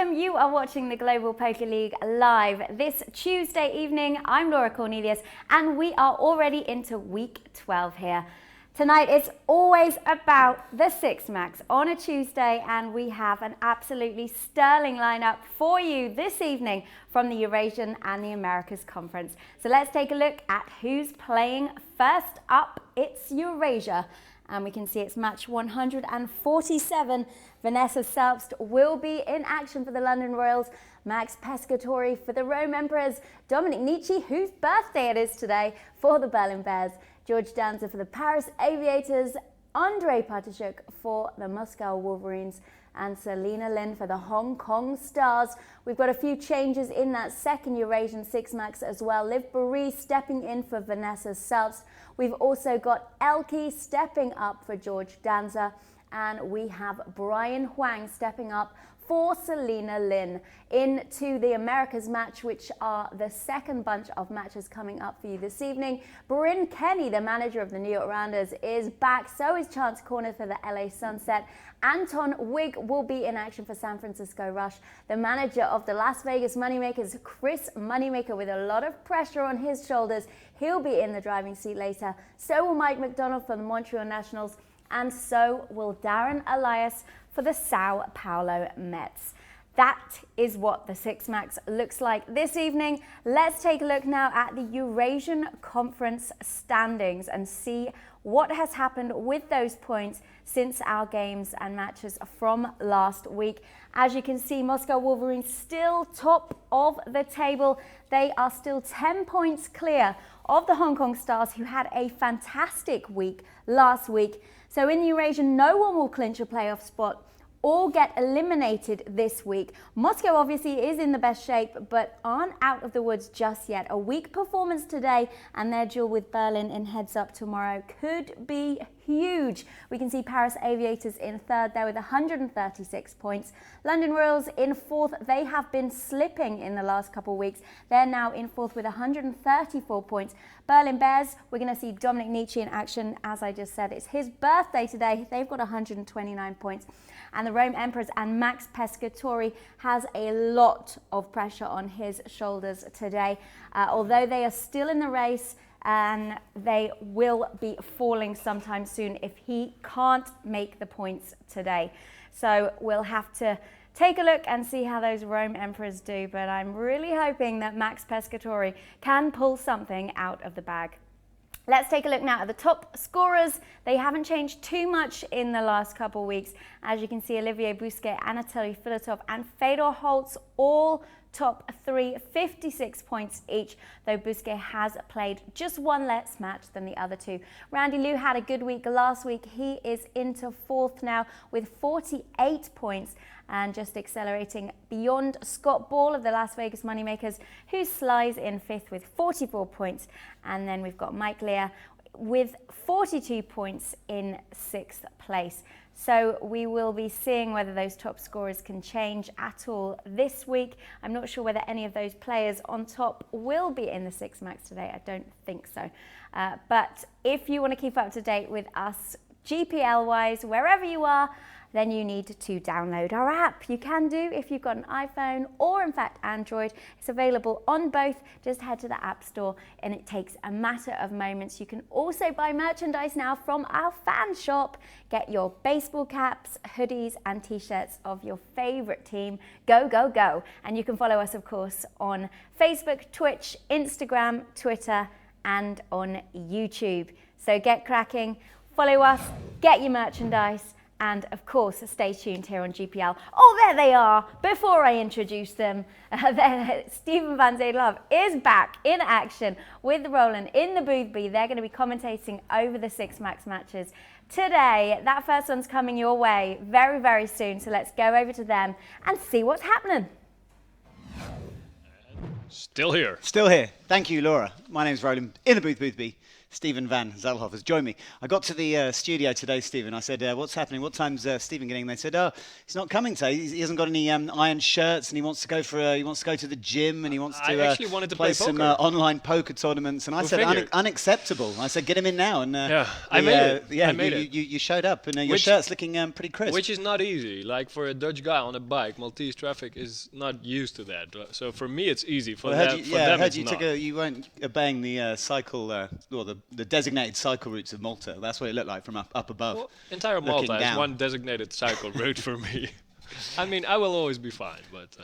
welcome. You are watching the Global Poker League live this Tuesday evening. I'm Laura Cornelius and we are already into week 12 here. Tonight it's always about the Six Max on a Tuesday, and we have an absolutely sterling lineup for you this evening from the Eurasian and the Americas Conference. So let's take a look at who's playing. First up, it's Eurasia, and we can see it's match 147. Vanessa Selbst will be in action for the London Royals, Max Pescatori for the Rome Emperors, Dominik Nitsche, whose birthday it is today, for the Berlin Bears, Danzer for the Paris Aviators, Andrey Pateychuk for the Moscow Wolverines, and Celina for the Hong Kong Stars. We've got a few changes in that second Eurasian Six Max as well. Boeree stepping in for Vanessa Selbst. We've also got ElkY stepping up for Danzer, and we have Bryan Huang stepping up for Celina into the Americas match, which are the second bunch of matches coming up for you this evening. Bryan, the manager of the New York Rounders, is back. So is Chance Corner for the LA Sunset. Anton Wig will be in action for San Francisco Rush. The manager of the Las Vegas Moneymakers, Chris Moneymaker, with a lot of pressure on his shoulders. He'll be in the driving seat later. So will Mike McDonald for the Montreal Nationals. And so will Darren Elias for the Sao Paulo Mets. That is what the Six Max looks like this evening. Let's take a look now at the Eurasian Conference standings and see what has happened with those points since our games and matches from last week. As you can see, Moscow Wolverines still top of the table. They are still 10 points clear of the Hong Kong Stars, who had a fantastic week last week. So in Eurasian, no one will clinch a playoff spot or get eliminated this week. Moscow obviously is in the best shape, but aren't out of the woods just yet. A weak performance today, and their duel with Berlin in heads up tomorrow could be huge. We can see Paris Aviators in third there with 136 points. London Royals in fourth. They have been slipping in the last couple of weeks. They're now in fourth with 134 points. Berlin Bears, we're going to see Dominik Nitsche in action. As I just said, it's his birthday today. They've got 129 points. And the Rome Emperors and Max Pescatori has a lot of pressure on his shoulders today. Although they are still in the race, and they will be falling sometime soon if he can't make the points today. So we'll have to take a look and see how those Rome Emperors do, but I'm really hoping that Max Pescatori can pull something out of the bag. Let's take a look now at the top scorers. They haven't changed too much in the last couple of weeks. As you can see, Olivier Bousquet, Anatoly Filatov and Fedor Holtz all top three, 56 points each, though Bousquet has played just one less match than the other two. Randy Liu had a good week last week. He is into fourth now with 48 points and just accelerating beyond Scott Ball of the Las Vegas Moneymakers, who slides in fifth with 44 points. And then we've got Mike Lear with 42 points in sixth place. So we will be seeing whether those top scorers can change at all this week. I'm not sure whether any of those players on top will be in the Six Max today. I don't think so. But if you want to keep up to date with us GPL-wise, wherever you are, then you need to download our app. You can do if you've got an iPhone or in fact Android. It's available on both. Just head to the App Store and it takes a matter of moments. You can also buy merchandise now from our fan shop. Get your baseball caps, hoodies and t-shirts of your favorite team. Go, go, go. And you can follow us, of course, on Facebook, Twitch, Instagram, Twitter and on YouTube. So get cracking, follow us, get your merchandise. And of course, stay tuned here on GPL. Oh, there they are. Before I introduce them, Stephen Van Zadelove is back in action with Roland in the booth B. They're going to be commentating over the Six Max matches today. That first one's coming your way very, very soon. So let's go over to them and see what's happening. Still here. Still here. Thank you, Laura. My name's Roland. In the booth B. Stephen Van Zelhoff has joined me. I got to the studio today, Stephen. I said, what's happening? What time's Stephen getting? They said, he's not coming today. He hasn't got any iron shirts, and he wants to go to the gym, and he wants I actually wanted to play some poker. Online poker tournaments. And I said, unacceptable. I said, get him in now. And I made it. You showed up, and your shirt's looking pretty crisp. Which is not easy. Like for a Dutch guy on a bike, Maltese traffic is not used to that. So for me, it's easy. For them, I heard it's not. You weren't obeying the cycle or the designated cycle routes of Malta. That's what it looked like from up above. Well, entire Malta is one designated cycle route for me. I mean, I will always be fine, but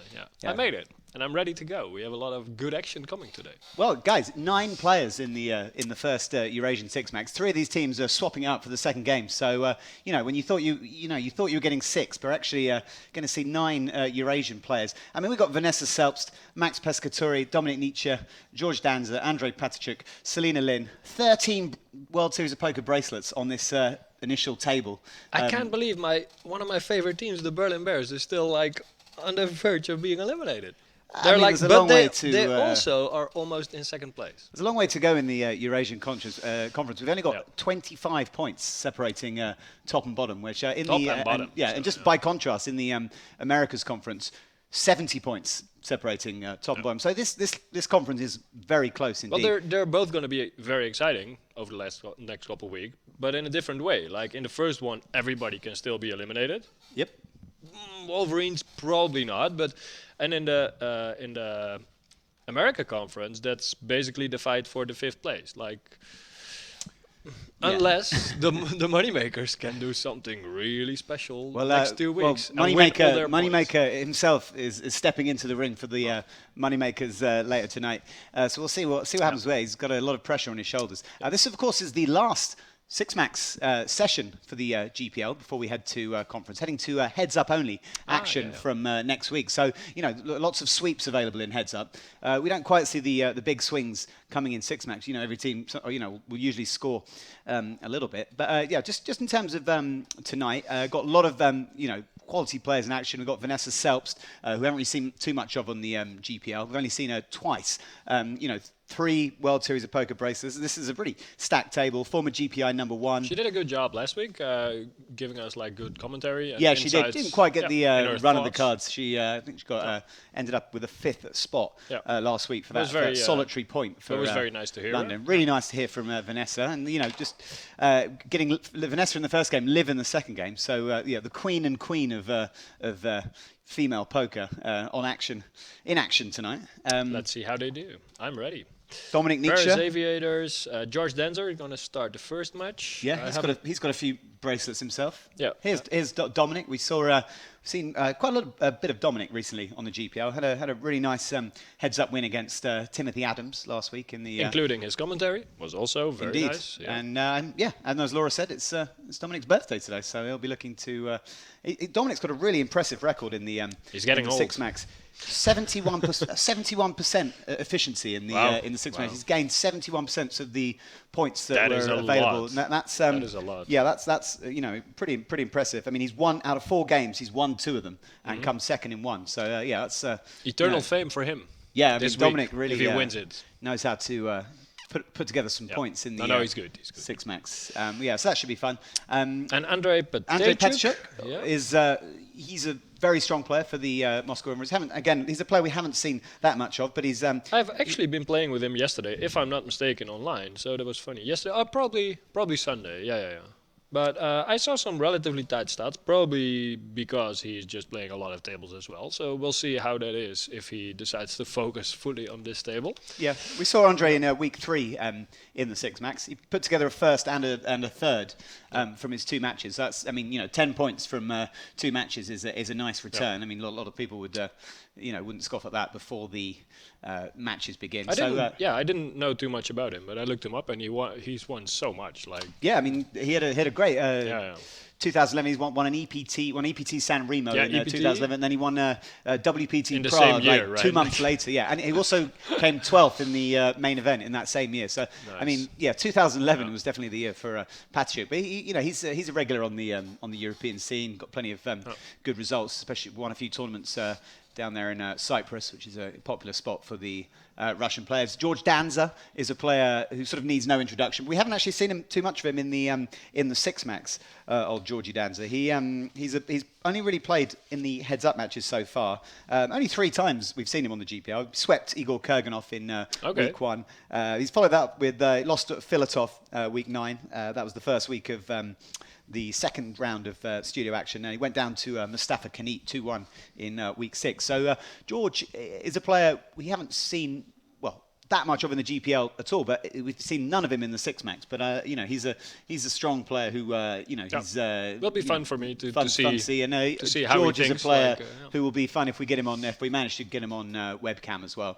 I made it, and I'm ready to go. We have a lot of good action coming today. Well, guys, 9 players in the first Eurasian Six Max. 3 of these teams are swapping out for the second game. So when you thought you thought you were getting 6, but actually going to see 9 Eurasian players. I mean, we've got Vanessa Selbst, Max Pescatori, Dominik Nitsche, George Danzer, Andrey Pateychuk, Celina Lin. 13 World Series of Poker bracelets on this initial table. I can't believe one of my favorite teams, the Berlin Bears, is still like on the verge of being eliminated. They're they also are almost in second place. There's a long way to go in the Eurasian conference. We've only got 25 points separating top and bottom, which and just by contrast, in the Americas conference, 70 points separating top and bottom. So this conference is very close indeed. Well, they're both going to be very exciting over the next couple of weeks, but in a different way. Like in the first one, everybody can still be eliminated. Yep. Wolverines probably not, and in the America conference, that's basically the fight for the 5th place. Like, unless the moneymakers can do something really special next 2 weeks. Moneymaker himself is stepping into the ring for the moneymakers later tonight. So we'll see what happens there. He's got a lot of pressure on his shoulders. This, of course, is the last Six Max session for the GPL before we head to conference, heading to heads up only action from next week. So lots of sweeps available in heads up. We don't quite see the big swings coming in Six Max. Every team will usually score a little bit, but just in terms of tonight, got a lot of quality players in action. We've got Vanessa Selbst, who haven't really seen too much of on the GPL. We've only seen her twice. 3 World Series of Poker bracelets. This is a pretty stacked table. Former GPI #1. She did a good job last week, giving us good commentary. And she did. Didn't quite get the run of the cards. She, I think she got ended up with a 5th spot last week for that solitary point. For, it was very nice to hear. London. Really nice to hear from Vanessa, and just getting Vanessa in the first game, Liv in the second game. So the queen of female poker in action tonight. Let's see how they do. I'm ready. Dominik Nitsche. Aviators. George Danzer is going to start the first match. Yeah, he's got a few bracelets himself. Yeah. Here's Dominik. We saw seen quite a bit of Dominik recently on the GPL. Had a really nice heads up win against Timothy Adams last week in the including his commentary was also very nice. Yeah. And as Laura said, it's Dominik's birthday today, so he'll be looking to. Dominik's got a really impressive record in the he's getting in the old. Six Max. 71% efficiency in the Six Max. He's gained 71% of the points that were available. That is a lot. Yeah, that's pretty impressive. I mean, he's won out of 4 games. He's won 2 of them and come second in 1. So that's eternal fame for him. Yeah, I mean, Dominik really if he wins it knows how to put together some points in the he's good. Six Max. So that should be fun. And Andrey Pateychuk is he's a very strong player for the Moscow Wolverines. He's a player we haven't seen that much of, but he's. I've actually been playing with him yesterday, if I'm not mistaken, online. So that was funny. Yesterday, probably Sunday. Yeah. But I saw some relatively tight stats, probably because he's just playing a lot of tables as well. So we'll see how that is if he decides to focus fully on this table. Yeah, we saw Andrey in week 3 in the Six Max. He put together a first and a third from his 2 matches. That's, 10 points from 2 matches is a nice return. Yeah. I mean, a lot of people would, wouldn't scoff at that before the matches begin. I didn't know too much about him, but I looked him up and he's won so much. He had a great 2011. He's won an EPT San Remo in 2011. And then he won WPT in the Prague same year, 2 months later. Yeah, and he also came 12th in the main event in that same year. So nice. 2011 was definitely the year for Pateychuk. But he's a regular on the European scene. Got plenty of good results, especially won a few tournaments down there in Cyprus, which is a popular spot for the Russian players. George Danzer is a player who sort of needs no introduction. We haven't actually seen him too much of him in the six max. Old Georgie Danzer. He's only really played in the heads-up matches so far. Only 3 times we've seen him on the GPL. Swept Igor Kurganov in week 1. He's followed that up with lost at Filatov week 9. That was the first week of the second round of studio action. And he went down to Mustafa Kanit 2-1 in week 6. So George is a player we haven't seen that much of in the GPL at all, but we've seen none of him in the six max. But he's a strong player who he's will be fun for me to see. Fun to see. And how George is a player like, who will be fun if we get him on. If we manage to get him on webcam as well.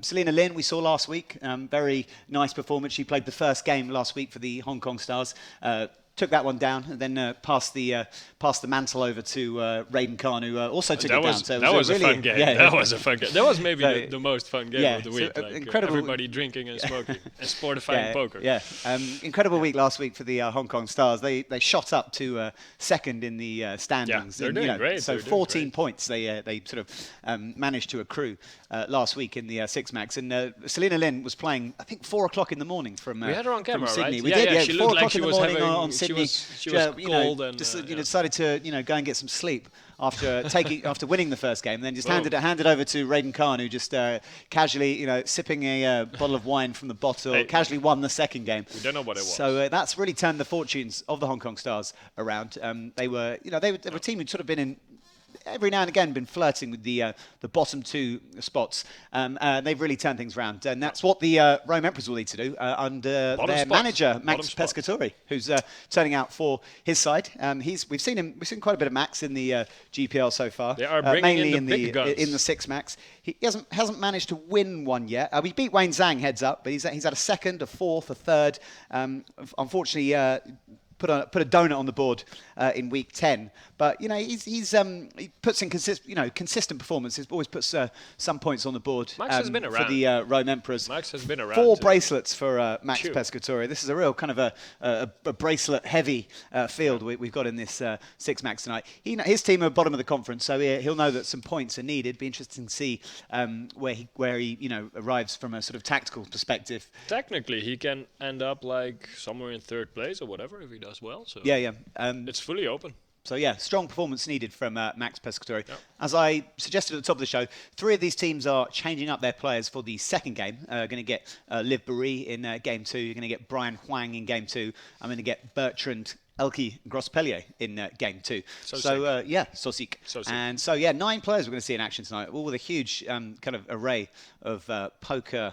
Celina Lin we saw last week. Very nice performance. She played the first game last week for the Hong Kong Stars. Took that one down and then passed the mantle over to Raiden Khan, who also took it down. So that was really a fun game. Yeah, that was a fun game. That was maybe the most fun game yeah, of the week. So, like, incredible. Everybody drinking and smoking and sportifying poker. Yeah, incredible week last week for the Hong Kong Stars. They shot up to second in the standings. Yeah, they're doing great. So 14 points they sort of managed to accrue last week in the six max. And Celina Lin was playing, I think, 4 o'clock in the morning from we had her on camera, Sydney. Right? We did. Yeah, she 4 looked o'clock like she in the was morning having. on Sydney. She was cold and decided to go and get some sleep after winning the first game, and then just handed it over to Raiden Khan, who just casually, sipping a bottle of wine from the bottle, casually won the second game. We don't know what it was. So that's really turned the fortunes of the Hong Kong Stars around. They were a team who'd sort of been in. Every now and again, been flirting with the bottom 2 spots. They've really turned things around, and that's what the Rome Emperors will need to do under their manager Max Pescatori, who's turning out for his side. We've seen quite a bit of Max in the GPL so far. They are bringing mainly in the big guns. in the six max. He hasn't managed to win one yet. We beat Wayne Zhang heads up, but he's had a second, a fourth, a third. Unfortunately. Put a donut on the board in week 10, but he puts in consistent performance. He always puts some points on the board. Max has been around for the Rome Emperors. Max has been around. 4 bracelets for Max 2. Pescatori. This is a real kind of a bracelet heavy field we've got in this six max tonight. His team are bottom of the conference, so he'll know that some points are needed. Be interesting to see where he arrives from a sort of tactical perspective. Technically, he can end up like somewhere in 3rd place or whatever if he does well. So Yeah. it's fully open. So yeah, strong performance needed from Max Pescatori. Yep. As I suggested at the top of the show, 3 of these teams are changing up their players for the second game. Going to get Liv Boeree in game 2. You're going to get Bryan Huang in game 2. I'm going to get Bertrand ElkY Grosspellier in game 2. Sosik. And so 9 players we're going to see in action tonight, all with a huge kind of array of poker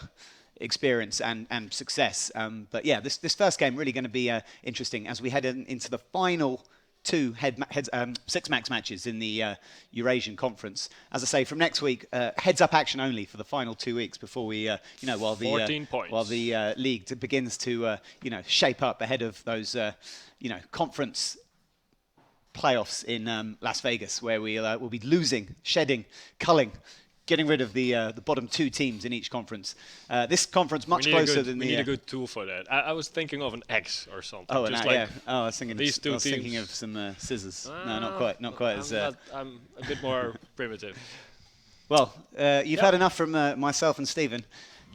experience and success. But yeah, this first game really going to be interesting as we head into the final 2 six max matches in the Eurasian Conference. As I say, from next week, heads up action only for the final 2 weeks before we, while the 14 points. While the league begins to shape up ahead of those conference playoffs in Las Vegas, where we'll be culling. Getting rid of the bottom 2 teams in each conference. This conference much closer than we need a good tool for that. I was thinking of an X or something. Oh, I was thinking of some scissors. No, not quite as. I'm a bit more primitive. Well, you've had enough from myself and Stephen.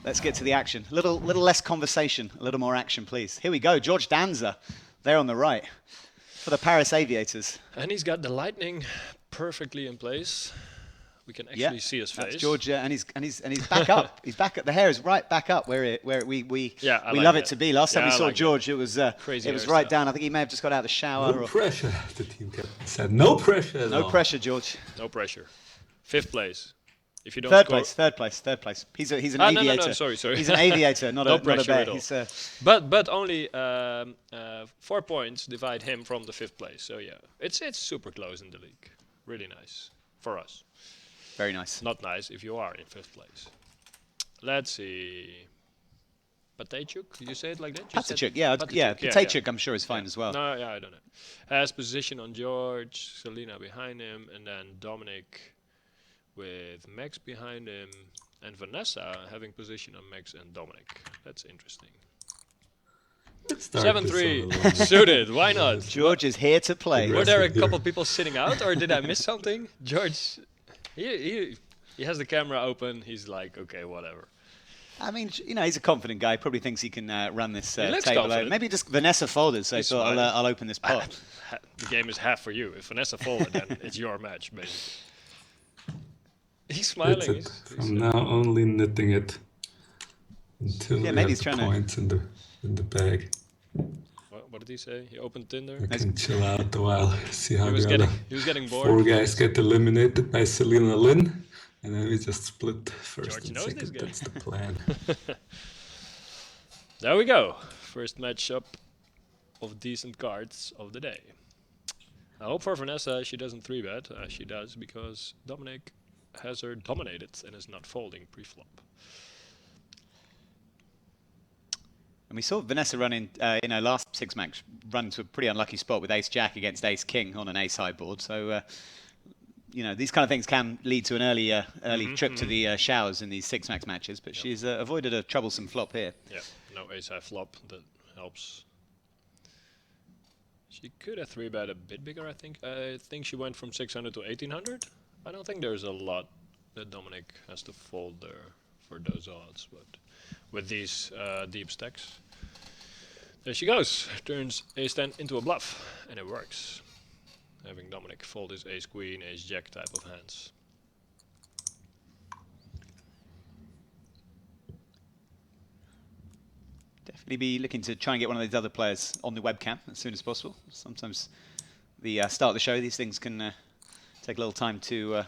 Let's get to the action. A little less conversation, a little more action, please. Here we go. George Danzer, there on the right, for the Paris Aviators. And he's got the lightning perfectly in place. We can actually see his face. That's George, and he's back up. He's back up. The hair is right back up where we love it to be. Last time we saw George, it was right down. I think he may have just got out of the shower. No pressure, the team captain said. No pressure. No pressure, George. No pressure. 5th place. If you don't Third place. He's an aviator. No, sorry. He's an aviator, not a bear. But only 4 points divide him from the 5th place. So yeah, it's super close in the league. Really nice for us. Very nice. Not nice if you are in 5th place. Let's see. Pateychuk, you say it like that? Pateychuk, yeah. Pateychuk, I'm sure is fine as well. No, yeah, I don't know. Has position on George, Celina behind him, and then Dominik with Max behind him, and Vanessa having position on Max and Dominik. That's interesting. 7-3 suited. Why not? George is here to play. Were there a couple people sitting out, or did I miss something? George, he has the camera open. He's like, okay, whatever. I mean, you know, he's a confident guy. Probably thinks he can run this He looks table over. confident. Maybe just Vanessa folded, so he He's thought smiling. I'll open this pot. The game is half for you. If Vanessa folded, then it's your match, basically. He's smiling. That's it. From now only knitting it until Yeah, we maybe have he's the trying to- points in the bag. What did he say? He opened Tinder. I can chill out a while, see how He was the other getting bored. 4 guys get eliminated by Celina Lynn, and then we just split first George and knows this second. game. That's the plan. There we go. First matchup of decent cards of the day. I hope for Vanessa she doesn't 3-bet, as she does, because Dominik has her dominated and is not folding pre-flop. And we saw Vanessa run in her last 6-match run to a pretty unlucky spot with Ace-Jack against Ace-King on an Ace-High board. So, you know, these kind of things can lead to an early trip to the showers in these 6-match matches. But she's avoided a troublesome flop here. Yeah, no Ace-High flop, that helps. She could have 3-bet a bit bigger, I think. I think she went from 600 to 1800. I don't think there's a lot that Dominik has to fold there for those odds, but with these deep stacks. There she goes, turns Ace-10 into a bluff, and it works. Having Dominik fold his Ace-Queen, Ace-Jack type of hands. Definitely be looking to try and get one of these other players on the webcam as soon as possible. Sometimes the start of the show, these things can take a little time to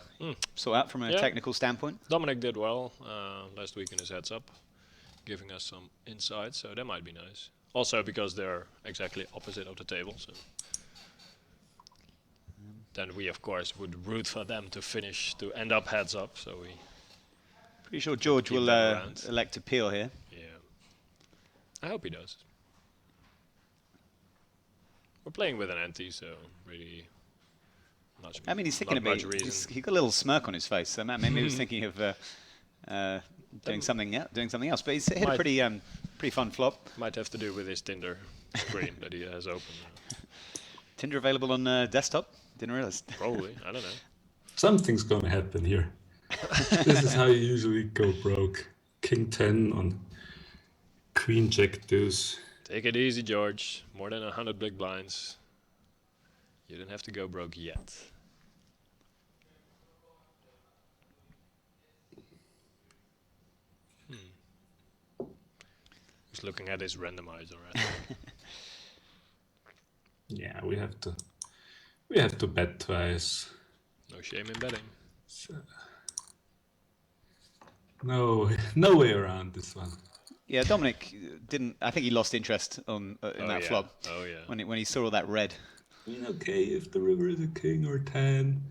sort out from a technical standpoint. Dominik did well last week in his heads up, giving us some insights, so that might be nice. Also because they're exactly opposite of the table, so then we of course would root for them to end up heads up. So we Pretty sure George keep will them around. elect to peel here. Yeah, I hope he does. We're playing with an ante, so really. I mean, he's thinking about. He's got a little smirk on his face, so maybe he was thinking of doing something else. But he's hit a pretty fun flop. Might have to do with his Tinder screen that he has open. Tinder available on desktop? Didn't realize. Probably, I don't know. Something's gonna happen here. This is how you usually go broke. King 10 on Queen Jack deuce. Take it easy, George. More than 100 big blinds. You don't have to go broke yet. He's looking at his randomizer. Right? Yeah, we have to bet twice. No shame in betting. So, no way around this one. Yeah, Dominik didn't. I think he lost interest on in that flop. Oh yeah. When he saw all that red. I mean, okay, if the river is a king or 10,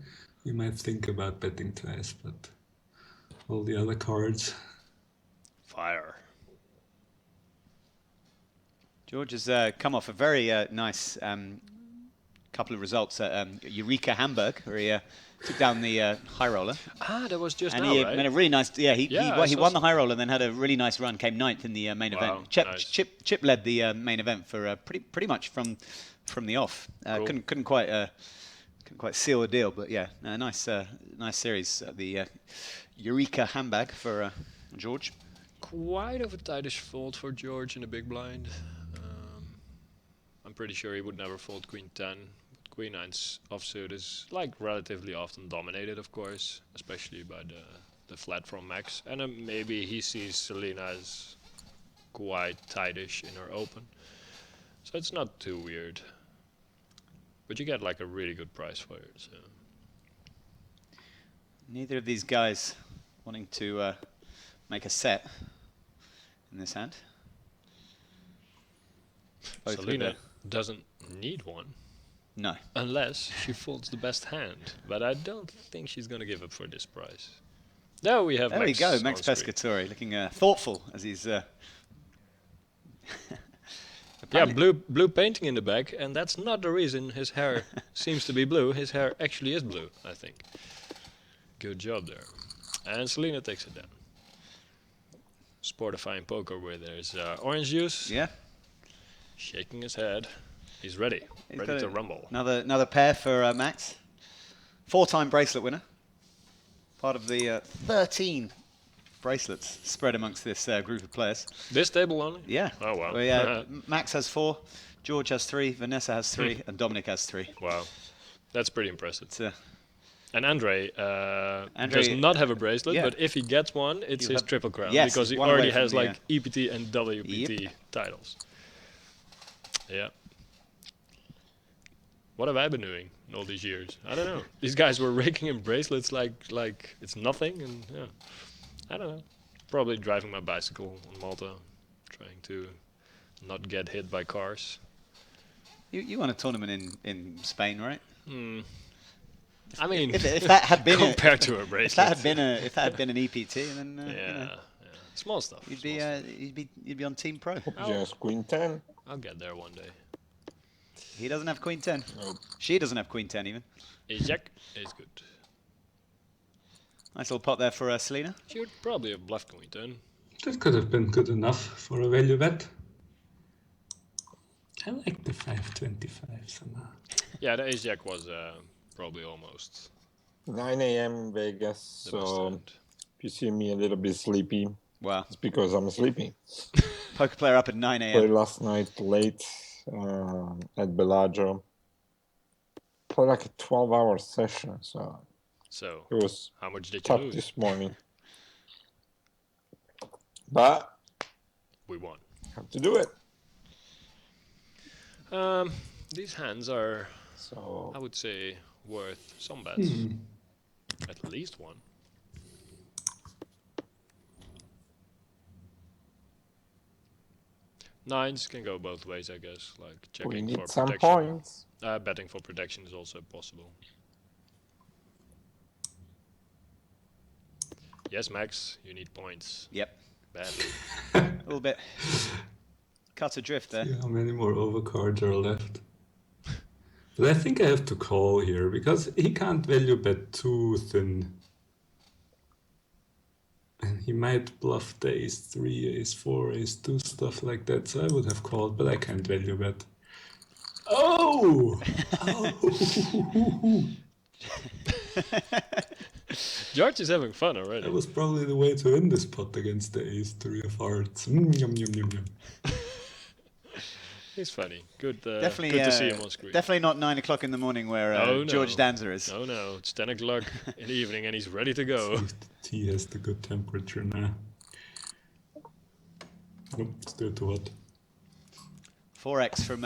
we might think about betting twice, but all the other cards. Fire. George has come off a very nice couple of results at Eureka Hamburg, where he took down the high roller. Ah, that was just And now, he right? made a really nice. Yeah, he saw won the high roller, and then had a really nice run. Came 9th in the main Wow, event. nice. Chip led the main event for pretty much from the off. Cool. Couldn't quite seal the deal, but yeah, nice series at the Eureka Hamburg for George. Quite of a tightish fold for George in the big blind. I'm pretty sure he would never fold Queen 10. Queen 9's offsuit is like relatively often dominated, of course, especially by the flat from max. And maybe he sees Celina as quite tightish in her open. So it's not too weird. But you get like a really good price for it. So. Neither of these guys wanting to make a set in this hand. Both with Celina doesn't need one. No. Unless she folds the best hand. But I don't think she's going to give up for this price. There we have There Max we go, Max on screen. Pescatori, looking thoughtful as he's... Yeah, blue painting in the back, and that's not the reason his hair seems to be blue. His hair actually is blue, I think. Good job there. And Celina takes it down. Sportifying poker where there's orange juice. Yeah. Shaking his head. He's ready. He's Ready got to rumble. Another pair for Max. 4-time bracelet winner. Part of the 13 bracelets spread amongst this group of players. This table only? Yeah. Oh, wow. Well, yeah. Max has 4, George has 3, Vanessa has 3, and Dominik has 3. Wow. That's pretty impressive. It's, and Andrey, Andrey does not have a bracelet, yeah. but if he gets one, it's He'll his have- triple crown. yes, because he's he one away already from has the, like EPT and WPT Yep. titles. Yeah. What have I been doing in all these years? I don't know. These guys were raking in bracelets like it's nothing, and yeah. I don't know. Probably driving my bicycle on Malta, trying to not get hit by cars. You won a tournament in Spain, right? I mean, If that had been compared to a bracelet. if that had been an EPT, then yeah, small stuff. you'd small be you'd be on Team Pro. Just Queen 10. stuff. I'll get there one day. He doesn't have Queen 10. Nope. She doesn't have Queen 10 even. A jack is good. Nice little pot there for Celina. She would probably have bluffed Queen 10. That could have been good enough for a value bet. I like the 525 somehow. Yeah, the ace jack was probably almost 9 a.m. in Vegas, the best so hand. if you see me a little bit sleepy, Wow. it's because I'm sleeping. Poker player up at 9 Played a.m. last night late at Bellagio. Played like a 12-hour session, so So, it was how much did you tough lose? this morning. But We won. have to do it. These hands are, So I would say, worth some bets. At least one. Nines can go both ways, I guess. Like we checking need for some protection. points. Betting for protection is also possible. Yes, Max, you need points Yep. badly. A little bit cut adrift there. See how many more overcards are left. But I think I have to call here because he can't value bet too thin. And he might bluff the ace 3, ace 4, ace 2, stuff like that. So I would have called, but I can't value bet. Oh! Oh! George is having fun already. That was probably the way to win this pot against the ace 3 of hearts. Yum, yum, yum, yum. He's funny. Good, Definitely, good to see him on screen. Definitely not 9 o'clock in the morning where Oh, no. George Danzer is. Oh no, it's 10 o'clock in the evening and he's ready to go. See if the tea has the good temperature now. Nope, still too hot. 4x from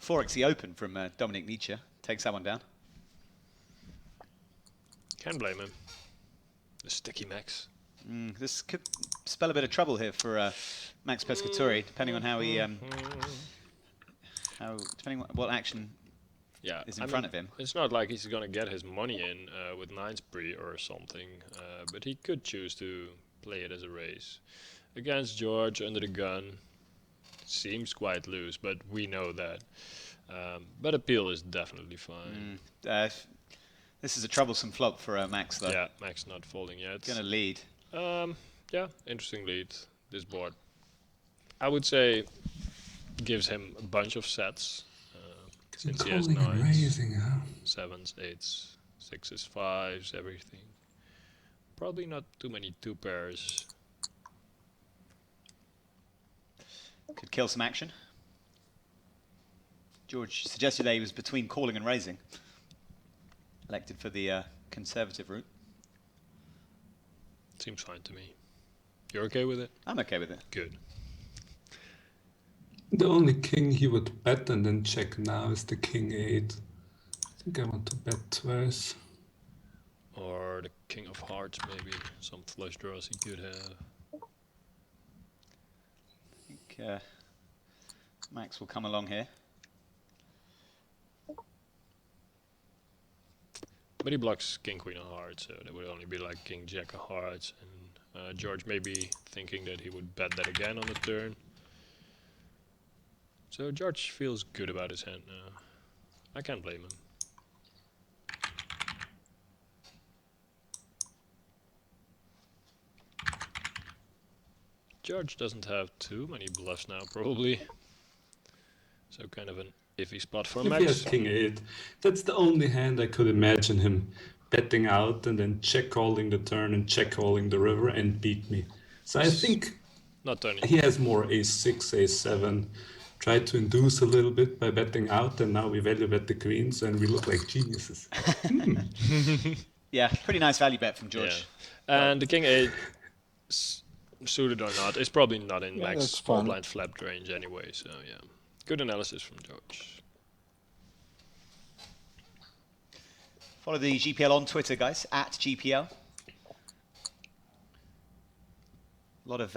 4x the open from Dominik Nitsche. Takes that one down. Can't blame him. The sticky Max. This could spell a bit of trouble here for Max Pescatori, depending on how he, depending on what action Yeah, is in front of him. It's not like he's gonna get his money in with 9 spree or something, but he could choose to play it as a race. Against George under the gun, seems quite loose, but we know that. But appeal is definitely fine. This is a troublesome flop for Max, though. Yeah, Max not folding yet. Gonna lead. Yeah, interesting lead. This board, I would say, gives him a bunch of sets. Since he has Calling and 9s, raising, huh? 7s, 8s, 6s, 5s, everything. Probably not too many 2 pairs. Could kill some action. George suggested that he was between calling and raising. Elected for the conservative route. Seems fine to me. You're okay with it? I'm okay with it. Good. The only king he would bet and then check now is the king 8. I think I want to bet twice. Or the king of hearts, maybe. Some flush draws he could have. I think Max will come along here. But he blocks king queen of hearts, so that would only be like king jack of hearts. And George may be thinking that he would bet that again on the turn. So George feels good about his hand now. I can't blame him. George doesn't have too many bluffs now, probably. So kind of an iffy spot for If he Max. has king 8, that's the only hand I could imagine him betting out and then check calling the turn and check calling the river and beat me. So I think Not turning. he has more ace-6, ace-7. Tried to induce a little bit by betting out, and now we value bet the queens, and we look like geniuses. Yeah, pretty nice value bet from George. Yeah. And the king 8, suited or not, is probably not in Yeah, max that's small fine. blind flapped range anyway. So yeah, good analysis from George. Follow the GPL on Twitter, guys, at GPL. A lot of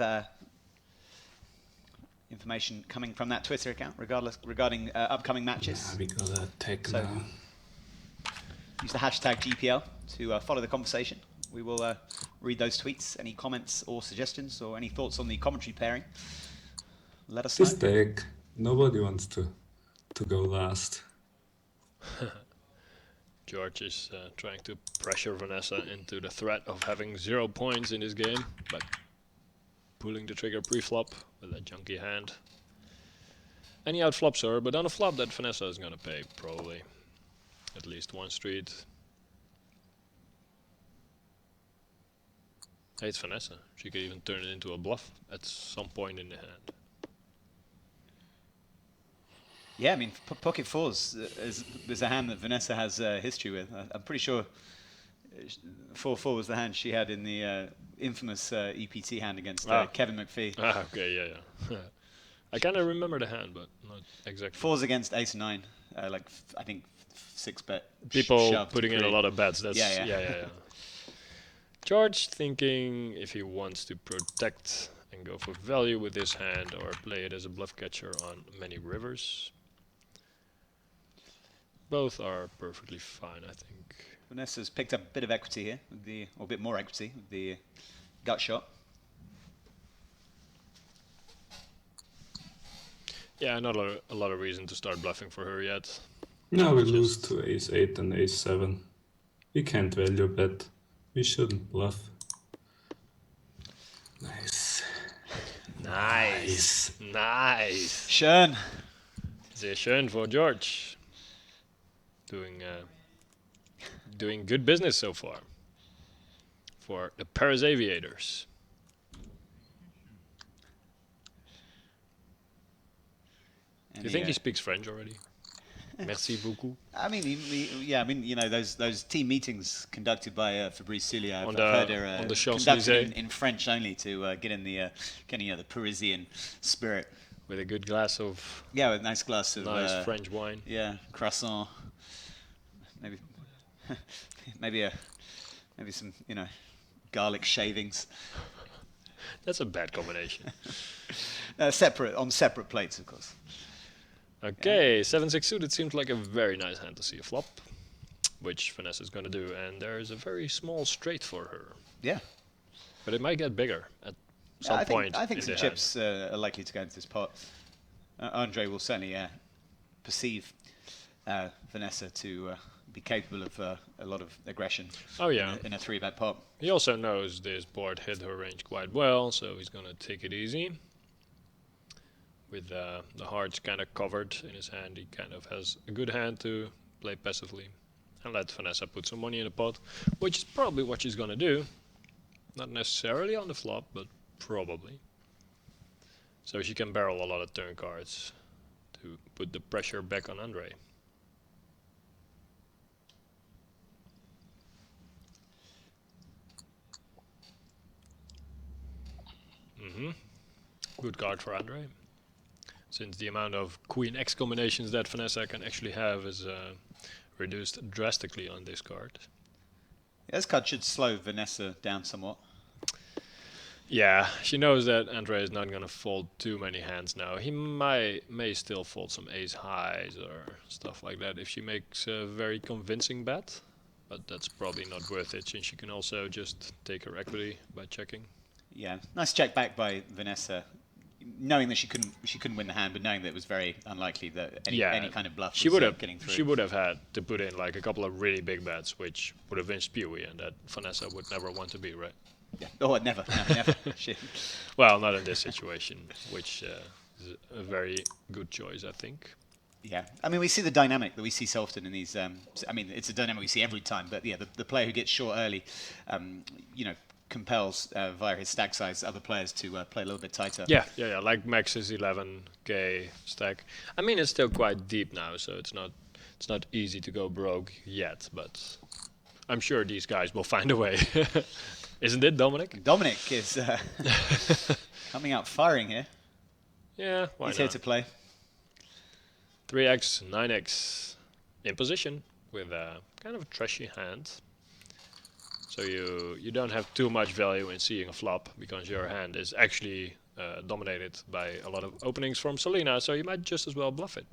information coming from that Twitter account regarding upcoming matches. We gotta attack So- now. Use the hashtag GPL to follow the conversation. We will read those tweets. Any comments or suggestions or any thoughts on the commentary pairing, let us know. This deck, nobody wants to go last. George is trying to pressure Vanessa into the threat of having 0 points in this game by pulling the trigger pre-flop with a junky hand. And he outflops her, but on a flop that Vanessa is gonna pay, probably. At least one street. Hey, it's Vanessa. She could even turn it into a bluff at some point in the hand. Yeah, I mean, pocket fours is a hand that Vanessa has history with. I'm pretty sure 4-4 was the hand she had in the infamous EPT hand against Kevin McPhee. Ah, okay, yeah. I kind of remember the hand, but not exactly. Fours against ace and 9, I think 6-bet. People shove to putting in a create. lot of bets. That's Yeah. George thinking if he wants to protect and go for value with this hand or play it as a bluff catcher on many rivers. Both are perfectly fine, I think. Vanessa's picked up a bit of equity here, or a bit more equity with the gut shot. Yeah, not a lot of reason to start bluffing for her yet. Now we lose to ace-8 and ace-7. We can't value bet. We shouldn't bluff. Nice. Nice. Schön. Sehr schön for George. Doing good business so far for the Paris Aviators. Do you think he speaks French already? Merci beaucoup. I mean, you know, those team meetings conducted by Fabrice Soulier, On I've the- heard are on the conducted Champs-Élysées. in French only to get in the the Parisian spirit. With a good glass of Yeah, with a nice glass of nice French wine. Yeah, croissant. Maybe, maybe some garlic shavings. That's a bad combination. Separate plates, of course. Okay, 7-6 suited seems like a very nice hand to see a flop, which Vanessa is going to do, and there is a very small straight for her. Yeah. But it might get bigger at some point. I think in some the chips are likely to go into this pot. Andrey will certainly perceive Vanessa to be capable of a lot of aggression. Oh yeah. In a 3-bet pot. He also knows this board hit her range quite well, so he's going to take it easy. With the hearts kind of covered in his hand, he kind of has a good hand to play passively. And let Vanessa put some money in the pot, which is probably what she's going to do. Not necessarily on the flop, but probably. So she can barrel a lot of turn cards to put the pressure back on Andrey. Good card for Andrey. Since the amount of Queen X combinations that Vanessa can actually have is reduced drastically on this card. Yeah, this card should slow Vanessa down somewhat. Yeah, she knows that Andrey is not going to fold too many hands now. He may still fold some ace highs or stuff like that if she makes a very convincing bet. But that's probably not worth it, since she can also just take her equity by checking. Yeah, nice check back by Vanessa, knowing that she couldn't win the hand, but knowing that it was very unlikely that any kind of bluff was getting through. She would have had to put in like a couple of really big bets, which would have been spewy, and that Vanessa would never want to be, right? Yeah. Oh, never. Shit. Well, not in this situation, which is a very good choice, I think. Yeah, I mean, we see the dynamic that we see so often in these. I mean, it's a dynamic we see every time, but yeah, the player who gets short early, you know, compels via his stack size other players to play a little bit tighter. Yeah, like Max's 11k stack. I mean, it's still quite deep now, so it's not easy to go broke yet, but I'm sure these guys will find a way. Isn't it, Dominik? Dominik is coming out firing here. Yeah, why He's not? here to play. 3x, 9x in position with a kind of a trashy hand. So you don't have too much value in seeing a flop because your hand is actually dominated by a lot of openings from Celina, so you might just as well bluff it.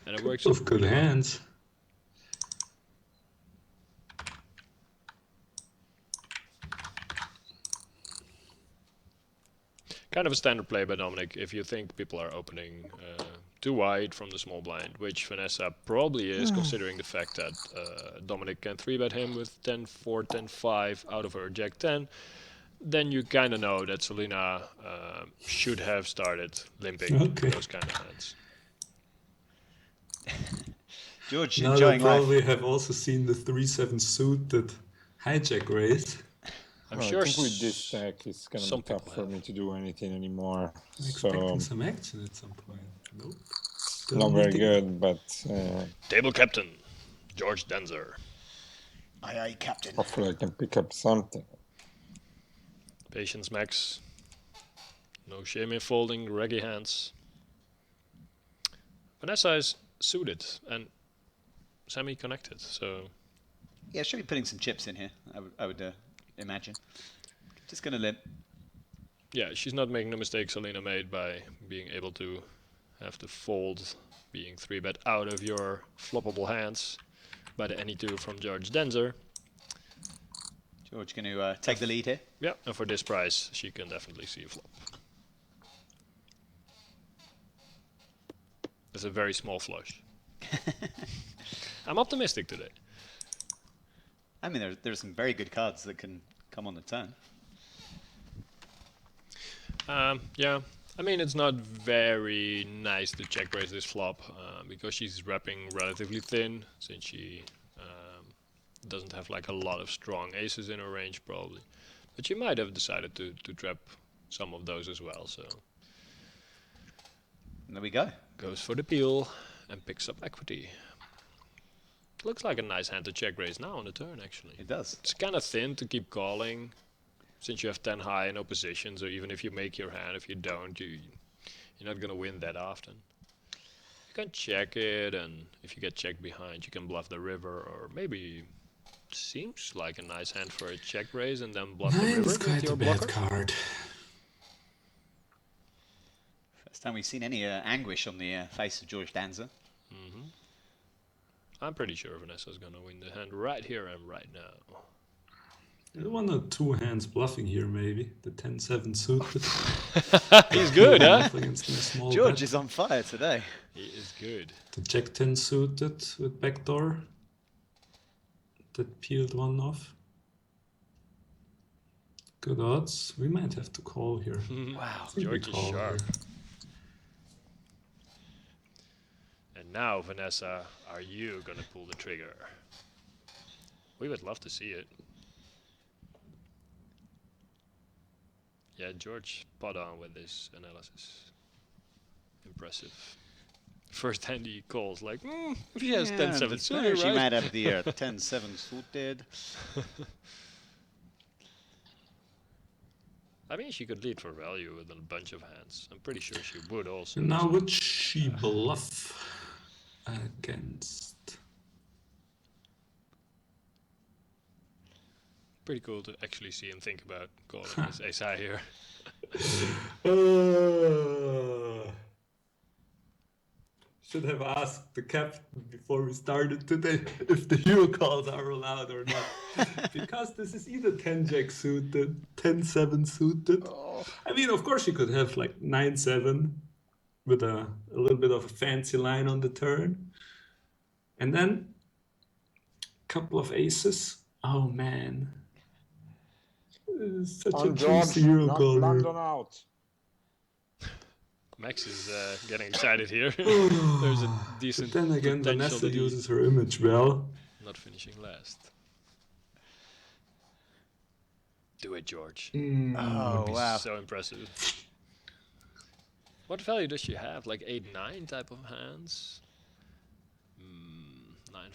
And it works. Of good hands. Kind of a standard play by Dominik if you think people are opening too wide from the small blind, which Vanessa probably is, considering the fact that Dominik can 3-bet him with 10-4, 10-5 out of her Jack 10. Then you kind of know that Celina should have started limping those kind of hands. George Now enjoying they life. probably have also seen the 3-7 suited hijack raise. I'm I sure think with this stack, it's going to some be tough people for have. me to do anything anymore. I'm So, expecting some action at some point. Nope. Still not very waiting. good, but Table captain, George Danzer. Aye, aye, captain. hopefully I can pick up something. Patience max. No shame in folding, reggae hands. Vanessa is suited and semi-connected, so... Yeah, should be putting some chips in here, I would imagine. Just going to limp. Yeah, she's not making the mistake Celina made by being able to have the fold being 3-bet out of your floppable hands by the any 2 from George Danzer. George going to take the lead here. Yeah, and for this price, she can definitely see a flop. It's a very small flush. I'm optimistic today. I mean, there are some very good cards that can come on the turn. Yeah, I mean, it's not very nice to check raise this flop because she's wrapping relatively thin, since she doesn't have like a lot of strong aces in her range probably. But she might have decided to trap some of those as well, so... And there we go. Goes for the peel and picks up equity. Looks like a nice hand to check raise now on the turn, actually. It does. It's kind of thin to keep calling, since you have 10 high in opposition, so even if you make your hand, if you don't, you're not going to win that often. You can check it, and if you get checked behind, you can bluff the river, or maybe seems like a nice hand for a check raise and then bluff the river It's with quite your a bad blocker. card. First time we've seen any anguish on the face of George Danzer. I'm pretty sure Vanessa's going to win the hand right here and right now. One or two hands bluffing here, maybe. The 10-7 suited. He's good, huh? Against a small George bet. is on fire today. He is good. The Jack 10 suited with backdoor. That peeled one off. Good odds. We might have to call here. Wow. I think we George is call sharp. here. And now, Vanessa, are you going to pull the trigger? We would love to see it. Yeah, George spot on with this analysis. Impressive. First hand he calls like, if he has 10-7 suited, She right? might have the 10-7 suited. I mean, she could lead for value with a bunch of hands. I'm pretty sure she would also. And now would she bluff against? Pretty cool to actually see him think about calling his ace high here. Should have asked the captain before we started today if the hero calls are allowed or not. Because this is either 10 Jack suited, 10-7 suited. I mean, of course you could have like 9-7 with a little bit of a fancy line on the turn. And then a couple of aces. Oh man. Such On a George, juicy hero not caller. London out. Max is getting excited here. There's a decent But then again, potential Vanessa that uses her image well. not finishing last. Do it, George. Oh, Would be wow. so impressive. What value does she have? Like 8-9 type of hands?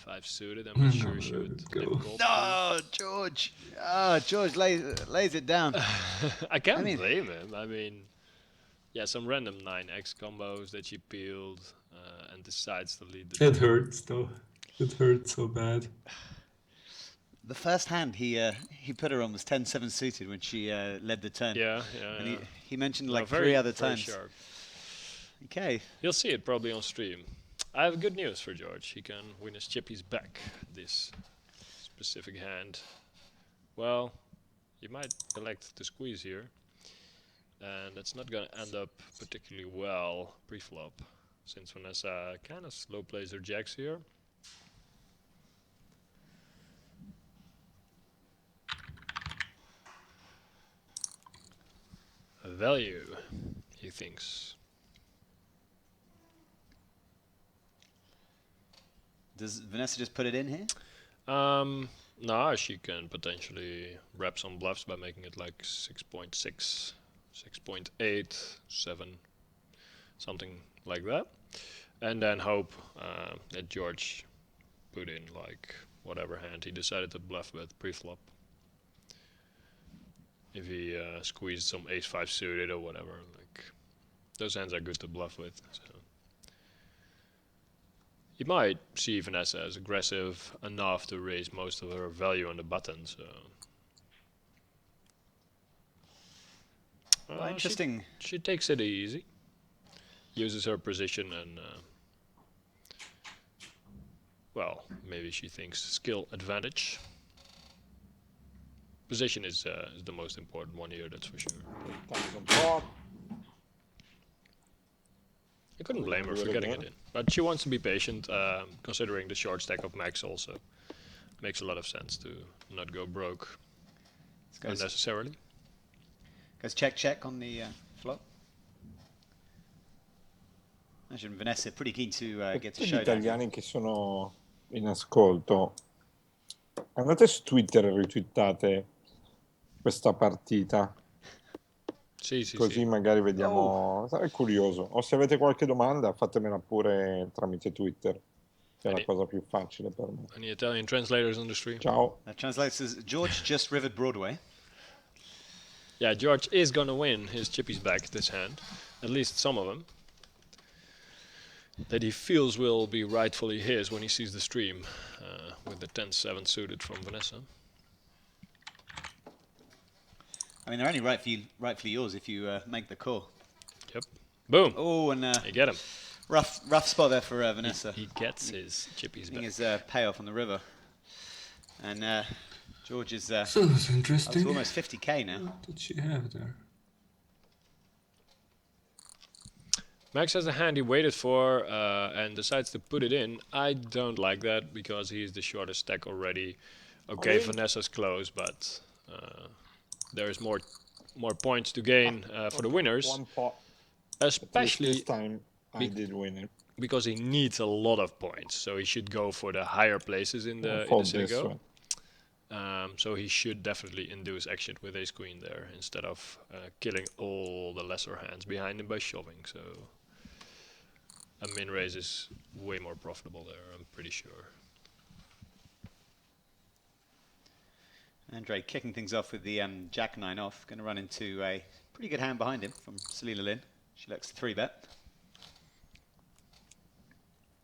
9-5 suited. I'm not sure she would Go. ever call. No, George. Oh, George lays it down. I can't mean- blame him. I mean, yeah, some random 9x combos that she peeled and decides to lead the It hurts though. It hurts so bad. The first hand he put her on was 10-7 suited when she led the turn. Yeah, And yeah. he mentioned No, like very, 3 other very times. sharp. Okay. You'll see it probably on stream. I have good news for George. He can win his chippies back this specific hand. Well, you might elect to squeeze here. And that's not going to end up particularly well pre-flop, since Vanessa kind of slow plays her jacks here. A value, he thinks. Does Vanessa just put it in here? No, she can potentially wrap some bluffs by making it like 6.6, 6.8, 7, something like that. And then hope that George put in like whatever hand he decided to bluff with pre-flop. If he squeezed some ace-5 suited or whatever, like those hands are good to bluff with. So. You might see Vanessa as aggressive enough to raise most of her value on the button. So Well, interesting. She takes it easy, uses her position, and well, maybe she thinks skill advantage. Position is the most important one here, that's for sure. I couldn't blame her for getting it in, but she wants to be patient, considering the short stack of Max also. Makes a lot of sense to not go broke unnecessarily. Goes check on the flop. Imagine Vanessa pretty keen to get to Tutti gli showdown. italiani che sono in ascolto, andate su Twitter e retweetate questa partita, Sì, così sì. magari vediamo. Sarei curioso. O se avete qualche domanda, fatemela pure tramite Twitter, che è la cosa più facile per me. Any Italian translators on the stream? Ciao. That translates as George just rivered Broadway. Yeah, George is gonna win his chippies back this hand, at least some of them, that he feels will be rightfully his when he sees the stream with the 10-7 suited from Vanessa. I mean, they're only rightfully yours if you make the call. Yep. Boom. Oh, and You get him. rough spot there for Vanessa. He gets his chippies Getting back. his payoff on the river. And George is So that's up interesting. to almost 50k now. What did she have there? Max has a hand he waited for and decides to put it in. I don't like that because he's the shortest stack already. Okay, Vanessa's close, but there's more points to gain for the winners, One pot. especially This time I did win it. because he needs a lot of points. So he should go for the higher places in the Fold city this go. one. So he should definitely induce action with ace queen there instead of killing all the lesser hands behind him by shoving. So a min raise is way more profitable there, I'm pretty sure. Andrey kicking things off with the Jack-9 off. Going to run into a pretty good hand behind him from Celina Lynn. She looks 3-bet.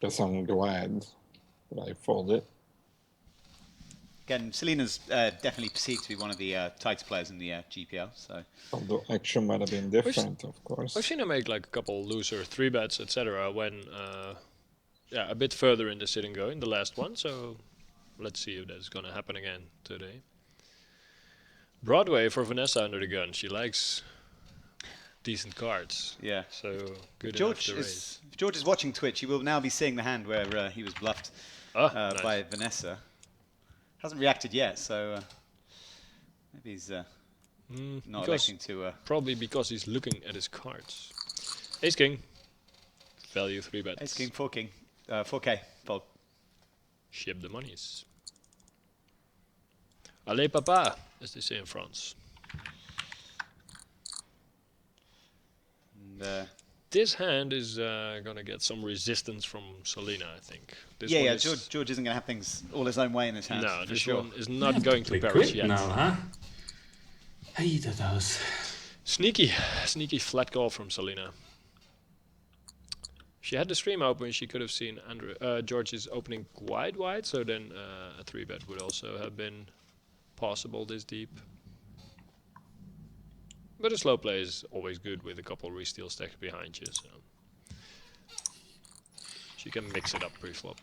Guess I'm glad that I folded. Again, Celina's definitely perceived to be one of the tighter players in the GPL. So Although action might have been different, of course. I've seen him make like a couple looser 3-bets, etc. when a bit further in the sitting go in the last one. So let's see if that's going to happen again today. Broadway for Vanessa under the gun. She likes decent cards. yeah. So good George enough to raise. if George is watching Twitch, he will now be seeing the hand where he was bluffed Nice. by Vanessa. Hasn't reacted yet, so maybe he's not because electing to... probably because he's looking at his cards. Ace king. Value 3 bets. Ace king, 4 king, 4K fold. Ship the monies. Allez papa, as they say in France. And, This hand is gonna get some resistance from Celina, I think. This one yeah, is George isn't going to have things all his own way in this hand. no, for this sure. one is not going to Play perish quick yet. now, huh? Aviators. Sneaky flat call from Celina. If she had the stream open, she could have seen George's opening quite wide, so then a 3-bet would also have been possible this deep. But a slow play is always good with a couple re-steal stacks behind you, so she can mix it up pre-flop.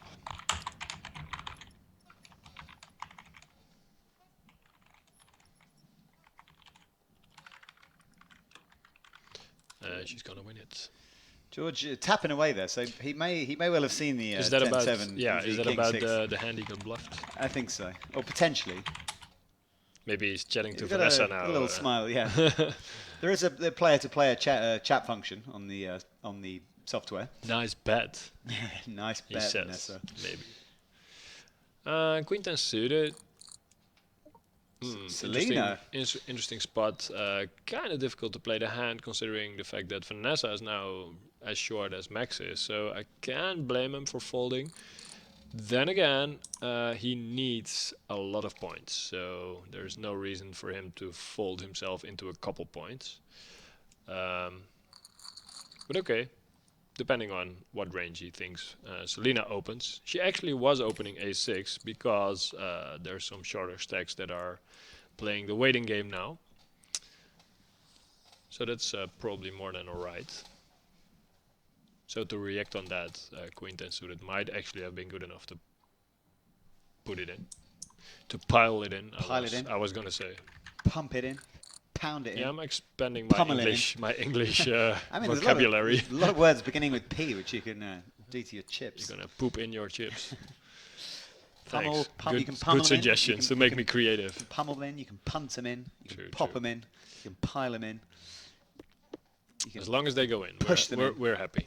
She's gonna win it. George tapping away there, so he may well have seen the Is that 10-7. about is that about six. the hand he got bluffed? I think so, or potentially. Maybe he's chatting to He's got Vanessa now. a little smile, yeah. There is a player-to-player chat function on the software. Nice bet. Nice He bet, says Vanessa. maybe. Queen 10 suited. Celina. Interesting spot. Kind of difficult to play the hand considering the fact that Vanessa is now as short as Max is. So I can't blame him for folding. Then again, he needs a lot of points. So there's no reason for him to fold himself into a couple points. But okay. Depending on what range he thinks Celina opens. She actually was opening a6 because there's some shorter stacks that are playing the waiting game now. So that's probably more than alright. So to react on that, Queen 10 suited might actually have been good enough to put it in. To pile it in, I was gonna say. Pump it in. Pound it in. Yeah, I'm expanding my English vocabulary. There's a lot of words beginning with P which you can do to your chips. You're gonna poop in your chips. Pummel, Thanks. you can pummel Good them in. suggestions to make me creative. You can pummel them in, you can punt them in, you True, can pop true. them in, you can pile them in. You can As long as they go in, push them in. we're happy.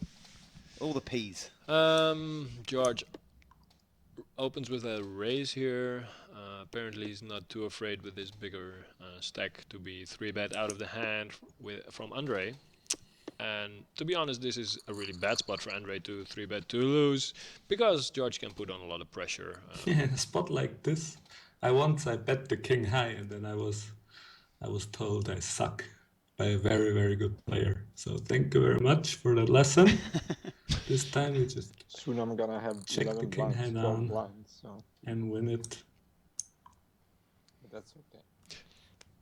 All the P's. George opens with a raise here. Apparently he's not too afraid with this bigger stack to be 3-bet out of the hand from Andrey. And to be honest, this is a really bad spot for Andrey to 3-bet to lose, because George can put on a lot of pressure. Yeah, in a spot like this, I bet the king high, and then I was told I suck by a very, very good player. So thank you very much for that lesson. This time we just Soon I'm gonna have check the 11 king blinds, high 12 down blinds, so and win it. that's okay.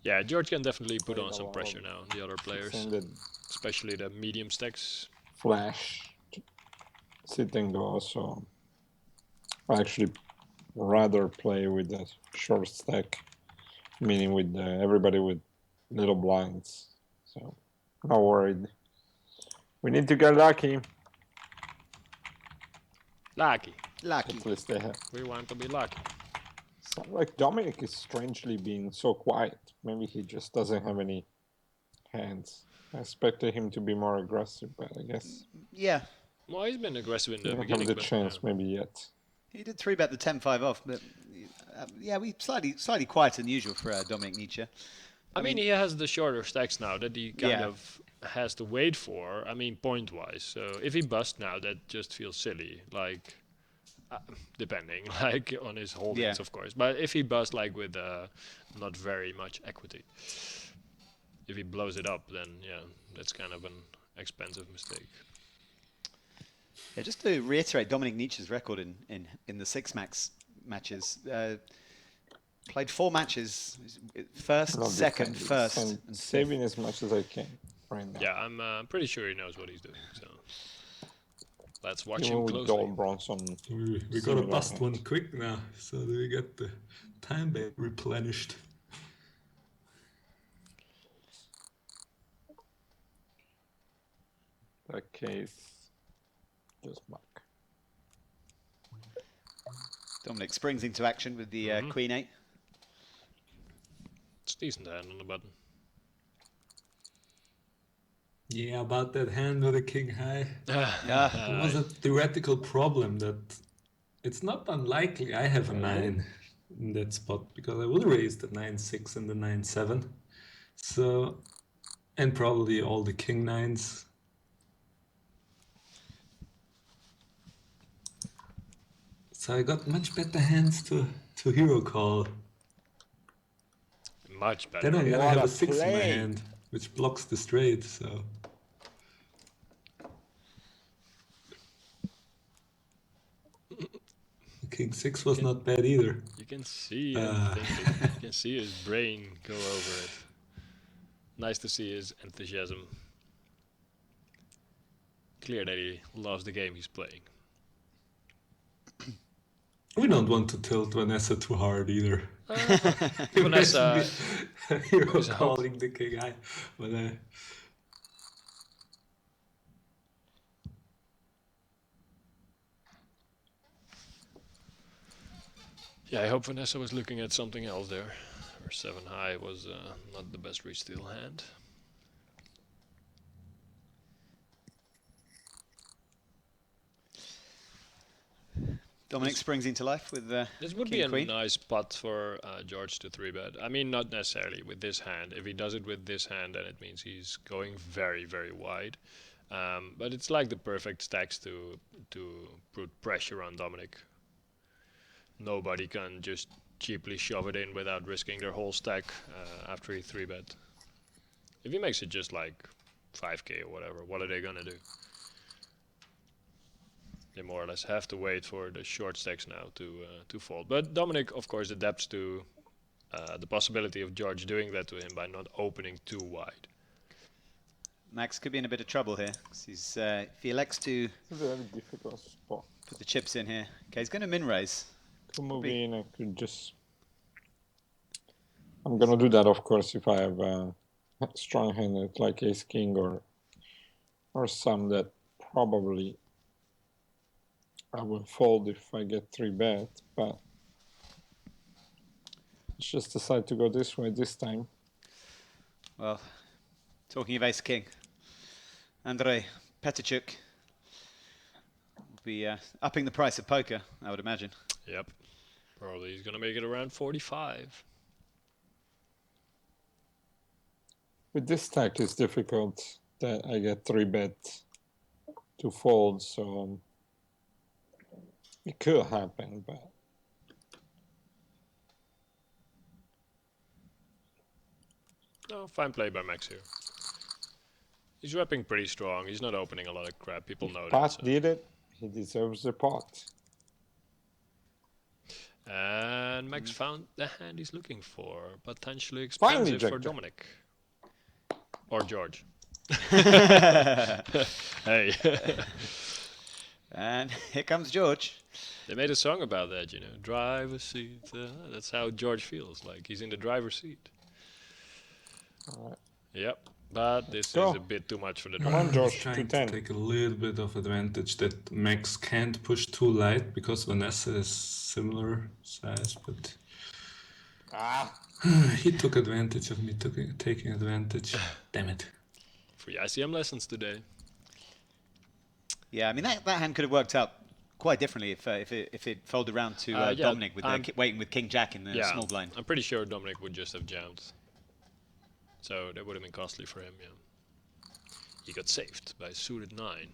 Yeah, George can definitely put Playing on a some lot pressure of now, the other players, Extended especially the medium stacks. flash sit and go, so I actually rather play with a short stack, meaning with everybody with little blinds, so not worried. We need to get lucky. Lucky. Lucky. At least they have. We want to be lucky. Sound like Dominik is strangely being so quiet. Maybe he just doesn't have any hands. I expected him to be more aggressive, but I guess Yeah. Well, he's been aggressive in he the didn't beginning. have the but, chance maybe yet. He did 3-bet the 10-5 off, but yeah, we slightly quieter than usual for Dominik Nitsche. I mean, he has the shorter stacks now that he kind Yeah. of has to wait for. I mean, point-wise. So if he busts now, that just feels silly. Like, depending, like on his holdings, Yeah. of course. But if he busts like with not very much equity, if he blows it up, then yeah, that's kind of an expensive mistake. Yeah, just to reiterate Dominik Nitsche's record in the 6-max matches, played 4 matches, first, Not second, defending, first, and and saving as much as I can right now. Yeah, I'm pretty sure he knows what he's doing. So let's watch Even him with closely. Gold Bronson. We gotta similar bust hand. one quick now, so that we get the time bank replenished. That case, just back. Dominik springs into action with the Queen 8. It's decent hand on the button. Yeah, about that hand with the king high. Yeah. There was a theoretical problem that it's not unlikely I have a 9 in that spot because I would raise the 9-6 and the 9-7. So, and probably all the king 9s. So I got much better hands to hero call. Much better. Then I'm gonna What have a a 6 in my play. hand, which blocks the straight, so. King 6 was not bad either. You can see him thinking. You can see his brain go over it. Nice to see his enthusiasm. Clear that he loves the game he's playing. We don't want to tilt Vanessa too hard either. Vanessa Hero is a hope. calling the king high. But Yeah, I hope Vanessa was looking at something else there. Her 7 high was not the best re-steal hand. Dominik springs into life with This would King be a Queen. nice spot for George to 3-bet. I mean, not necessarily with this hand. If he does it with this hand, then it means he's going very, very wide. But it's like the perfect stacks to put pressure on Dominik. Nobody can just cheaply shove it in without risking their whole stack after he 3-bet. If he makes it just like 5k or whatever, what are they gonna do? They more or less have to wait for the short stacks now to fold. But Dominik, of course, adapts to the possibility of George doing that to him by not opening too wide. Max could be in a bit of trouble here. 'Cause he's, if he elects to It's a very difficult spot. put the chips in here. Okay, he's going to min raise. To move be. in, I could just... I'm gonna do that, of course, if I have a strong hand like Ace King or some that probably I will fold if I get 3-bet, but let's just decide to go this way this time. Well, talking of Ace King, Andrey, Pateychuk will be upping the price of poker, I would imagine. Yep. Probably he's gonna make it around 45. With this stack, it's difficult that I get 3-bet to fold, so it could happen, but No, fine play by Max here. He's repping pretty strong. He's not opening a lot of crap. People know that. Pat So. did it. He deserves the pot. And Max found the hand he's looking for. Potentially Finally, expensive for Jack. Dominik. Or George. Hey. And here comes George. They made a song about that, you know. Driver's seat. That's how George feels. Like he's in the driver's seat. All right. Yep. But this Go. is a bit too much for the Come on, driver. George, He's trying to 210. take a little bit of advantage that Max can't push too light because Vanessa is similar size, but he took advantage of me taking advantage. Damn it. Free ICM lessons today. Yeah, I mean, that hand could have worked out quite differently if it folded around to Yeah, Dominik with waiting with King Jack in the Yeah, small blind. I'm pretty sure Dominik would just have jammed. So that would have been costly for him, yeah. He got saved by suited 9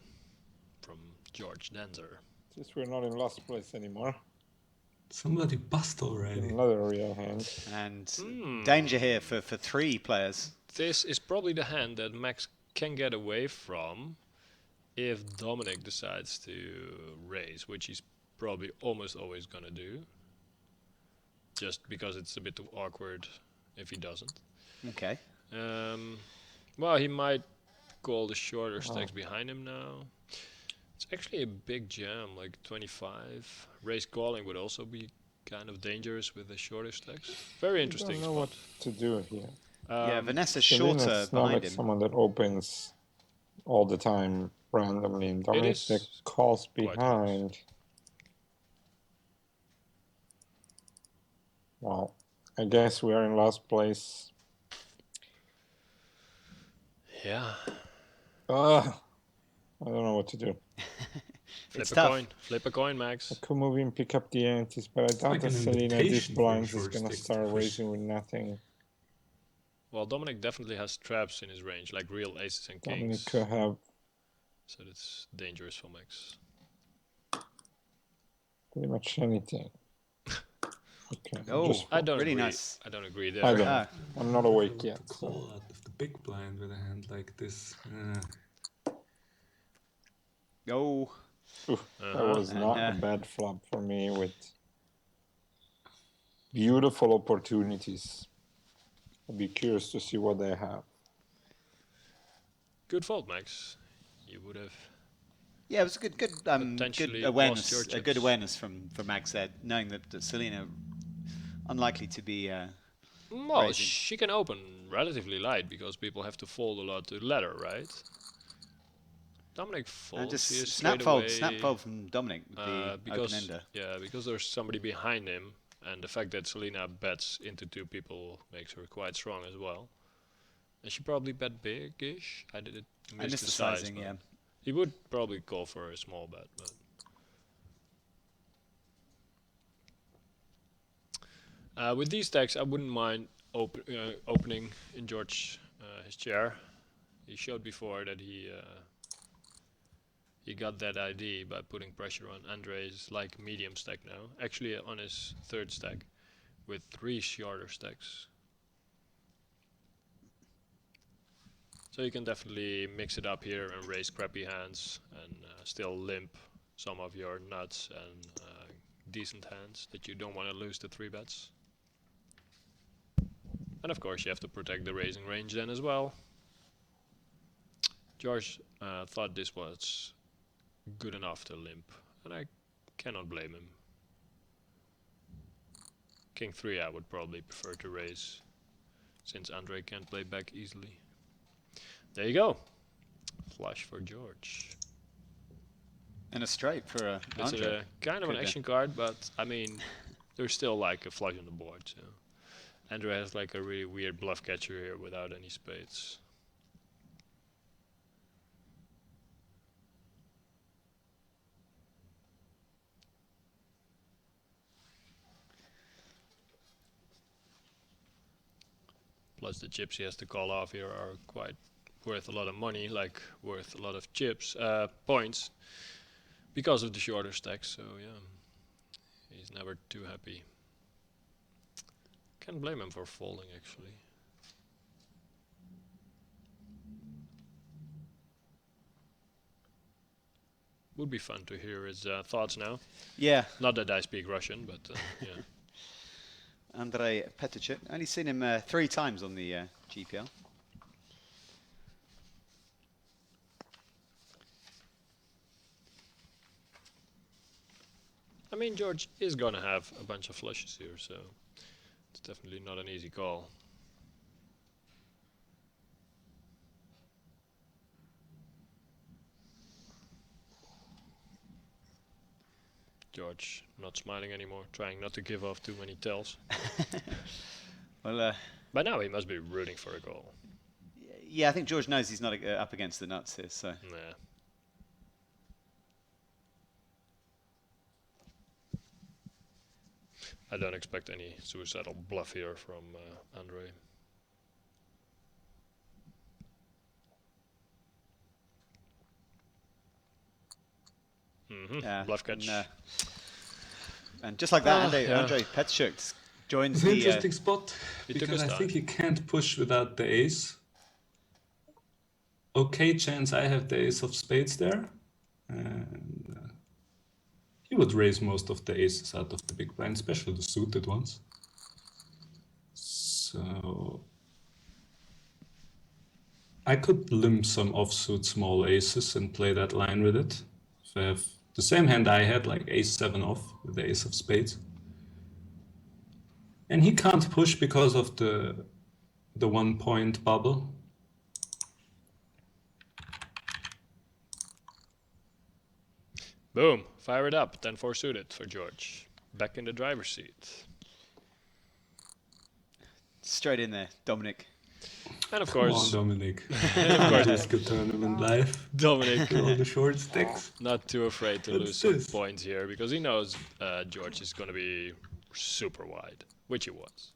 from George Danzer. Since we're not in last place anymore, Somebody bust already. another real hand. And danger here for 3 players. This is probably the hand that Max can get away from if Dominik decides to raise, which he's probably almost always gonna do. Just because it's a bit too awkward if he doesn't. Okay. Well, he might call the shorter stacks behind him now. It's actually a big jam, like 25. Raise calling would also be kind of dangerous with the shorter stacks. Very I interesting don't know spot. what to do here. Yeah, Vanessa's Celina's shorter not behind like him. someone that opens all the time randomly, and Dominik is that calls quite behind. Well, I guess we are in last place. Yeah. I don't know what to do. It's Flip a tough. coin. Flip a coin, Max. I could move in, pick up the antes, but I doubt like that an Celina these invitation for a blinds is short gonna stick to start push. raising with nothing. Well, Dominik definitely has traps in his range, like real aces and Dominik kings. could have So that's dangerous for Max. pretty much anything. Okay, Oh, just I don't really agree. nice. I don't agree there. I don't know. Ah, I'm not awake To yet. call out of the big blind with a hand like this. oh, Oof, that Uh-huh. was not a And, bad flop for me with beautiful opportunities. I'd be curious to see what they have. Good fault, Max. You would have. yeah, it was a good Potentially awareness, lost your a good chips. awareness from Max there, knowing that Celina unlikely to be. Well, Raising. she can open relatively light because people have to fold a lot to ladder, right? Dominik And folds just here snap straight away. fold from Dominik with the because open ender. yeah, because there's somebody behind him, and the fact that Celina bets into two people makes her quite strong as well. And she probably bet big-ish. I did it. I missed the size, sizing, but yeah. he would probably call for a small bet, but with these stacks, I wouldn't mind opening in George his chair. He showed before that he got that ID by putting pressure on Andrey's like medium stack now. Actually on his third stack with 3 shorter stacks. So you can definitely mix it up here and raise crappy hands and still limp some of your nuts and decent hands that you don't want to lose the 3 bets. And of course you have to protect the raising range then as well. George thought this was good enough to limp, and I cannot blame him. King 3 I would probably prefer to raise, since Andrey can't play back easily. There you go. Flush for George. And a straight for It's Andrey. a kind of an action card, but I mean, there's still like a flush on the board. So Andrey has like a really weird bluff catcher here without any spades. Plus the chips he has to call off here are quite worth a lot of money, like worth a lot of chips, points, because of the shorter stacks, so yeah, he's never too happy. Can't blame him for folding actually. Would be fun to hear his thoughts now. Yeah, Not that I speak Russian, but yeah. Andrey Pateychuk. Only seen him 3 times on the GPL. I mean, George is gonna have a bunch of flushes here, so it's definitely not an easy call. George not smiling anymore, trying not to give off too many tells. Well, By now he must be rooting for a goal. yeah, I think George knows he's not up against the nuts here, so. Nah. I don't expect any suicidal bluff here from Andrey. Bluff catch. And just like that, yeah. Andrey Pateychuk joins It's an the. interesting spot He took because his I think time. he can't push without the ace. Okay chance I have the ace of spades there. And he would raise most of the aces out of the big blind, especially the suited ones. So I could limp some offsuit small aces and play that line with it. If I have the same hand I had, like ace 7 off with the ace of spades. And he can't push because of the 1 point bubble. Boom, fire it up, 10-4 suited for George. Back in the driver's seat. Straight in there, Dominik. And of Come on, course, Dominik. and of course, Disco tournament live. Dominic On the short sticks. not too afraid to What's lose some this? points here because he knows George is going to be super wide, which he was.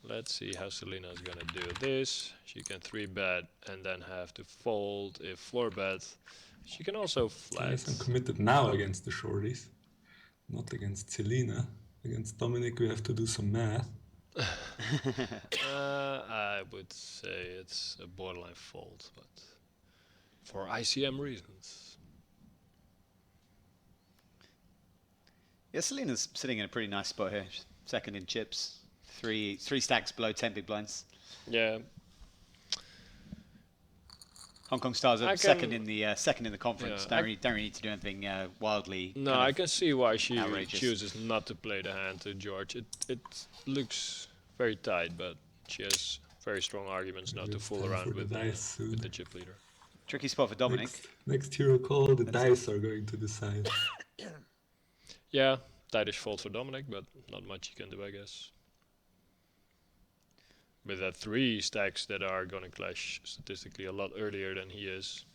Let's see how Celina is going to do this. She can 3-bet and then have to fold if 4-bet. She can also flat. Yes, I'm committed now against the shorties, not against Celina. Against Dominik, we have to do some math. I would say it's a borderline fold, but for ICM reasons. Yeah, Celina's sitting in a pretty nice spot here. She's second in chips, three stacks below 10 big blinds. Yeah. Hong Kong Stars are second in the conference. Yeah, Don't really need to do anything wildly. No, I can see why she outrageous. chooses not to play the hand to George. It looks very tight, but she has very strong arguments not to It's fool time around for with the dice soon. with the chip leader. Tricky spot for Dominik. Next hero call, the dice are going to decide. Yeah, tightish fold for Dominic, but not much you can do, I guess. With that 3 stacks that are gonna clash statistically a lot earlier than he is.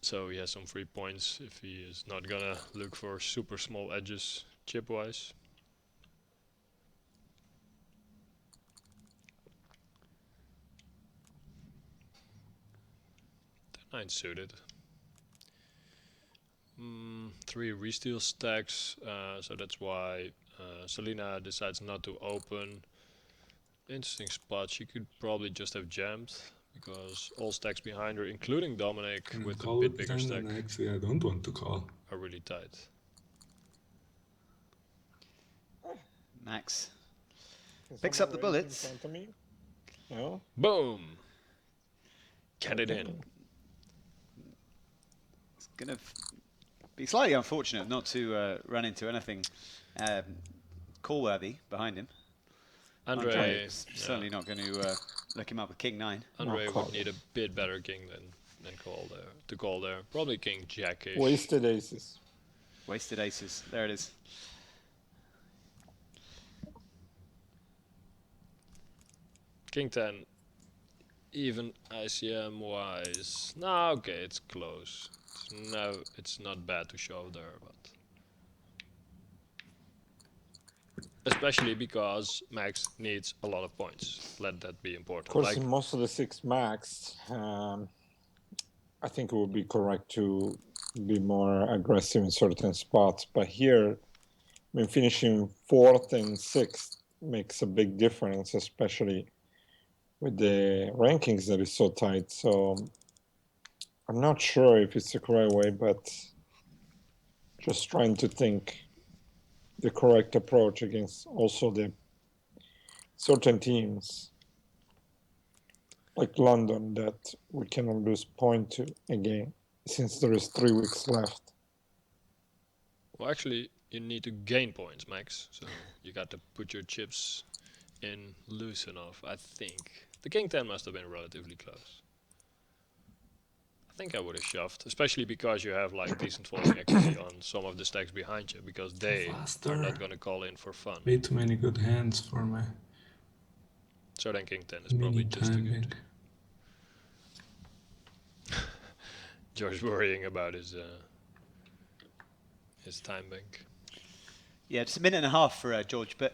So he has some free points if he is not gonna look for super small edges chip-wise. 9 suited. 3 resteal stacks, so that's why Celina decides not to open. Interesting spot. She could probably just have jammed because all stacks behind her, including Dominic with a Call bit it bigger then, stack, and actually, I don't want to call. are really tight. Max Can picks up the someone raise bullets. in front of me? No? Boom! Get it in. It's going to be slightly unfortunate not to run into anything call-worthy behind him. Andrey is certainly not going to look him up with King 9. Andrey No call. would need a bit better king than call there to call there. Probably King Jack-ish. Wasted aces. Wasted aces. There it is. King 10. Even ICM wise. No, okay, it's close. No, it's not bad to shove there, but especially because Max needs a lot of points. Let that be important. Of course, Like, in most of the 6 max, I think it would be correct to be more aggressive in certain spots. But here, I mean, finishing 4th and 6th makes a big difference, especially with the rankings that is so tight. So I'm not sure if it's the correct way, but just trying to think the correct approach against also the certain teams like London that we cannot lose point to again since there is 3 weeks left. well, actually, you need to gain points, Max. So you got to put your chips in loose enough, I think. The King 10 must have been relatively close. I think I would have shoved, especially because you have like decent folding equity on some of the stacks behind you, because they Faster. are not going to call in for fun. Way too many good hands for my So then King 10 is mini probably just too timing. good. George worrying about his time bank. Yeah, just a minute and a half for George, but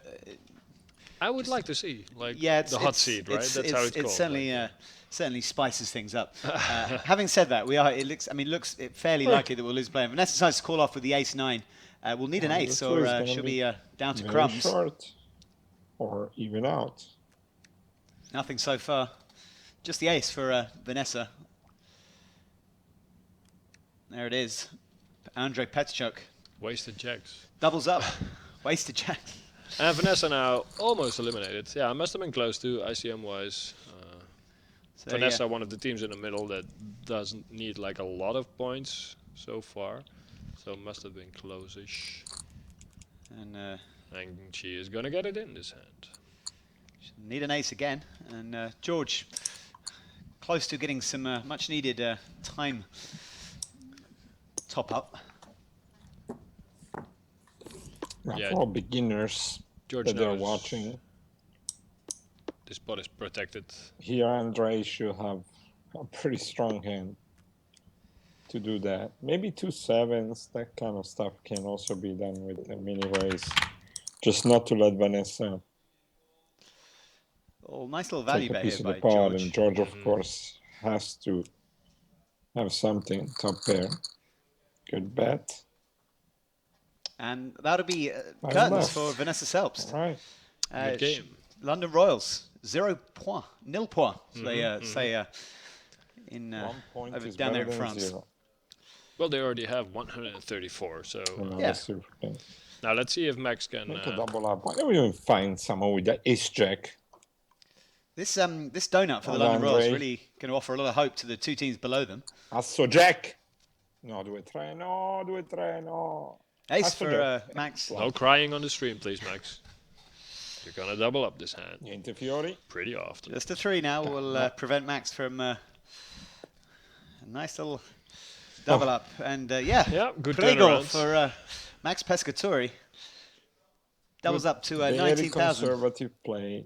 I would like to see like yeah, the hot seat, right? That's how it's it called. certainly like, certainly spices things up. Having said that, it looks fairly likely that we'll lose play. And Vanessa decides to call off with the ace 9. We'll need an Well, ace, the two is or gonna she'll be be down to Very crumbs. short or even out. Nothing so far. Just the ace for Vanessa. There it is. Andrey Peteychuk wasted jacks. doubles up. Wasted jack. And Vanessa now almost eliminated. Yeah, I must have been close to ICM wise. So, Vanessa, yeah. one of the teams in the middle that doesn't need like a lot of points so far. So must have been close-ish. And And she is gonna get it in this hand. she'll need an ace again. And George, close to getting some much needed time top up. Now, Yeah. for all beginners, George that they're knows watching. this spot is protected. Here, Andrey should have a pretty strong hand to do that. Maybe 2 sevens, that kind of stuff can also be done with the mini raise. Just not to let Vanessa Oh, nice little take value a bet piece here of the by pot, George. and George, of course, has to have something top pair. Good bet. And that'll be Five curtains left. for Vanessa Selbst. All right. Good game. London Royals, 0 point, nil point, they say in 1 point over is down there better in than France. 0. Well, they already have 134, so Yeah. now let's see if Max can... Make a double up. Why don't we even find someone with the ace-jack? This donut for the Well, London Royals Andrey. really going to offer a lot of hope to the 2 teams below them. Asso-jack! No, 2-3, no, 2-3, no. Ace Asso for jack. Max. No crying on the stream, please, Max. You're gonna double up this hand Niente fiori. pretty often. Just a 3 now will prevent Max from a nice little double up. And Yeah, good Prego turnaround. for Max Pescatori. Doubles up to Very 19,000. conservative play.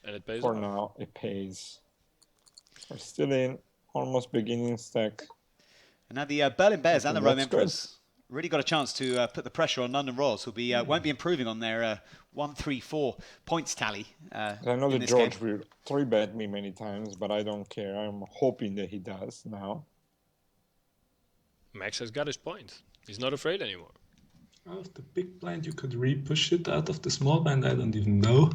And it pays For off. now, it pays. We're still in, almost beginning stack. And now the Berlin Bears and the Okay, Rome that's good. Emperors really got a chance to put the pressure on London Royals, who'll be won't be improving on their 1-3-4 points tally. I know in that this George game. will 3-bet me many times, but I don't care. I'm hoping that he does now. Max has got his point. He's not afraid anymore. Out of the big blind, you could re-push it. Out of the small blind, I don't even know.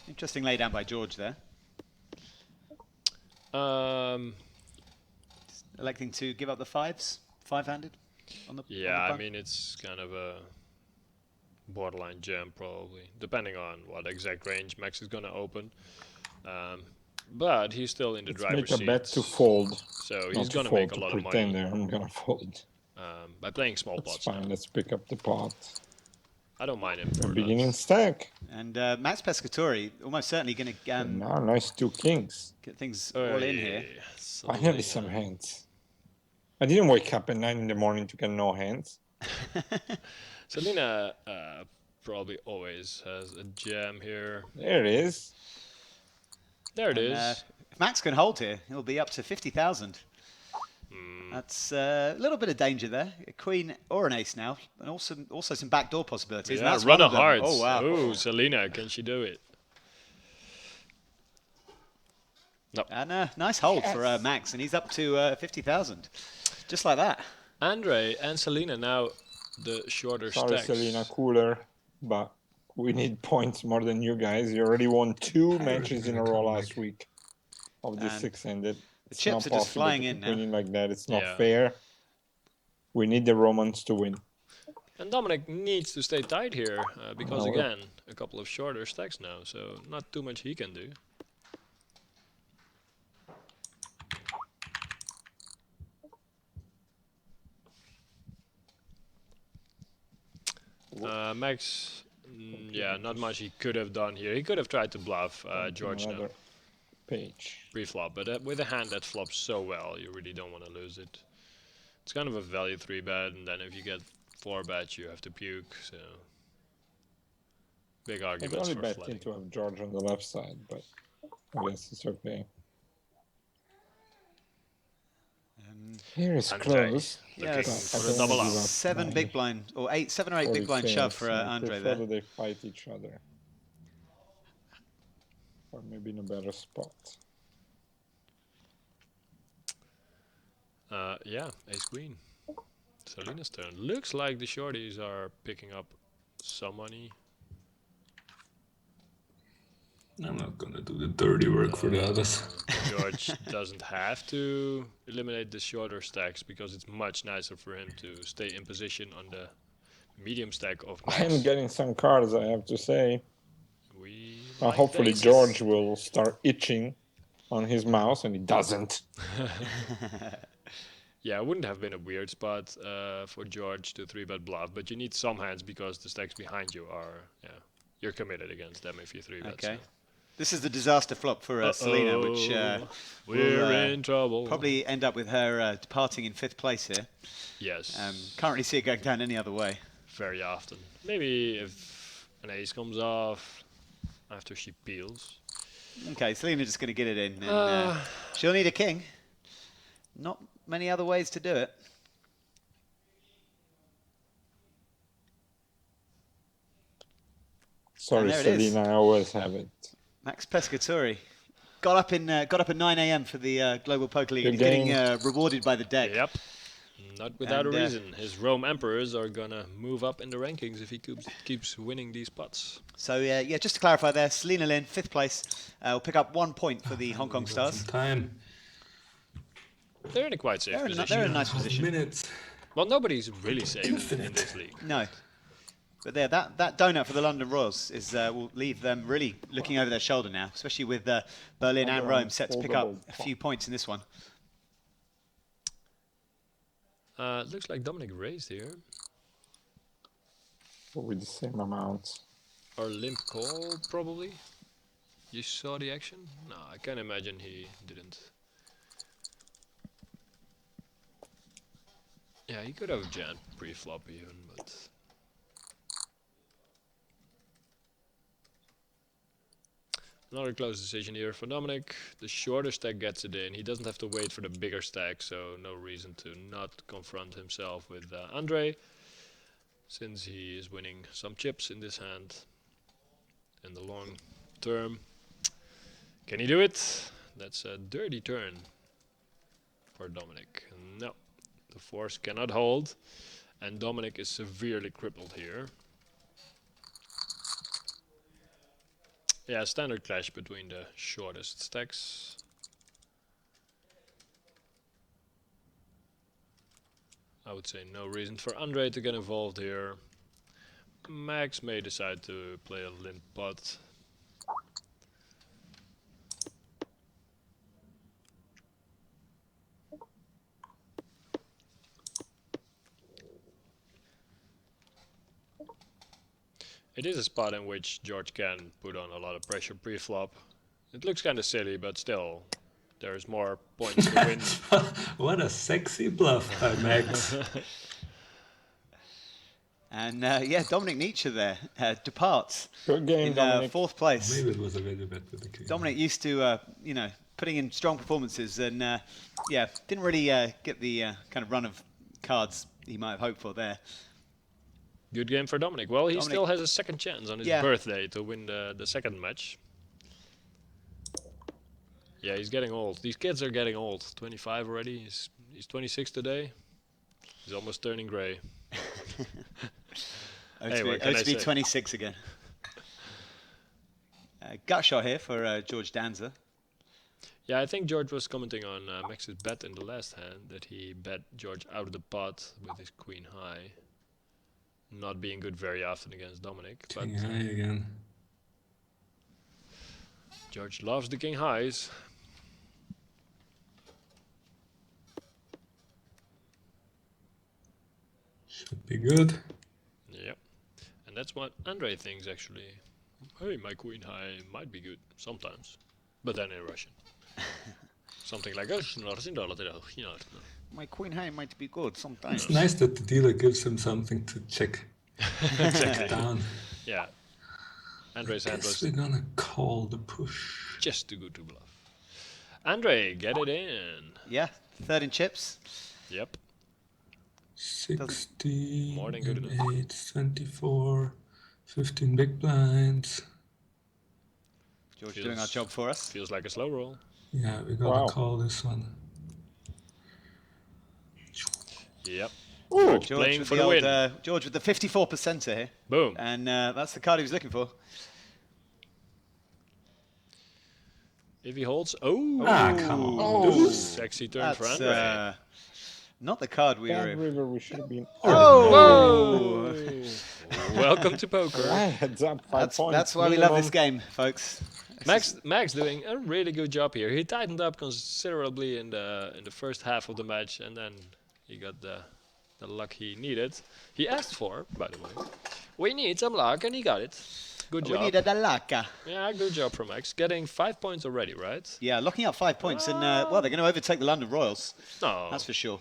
Interesting lay down by George there, electing to give up the 5s, 5-handed on the. Yeah, on the I button. mean, it's kind of a borderline jam, probably, depending on what exact range Max is going to open. But he's still in the Let's driver's make a seat. bet to fold. So Not he's to going to fold, make a to lot of pretend money that I'm going to fold. by playing small That's pots. fine. Now. Let's pick up the pot. I don't mind him for Beginning that. stack. And Max Pescatori almost certainly going to Now, nice 2 kings. get things all in here. Finally, some hands. I didn't wake up at 9 in the morning to get no hands. Celina probably always has a jam here. There it is. There it And, is. if Max can hold here, he'll be up to 50,000. That's a little bit of danger there. A queen or an ace now, and also some backdoor possibilities. and Yeah, that's run one a of them. hearts. Oh wow! Ooh, Celina, can she do it? No. And nice hold for Max, and he's up to 50,000, just like that. Andrey and Celina now the shorter Sorry, stacks. Celina, cooler, but we need points more than you guys. You already won 2 matches in a row last week of this And 6-handed. The chips are just flying in now. Winning like that, it's not Yeah. fair. We need the Romans to win. And Dominik needs to stay tight here because, Oh, well. again, a couple of shorter stacks now, so not too much he can do. Max, yeah, not much he could have done here. He could have tried to bluff George now, Another page. pre-flop, but with a hand that flops so well, you really don't want to lose it. It's kind of a value 3-bet, and then if you get 4-bet, you have to puke, so... Big I arguments only for bet flatting. to have George on the left side, but I guess it's okay. Here is Andrey. close. Yeah, Looking it's I for a don't double wanna up. give up 7 my big blind, or 7 or 8 big blind 40K, shove for so I Andrey prefer there. that they fight each other. Or maybe in a better spot. Yeah, ace queen. Celina's turn. Looks like the shorties are picking up some money. I'm not gonna do the dirty work for the others. George doesn't have to eliminate the shorter stacks because it's much nicer for him to stay in position on the medium stack of Max. I'm getting some cards, I have to say. We like Hopefully aces. George will start itching on his mouse, and he doesn't. Yeah, it wouldn't have been a weird spot for George to 3-bet bluff, but you need some hands because the stacks behind you are, yeah, you're committed against them if you 3-bet. Okay. So. This is the disaster flop for Celina, which We're will, in trouble. probably end up with her departing in 5th place here. Yes. Can't really see it going down any other way. very often. Maybe if an ace comes off after she peels. Okay, Celina just going to get it in. And, she'll need a king. Not many other ways to do it. Sorry, there it is. Celina, I always have it. Max Pescatori got up at 9 a.m. for the Global Poker League. Good He's getting game. Rewarded by the deck. Yep. Not without And, a reason. His Rome Emperors are gonna move up in the rankings if he keeps winning these pots. So yeah, just to clarify there, Celina Lin, 5th place, will pick up 1 point for the Hong Kong We got Stars. some time. They're in a quite safe position. They're in a nice position. Minutes. Well, nobody's really safe in this league. No. But there, that donut for the London Royals will leave them really looking over their shoulder now, especially with Berlin and Rome set to pick up a few points in this one. Looks like Dominik raised here. With the same amount. Or limp call, probably. You saw the action? No, I can't imagine he didn't. Yeah, he could have jammed pre-flop even, but... Another close decision here for Dominik. The shorter stack gets it in. He doesn't have to wait for the bigger stack, so no reason to not confront himself with Andrey, since he is winning some chips in this hand in the long term. Can he do it? That's a dirty turn for Dominik. No, the force cannot hold, and Dominik is severely crippled here. Yeah, standard clash between the shortest stacks. I would say no reason for Andrey to get involved here. Max may decide to play a limp pot. It is a spot in which George can put on a lot of pressure pre-flop. It looks kind of silly, but still, there's more points to win. What a sexy bluff by Max. And yeah, Dominik Nitsche there departs Good game, in Dominik. 4th place. Maybe it was a little bit with the king. Dominik used to, putting in strong performances, and yeah, didn't really get the kind of run of cards he might have hoped for there. Good game for Dominik. Well, he Dominik- still has a second chance on his Yeah. birthday to win the second match. Yeah, he's getting old. These kids are getting old. 25 already. He's 26 today. He's almost turning grey. Hey, what can I to be say? 26 again. Gut shot here for George Danzer. Yeah, I think George was commenting on Max's bet in the last hand that he bet George out of the pot with his queen high. Not being good very often against Dominik, but King high again. George loves the king highs. Should be good. Yep. And that's what Andrey thinks actually. Hey, my queen high might be good sometimes, but then in Russian. Something like My queen high might be good sometimes. It's nice that the dealer gives him something to check exactly. down. Yeah. Andrey's hand Guess was we're gonna call the push. just too good to bluff. Andrey, get it in. Yeah, 3rd in chips. Yep. 60, More than good and enough. 8, 24, 15 big blinds. George doing our job for us. Feels like a slow roll. Yeah, we gotta Wow. call this one. Yep. George playing with for the the old, win. George with the 54%er here. Boom. And that's the card he was looking for. If he holds, oh, Ah, come on. sexy turn for That's Andrey. not the card we Bad were... river, we should have been. Oh! Welcome to poker. I heads up 5 points. That's why we love this minimum. game, folks. Max doing a really good job here. He tightened up considerably in the first half of the match, and then he got the luck he needed. He asked for, by the way. We need some luck, and he got it. Good We job. need a Dalaka. Yeah, good job from Max. Getting 5 points already, right? Yeah, locking up 5 points, and well, they're going to overtake the London Royals. No. That's for sure.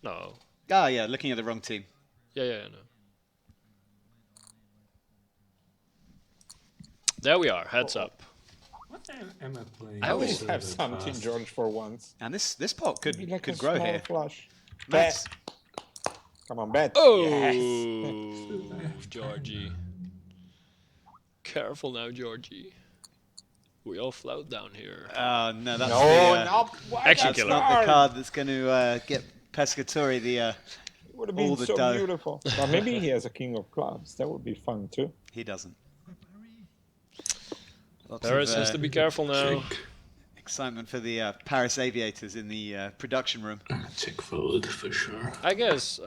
No. Ah, yeah, looking at the wrong team. Yeah, no. There we are, heads up. What am I playing? I I always always have something, fast? George, for once. And this pot could Maybe like a grow small here. flush. Max, Bet. Come on, bet. Oh, Yes. Georgie. Careful now, Georgie. We all float down here. no, that's No, not Action that's killer. not the card that's going to get Pescatori the. It would have all been the so dough. beautiful. But maybe he has a king of clubs. That would be fun too. He doesn't. Lots Paris of, has to be careful now. excitement for the Paris Aviators in the production room. Check fold for sure. I guess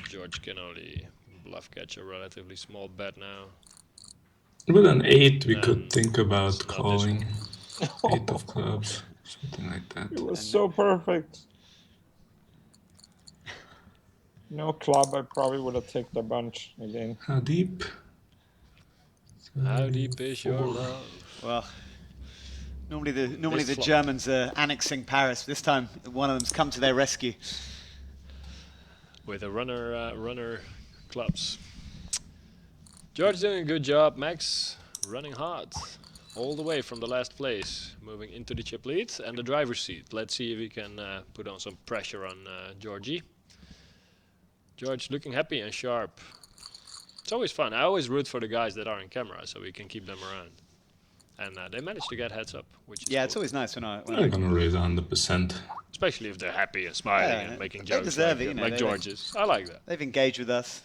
George can only bluff catch a relatively small bet now. With an 8, we Then could think about it's not this calling. 8 of clubs, something like It that. was so perfect. No club, I probably would have taken the bunch again. How deep? How deep is your 4. love? Well, normally the This flop. Germans are annexing Paris. This time, one of them's come to their rescue. With a runner clubs. George doing a good job. Max running hard. All the way from the last place. Moving into the chip lead and the driver's seat. Let's see if we can put on some pressure on Georgie. George looking happy and sharp. It's always fun. I always root for the guys that are in camera so we can keep them around. And they managed to get heads up, which is Yeah, it's cool. always nice when I I'm gonna raise 100%. Especially if they're happy and smiling Yeah, and making they jokes deserve like, it, you know, like they- George is. I like that. they've engaged with us.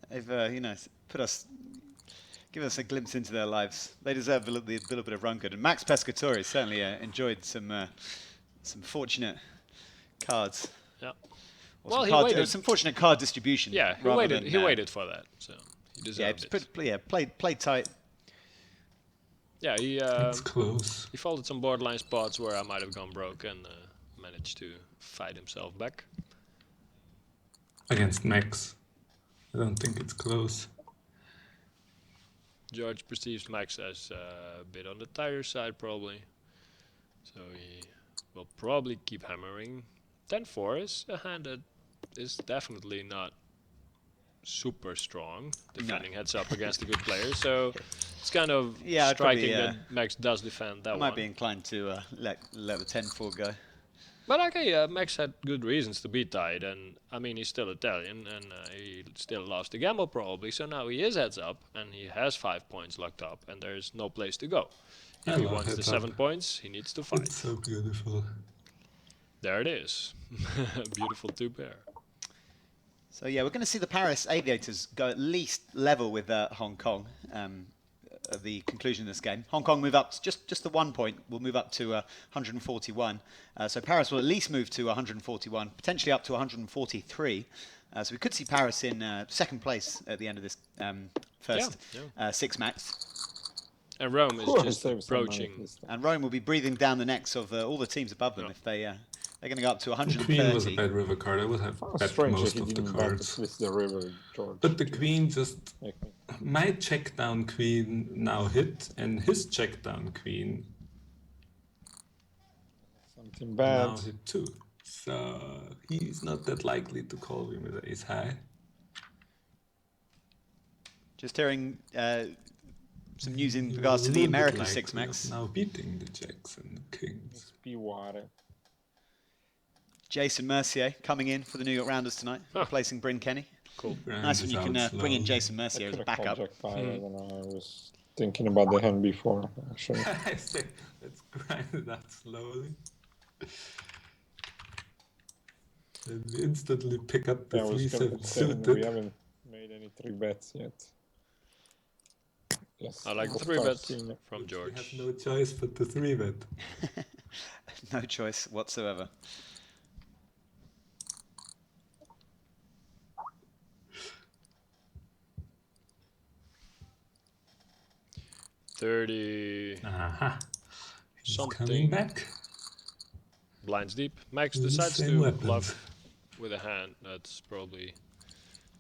They've put us, give us a glimpse into their lives. They deserve a little bit of run good. And Max Pescatori certainly enjoyed some fortunate cards. Yeah. Or Well, some he card, waited. some fortunate card distribution. Yeah, he rather waited. than, He waited for that, so he Yeah, deserved it. played tight. Yeah, It's close. he folded some borderline spots where I might have gone broke and managed to fight himself back. Against Max. I don't think it's close. George perceives Max as a bit on the tire side probably, so he will probably keep hammering. 10-4 is a hand that is definitely not super strong, defending heads up against a good player, so it's kind of Yeah, I'd striking probably, that Max does defend that I one. might be inclined to let the 10-4 go. But okay, Max had good reasons to be tied, and I mean he's still Italian, and he still loves to gamble probably. So now he is heads up, and he has 5 points locked up, and there's no place to go. If I he love wants the heads 7 up. points, he needs to fight. It's so beautiful. There it is, beautiful 2-pair. So yeah, we're going to see the Paris Aviators go at least level with Hong Kong at the conclusion of this game. Hong Kong move up to just the 1 point. Will move up to 141. So Paris will at least move to 141, potentially up to 143. So we could see Paris in second place at the end of this first Yeah. 6 max. And Rome is Whew, just save some money approaching. this time. And Rome will be breathing down the necks of all the teams above them if they're going to go up to The Queen was a 130. bad river card. I would have Oh, bet strange that most he of the didn't bet cards. with the river, George. But the Queen just... Like, My check down Queen now hit, and his check down Queen something now bad. hit too. So he's not that likely to call me with ace high. Just hearing some news in He regards was to a the little bit American likely 6 of max. Now beating the jacks and the kings. Be water. Jason Mercier coming in for the New York Rounders tonight, replacing Bryn Kenny. Cool. Nice when you can bring in Jason Mercier as a Could've called backup. Jack 5, I don't know. I was thinking about the hand before, actually. I say, let's grind it out slowly. And we instantly pick up the I was 3-7 gonna say, we suited. haven't made any 3 bets yet. Yes, I like we'll the 3 start bet seeing it. from We George. have no choice but the 3-bet. No choice whatsoever. $30 Aha. He's Something. coming back. blinds deep. Max With the decides same to weapons. bluff with a hand that's probably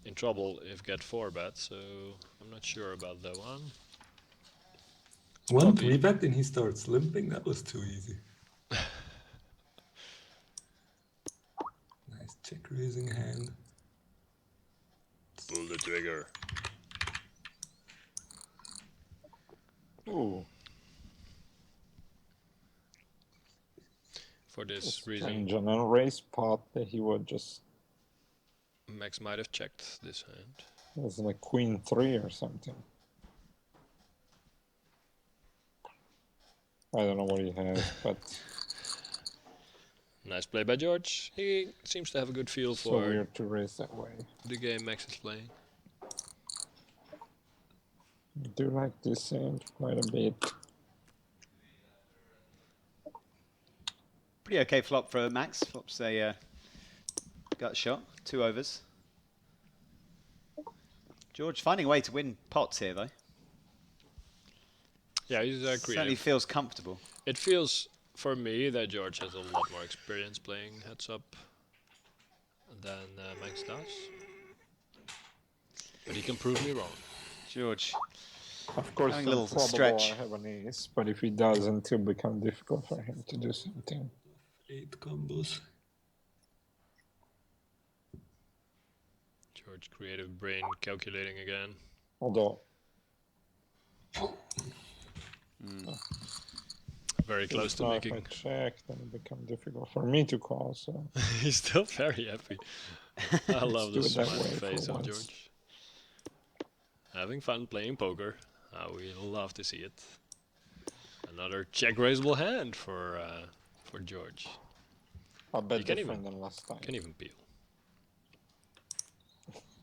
in trouble if get 4 bet, so I'm not sure about that one. One Probably. 3-bet and he starts limping. That was too easy. Nice check raising hand. Pull the trigger. Ooh, For this reason, strange. On a race pot that he would just Max might have checked this hand. was like queen 3 or something. I don't know what he has, but Nice play by George. He seems to have a good feel so for weird to race that way. the game Max is playing. I do like this hand quite a bit. Pretty okay flop for Max. Flops a gut shot, 2 overs. George finding a way to win pots here, though. Yeah, he's Certainly creative. feels comfortable. It feels for me that George has a lot more experience playing heads up than Max does. But he can prove me wrong. George, Of course, having a little improbable stretch. I have an ace, but if he doesn't, it'll become difficult for him to do something. 8 combos. George, creative brain calculating again. Although, Very close to now if making. I check, then it becomes difficult for me to call. So He's still very happy. I love do the it that smiley way for face of once. George. Having fun playing poker. We love to see it. Another check raisable hand for George. a bit You can different even- than last time. Can even peel.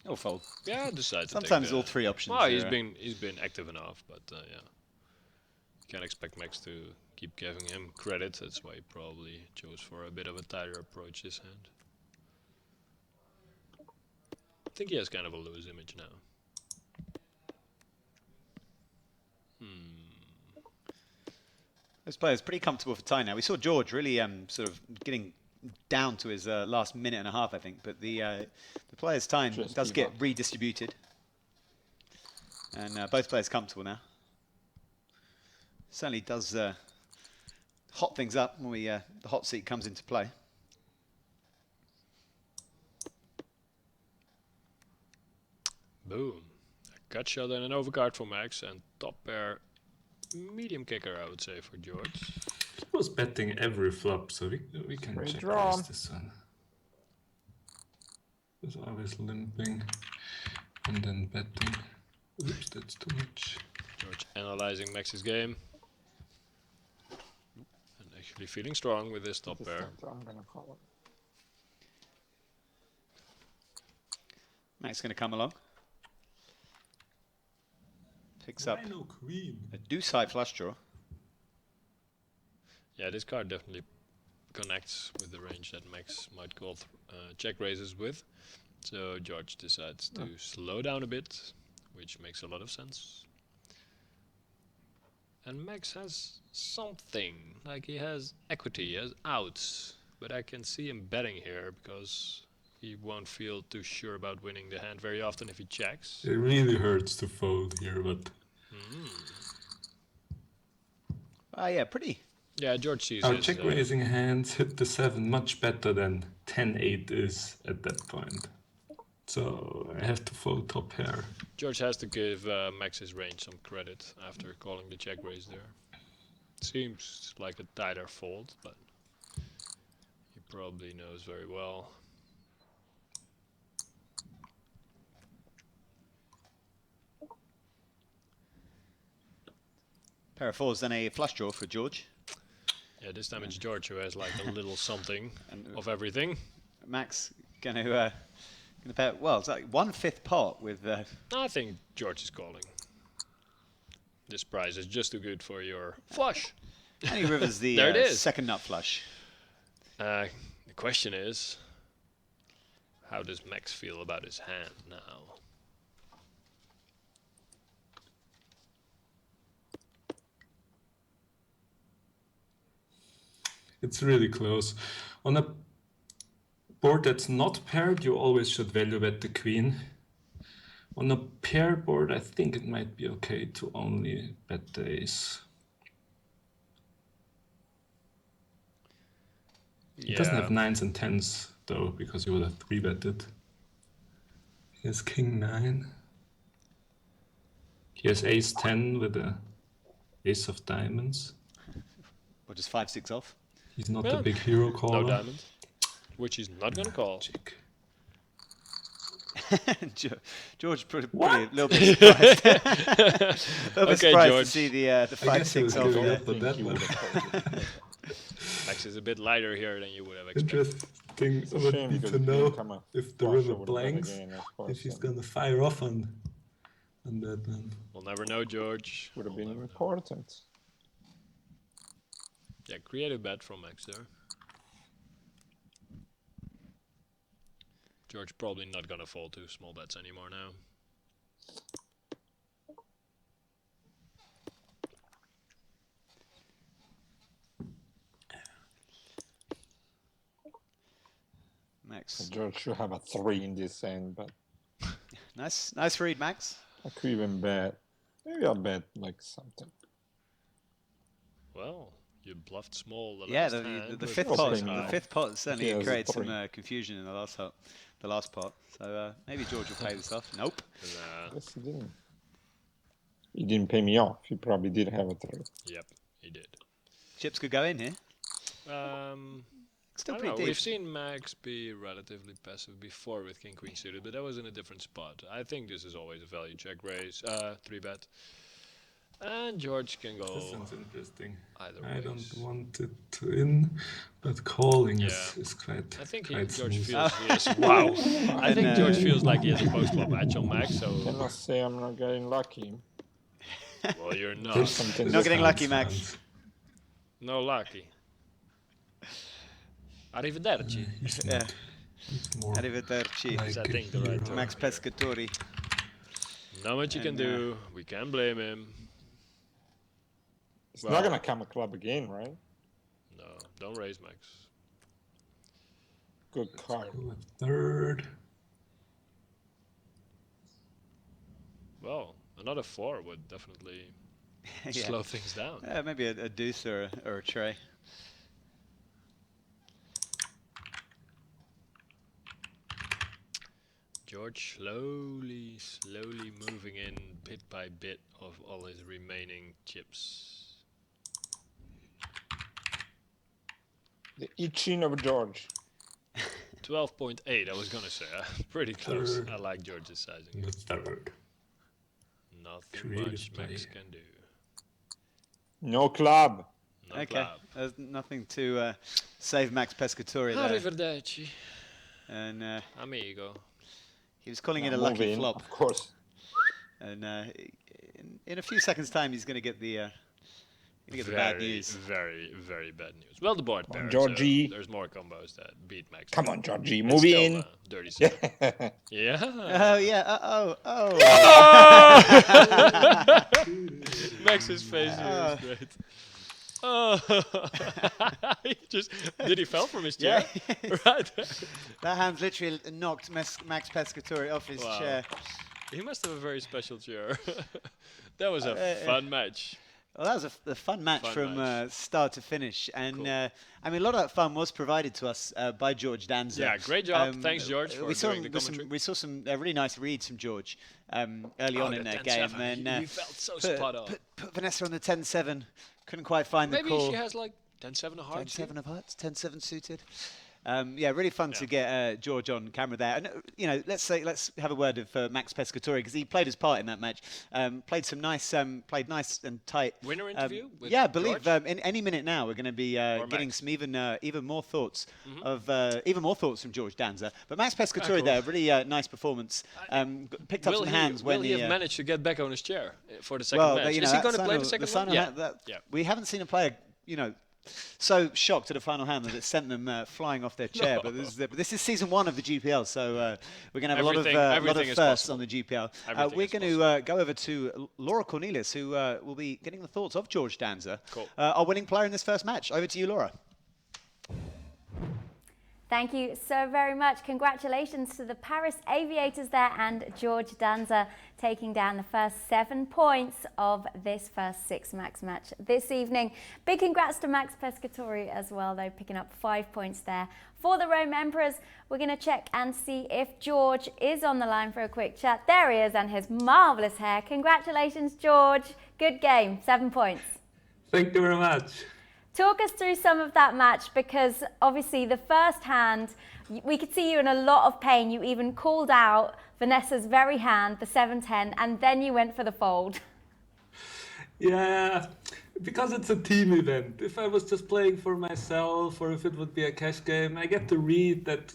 Or fold. Yeah, decide to Sometimes take the, all 3 options. Well, he's are, been active enough, but yeah, you can't expect Max to keep giving him credit. That's why he probably chose for a bit of a tighter approach this hand. I think he has kind of a loose image now. This player's pretty comfortable for tie now. We saw George really sort of getting down to his last minute and a half, I think. But the player's time Just does give get up. redistributed. And both players comfortable now. Certainly does hot things up when the hot seat comes into play. Boom. A cut shot and an overcard for Max, and top pair medium kicker, I would say, for George. He was betting every flop, so we can Straight check draw. raise this one. Was always limping and then betting. Oops, that's too much. George analyzing Max's game. And actually feeling strong with this top This pair. time, so I'm gonna call him. Max going to come along. Picks up Why no queen? a deuce high flush draw. Yeah, this card definitely connects with the range that Max might call check raises with. So George decides to slow down a bit, which makes a lot of sense. And Max has something, like he has equity, he has outs. But I can see him betting here because he won't feel too sure about winning the hand very often if he checks. It really hurts to fold here, but Yeah, pretty. Yeah, George sees our his, check raising hands hit the 7 much better than 10-8 is at that point. So I have to fold top pair. George has to give Max's range some credit after calling the check raise there. Seems like a tighter fold, but he probably knows very well. Pair of fours, then a flush draw for George. Yeah, this time it's George who has like a little something And of everything. Max going to pair. Well, it's like 1/5 pot with. I think George is calling. This prize is just too good for your flush. And he rivers the There it is. second nut flush. The question is, how does Max feel about his hand now? It's really close. On a board that's not paired, you always should value bet the queen. On a pair board, I think it might be okay to only bet the ace. He doesn't have 9s and 10s though, because you would have 3-betted. He has king 9. He has ace 10 with a Ace of diamonds. Or just 5-6 off. He's not Yeah. a big hero caller. No diamond. Which he's not gonna call. Check. George pretty a little bit surprised. A little bit surprised George. to see the I guess he 5-6 was off giving there. up on that one. Max is a bit lighter here than you would have expected. Interesting It's a would shame be because to the know game come up. if the Russia river would have bet blanks, again, of course, if he's and gonna fire off on that one. We'll never know, George. would have We'll been never know. important. Yeah, creative bet from Max there. George probably not gonna fold to small bets anymore now. Max. George should have a 3 in this end, but Nice read, Max. I could even bet. Maybe I'll bet like something. Well, you bluffed small the Yeah, last the hand, the but fifth it's pot. open The now. fifth pot certainly Yeah, it's a created some 3. confusion in the last pot. So maybe George will play this off. Nope. Nah, Yes, he didn't. He didn't pay me off. He probably did have a 3. yep, he did. Chips could go in here. I Still don't pretty know, deep. we've seen Max be relatively passive before with King Queen suited, but that was in a different spot. I think this is always a value check raise, 3-bet. And George can go This sounds interesting. either I ways. don't want it to in, but calling Yeah. is quite. I think quite George smooth. feels he has, wow. I think And, George feels like he has a post-flop match on Max, so Cannot say I'm not getting lucky. well you're not. There's something Not getting lucky, sounds- Max. No lucky. Arrivederci. He's Yeah. not. He's more Arrivederci. like Is I a think the right hero. term. Max here. Pescatori. Not much you can And, do. We can't blame him. It's Well- not gonna come a club again, right? No, don't raise Max. Good card. Go with third. Well, another 4 would definitely Yeah. slow things down. Maybe a deuce or a tray. George slowly moving in bit by bit of all his remaining chips. The itching of George. 12.8, I was gonna say. Pretty close. Third. I like George's sizing. The third. Nothing Creative much Max play. can do. No club. No Okay. club. There's nothing to save Max Pescatori there. Arrivederci, And amigo. he was calling it a Move lucky in, flop. Of course. And in a few seconds' time, he's going to get the bad news. Very, very bad news. Well, the board Come on, paired, so Georgie. there's more combos that beat Max. Come on, Georgie, It's move still, in. Dirty seven. Yeah. Yeah. Oh yeah. Oh. Max's face here is great. Oh, he just did he fell from his chair? Yeah. Right. That hand literally knocked Max Pescatori off his Wow. chair. He must have a very special chair. That was a fun match. Well, that was a fun match Fun from match. start to finish, and Cool. I mean, a lot of that fun was provided to us by George Danzer. Yeah, great job. Thanks, George, for we saw doing the commentary. we saw some really nice reads from George early on in that their 10-7, game, and he felt so spot on. put Vanessa on the 10-7. Couldn't quite find Maybe the call. she has like 10-7 of hearts. 10-7 of hearts, 10-7 suited. Yeah, really fun to get George on camera there. And let's have a word of Max Pescatori because he played his part in that match. Played nice and tight. Winner interview with yeah, I believe George? in any minute now we're going to be getting Max. some even more thoughts from George Danzer. But Max Pescatori cool. there, really nice performance. Picked up some hands will when he have managed to get back on his chair for the second well, match? you Is know, he going to that play sign the of- second sign one? of that- Yeah. We haven't seen a player, so shocked at a final hand that it sent them flying off their chair. But this is season 1 of the GPL, so we're going to have a lot of Everything is firsts possible. on the GPL. Everything We're is going to go over to Laura Cornelius, who will be getting the thoughts of George Danzer, Cool. our winning player in this first match. Over to you, Laura. Thank you so very much. Congratulations to the Paris Aviators there and George Danzer taking down the first 7 points of this first 6 max match this evening. Big congrats to Max Pescatori as well, though, picking up 5 points there. For the Rome Emperors, we're going to check and see if George is on the line for a quick chat. There he is, and his marvellous hair. Congratulations, George. Good game. 7 points. Thank you very much. Talk us through some of that match, because obviously the first hand, we could see you in a lot of pain. You even called out Vanessa's very hand, the 7-10, and then you went for the fold. Yeah, because it's a team event. If I was just playing for myself, or if it would be a cash game, I get to read that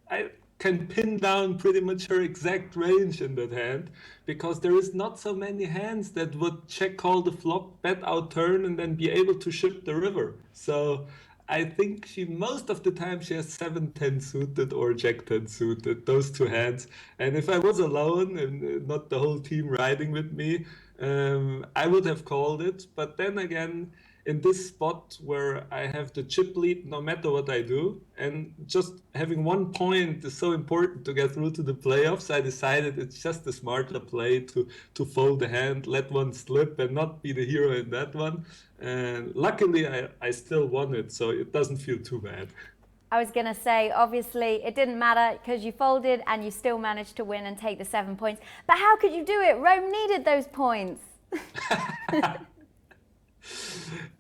I can pin down pretty much her exact range in that hand, because there is not so many hands that would check call the flop, bet out turn, and then be able to ship the river. So I think most of the time she has 7-10 suited or Jack-10 suited, those two hands. And if I was alone and not the whole team riding with me, I would have called it. But then again, in this spot where I have the chip lead no matter what I do, and just having 1 point is so important to get through to the playoffs, I decided it's just a smarter play to fold the hand, let one slip, and not be the hero in that one. And luckily, I still won it, so it doesn't feel too bad. I was going to say, obviously, it didn't matter because you folded and you still managed to win and take the 7 points. But how could you do it? Rome needed those points.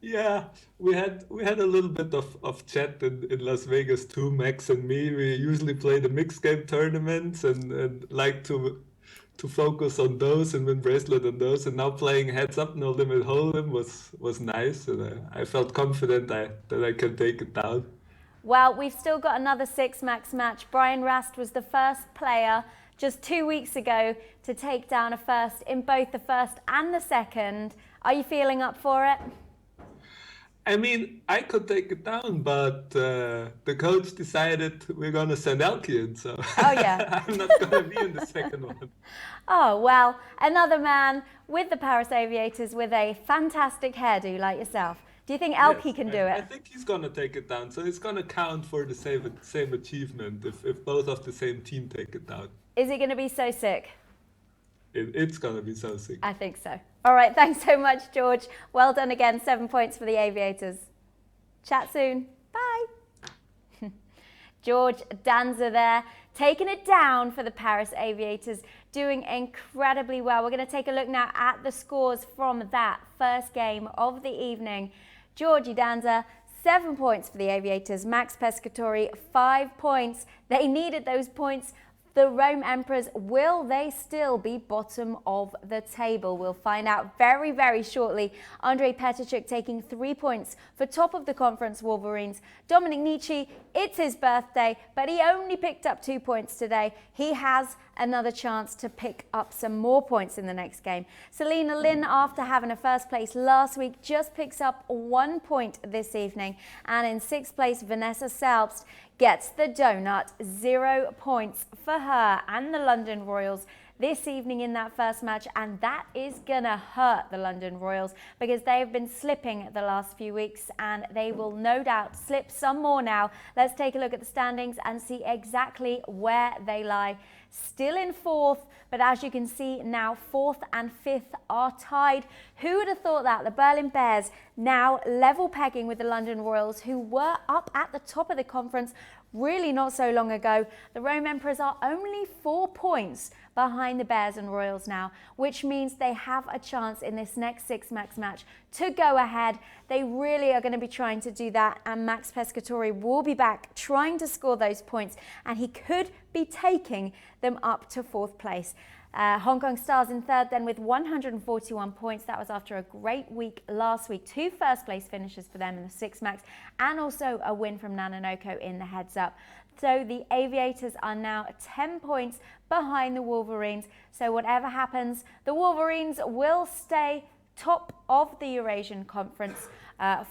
Yeah, we had a little bit of chat in Las Vegas too, Max and me. We usually play the mixed game tournaments and like to focus on those and win bracelet on those. And now playing heads up, no limit hold'em was nice, and I felt confident that I can take it down. Well, we've still got another 6-max match. Bryan Rast was the first player just 2 weeks ago to take down a first in both the first and the second. Are you feeling up for it? I mean, I could take it down, but the coach decided we're going to send ElkY in, so oh, yeah. I'm not going to be in the second one. Oh, well, another man with the Paris Aviators with a fantastic hairdo like yourself. Do you think ElkY can do it? I think he's going to take it down, so it's going to count for the same achievement if both of the same team take it down. Is it going to be so sick? It's going to be so sick. I think so. All right, thanks so much, George. Well done again, 7 points for the Aviators. Chat soon. Bye. George Danzer there, taking it down for the Paris Aviators, doing incredibly well. We're going to take a look now at the scores from that first game of the evening. Georgie Danzer, 7 points for the Aviators. Max Pescatori, 5 points. They needed those points. The Rome Emperors, will they still be bottom of the table? We'll find out very, very shortly. Andrey Pateychuk taking 3 points for top of the conference Wolverines. Dominik Nitsche, it's his birthday, but he only picked up 2 points today. He has another chance to pick up some more points in the next game. Celina Lin, after having a first place last week, just picks up 1 point this evening. And in 6th place, Vanessa Selbst gets the donut, 0 points for her and the London Royals this evening in that first match, and that is gonna hurt the London Royals because they have been slipping the last few weeks and they will no doubt slip some more now. Let's take a look at the standings and see exactly where they lie. Still in 4th, but as you can see now 4th and 5th are tied. Who would have thought that? The Berlin Bears now level pegging with the London Royals, who were up at the top of the conference really not so long ago. The Rome Emperors are only 4 points behind the Bears and Royals now, which means they have a chance in this next 6-max match to go ahead. They really are going to be trying to do that, and Max Pescatori will be back trying to score those points, and he could be taking them up to 4th place. Hong Kong Stars in 3rd then with 141 points. That was after a great week last week. 2 first-place finishes for them in the 6-max and also a win from Nanonoko in the heads-up. So the Aviators are now 10 points behind the Wolverines. So whatever happens, the Wolverines will stay top of the Eurasian Conference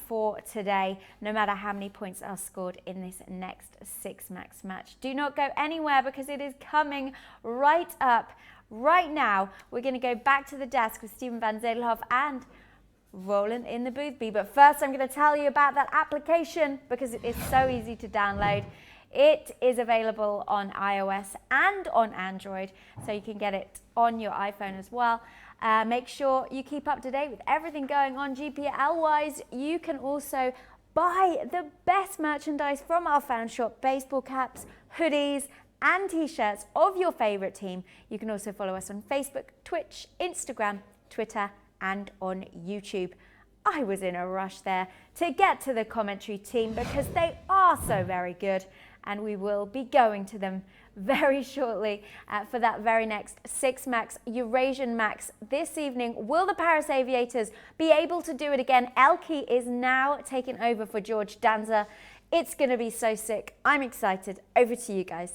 for today, no matter how many points are scored in this next 6-max match. Do not go anywhere because it is coming right up. Right now, we're going to go back to the desk with Steven van Zedelhoff and Roland in the booth B. But first, I'm going to tell you about that application because it is so easy to download. It is available on iOS and on Android, so you can get it on your iPhone as well. Make sure you keep up to date with everything going on GPL-wise. You can also buy the best merchandise from our fan shop, baseball caps, hoodies, and t-shirts of your favorite team. You can also follow us on Facebook, Twitch, Instagram, Twitter, and on YouTube. I was in a rush there to get to the commentary team because they are so very good, and we will be going to them very shortly for that very next 6 Max Eurasian Max this evening. Will the Paris Aviators be able to do it again? ElkY is now taking over for George Danzer. It's going to be so sick. I'm excited. Over to you guys.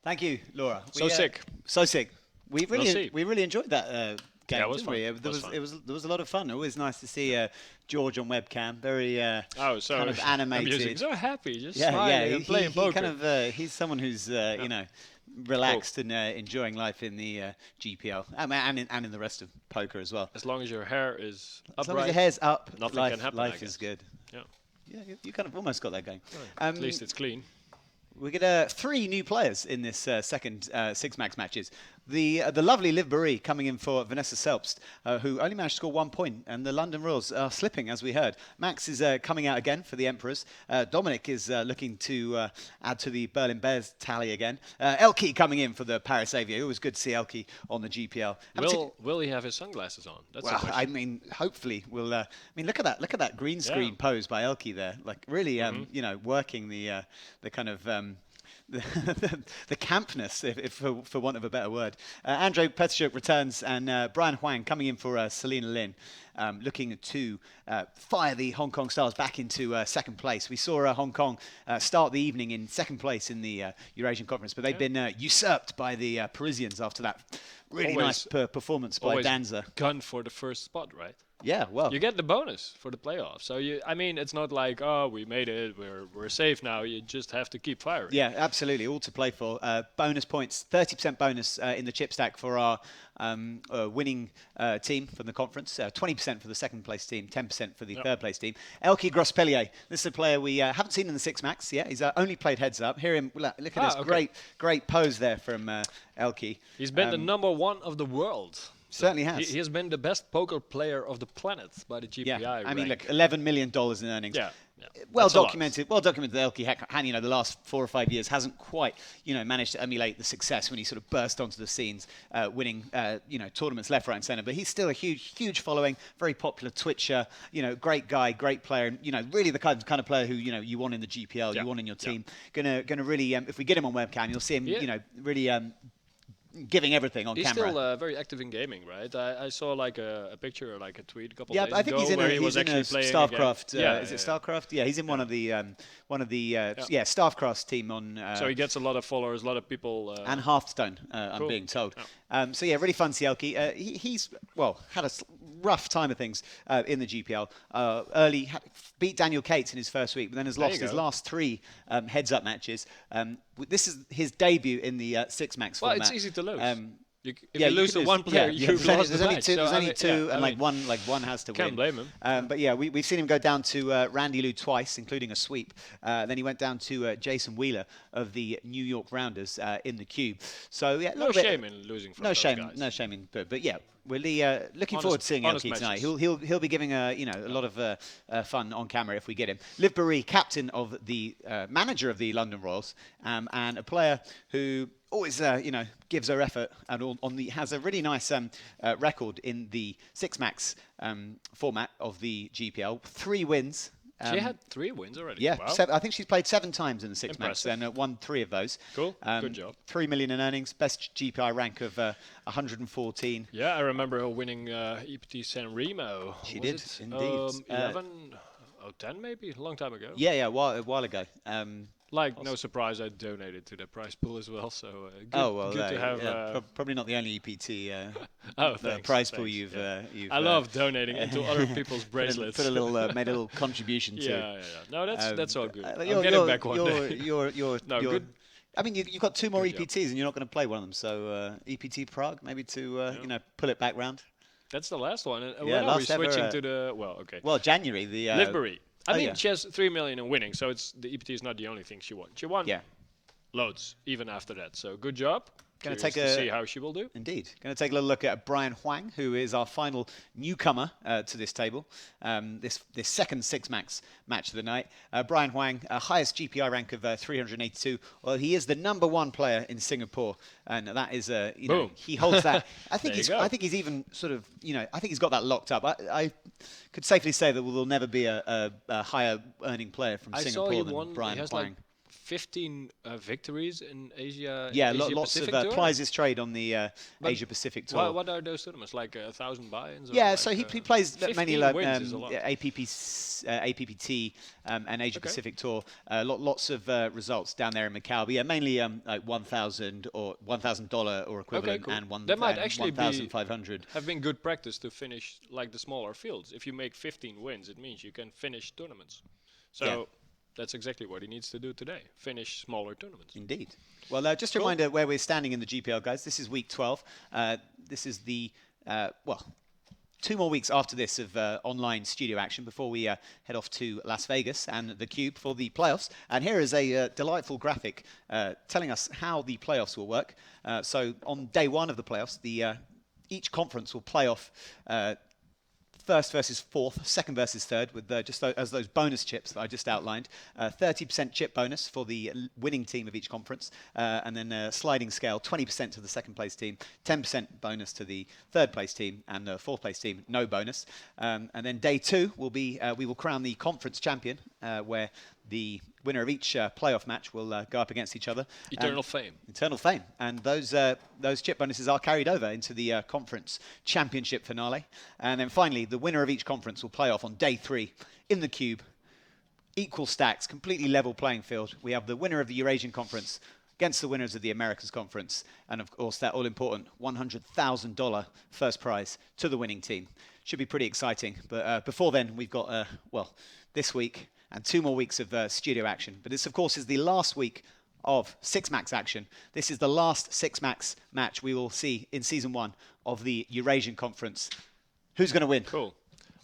Thank you, Laura. So sick. So sick. We see. really enjoyed that game. Yeah, it was didn't we? fun. There was a lot of fun. Always nice to see George on webcam. Very So kind of animated. amusing. So happy, just smiling and playing poker. He's someone who's you know, relaxed and enjoying life in the GPL and in the rest of poker as well. As long as your hair is upright, As long as your hair's up, nothing can happen. Life is good. Yeah. Yeah, you kind of almost got that going. At least it's clean. We get 3 new players in this second 6 Max matches. The lovely Boeree coming in for Vanessa Selbst, who only managed to score 1 point, and the London Royals are slipping, as we heard. Max is coming out again for the Emperors. Dominik is looking to add to the Berlin Bears tally again. ElkY coming in for the Paris Aviators. Always good to see ElkY on the GPL. Will he have his sunglasses on? That's well, I mean, hopefully we'll. I mean, look at that green screen pose by ElkY there. Like really, you know, working the kind of. The campness, if for want of a better word. Andrey Pateychuk returns, and Bryan Huang coming in for Celina Lin, looking to fire the Hong Kong Stars back into second place. We saw Hong Kong start the evening in second place in the Eurasian Conference, but they've been usurped by the Parisians after that really nice performance by Danzer. Gun for the first spot, right? Yeah, well, you get the bonus for the playoffs. So I mean, it's not like, oh, we made it, we're safe now. You just have to keep firing. Yeah, absolutely, all to play for. Bonus points, 30% bonus in the chip stack for our winning team from the conference. 20% for the second place team, 10% for the third place team. ElkY Grospellier. This is a player we haven't seen in the 6 Max yet. He's only played heads up. Hear him. Look at this great pose there from ElkY. He's been the number 1 of the world. Certainly has. He has been the best poker player of the planet by the GPI. Yeah, I mean, rank. look, $11 million in earnings. Yeah. Well documented. Well documented. ElkY, you know, the last 4 or 5 years hasn't quite, you know, managed to emulate the success when he sort of burst onto the scenes, winning, you know, tournaments left, right, and centre. But he's still a huge following, very popular Twitcher. You know, great guy, great player, and you know, really the kind of player who you know you want in the GPL, you want in your team. Gonna really, if we get him on webcam, you'll see him, you know, really. Giving everything on camera. He's still very active in gaming, right? I saw like a picture or like a tweet a couple days ago. Yeah, I think he's in StarCraft. Is it StarCraft? Yeah, he's in one of the StarCraft team on. So he gets a lot of followers, a lot of people. And Hearthstone, I'm being told. Yeah. So yeah, really fun to see ElkY. He's had a rough time of things in the GPL. Early beat Daniel Cates in his first week, but then has lost his last 3 heads-up matches. This is his debut in the 6 Max format. Well, it's easy to lose. If you lose to one player, you've lost the match. There's only two, and one has to win. Can't blame him. But yeah, we've seen him go down to Randy Lou twice, including a sweep. Then he went down to Jason Wheeler of the New York Rounders in the Cube. So yeah, no shame in losing from those guys. No shame in, but yeah. We're looking forward to seeing ElkY tonight. He'll be giving a lot of fun on camera if we get him. Boeree, captain of the manager of the London Royals, and a player who always gives her effort and has a really nice record in the 6 Max format of the GPL. 3 wins. She had 3 wins already. Yeah, wow. I think she's played 7 times in the 6 Max and won 3 of those. Cool, good job. 3 million in earnings, best GPI rank of 114. Yeah, I remember her winning EPT San Remo. She did, indeed. 11, 10 maybe, a long time ago. Yeah, a while ago. No surprise, I donated to the prize pool as well. So good to have. Probably not the only EPT prize pool you've. I love donating into other people's bracelets. Made a little contribution to. Yeah. No, that's all good. I'll get it back one day. Good. I mean, you've got 2 more EPTs and you're not going to play one of them. So EPT Prague, maybe to pull it back round. That's the last one. When are we switching to the? Well, January the. Boeree. I mean, she has 3 million in winning, so the EPT is not the only thing she won. She won loads even after that. So good job. Going to Curious take to see how she will do. Indeed. Going to take a little look at Bryan Huang, who is our final newcomer to this table. This second Six-Max match of the night. Bryan Huang, highest GPI rank of 382. Well, he is the #1 player in Singapore, and that is, he holds that. I think he's even sort of, I think he's got that locked up. I could safely say that there'll never be a higher earning player from Singapore than Bryan Huang. 15 victories in Asia. Yeah, Asia lots Pacific of tour? prizes trade on the Asia Pacific tour. What are those tournaments? Like 1,000 buy-ins? Yeah, like, so he plays mainly like APPT and Asia Pacific tour. Lots of results down there in Macau. But yeah, mainly like $1,000 or $1,000 or equivalent, cool. and That might actually 1,500. have been good practice to finish like the smaller fields. If you make 15 wins, it means you can finish tournaments. So. Yeah. That's exactly what he needs to do today. Finish smaller tournaments. Indeed. Well, just a reminder where we're standing in the GPL, guys. This is week 12. This is the, 2 more weeks after this of online studio action before we head off to Las Vegas and the Cube for the playoffs. And here is a delightful graphic telling us how the playoffs will work. So on day 1 of the playoffs, each conference will play off first versus fourth, second versus third, with just as those bonus chips that I just outlined. 30% chip bonus for the winning team of each conference, and then a sliding scale, 20% to the second place team, 10% bonus to the third place team, and the fourth place team, no bonus. And then day 2 will be, we will crown the conference champion, where the winner of each playoff match will go up against each other. Eternal fame. Eternal fame. And those chip bonuses are carried over into the conference championship finale. And then finally, the winner of each conference will play off on day 3 in the Cube. Equal stacks, completely level playing field. We have the winner of the Eurasian Conference against the winners of the Americas Conference. And of course, that all-important $100,000 first prize to the winning team. Should be pretty exciting. But before then, we've got, this week and 2 more weeks of studio action. But this, of course, is the last week of Six-Max action. This is the last Six-Max match we will see in Season 1 of the Eurasian Conference. Who's going to win? Cool.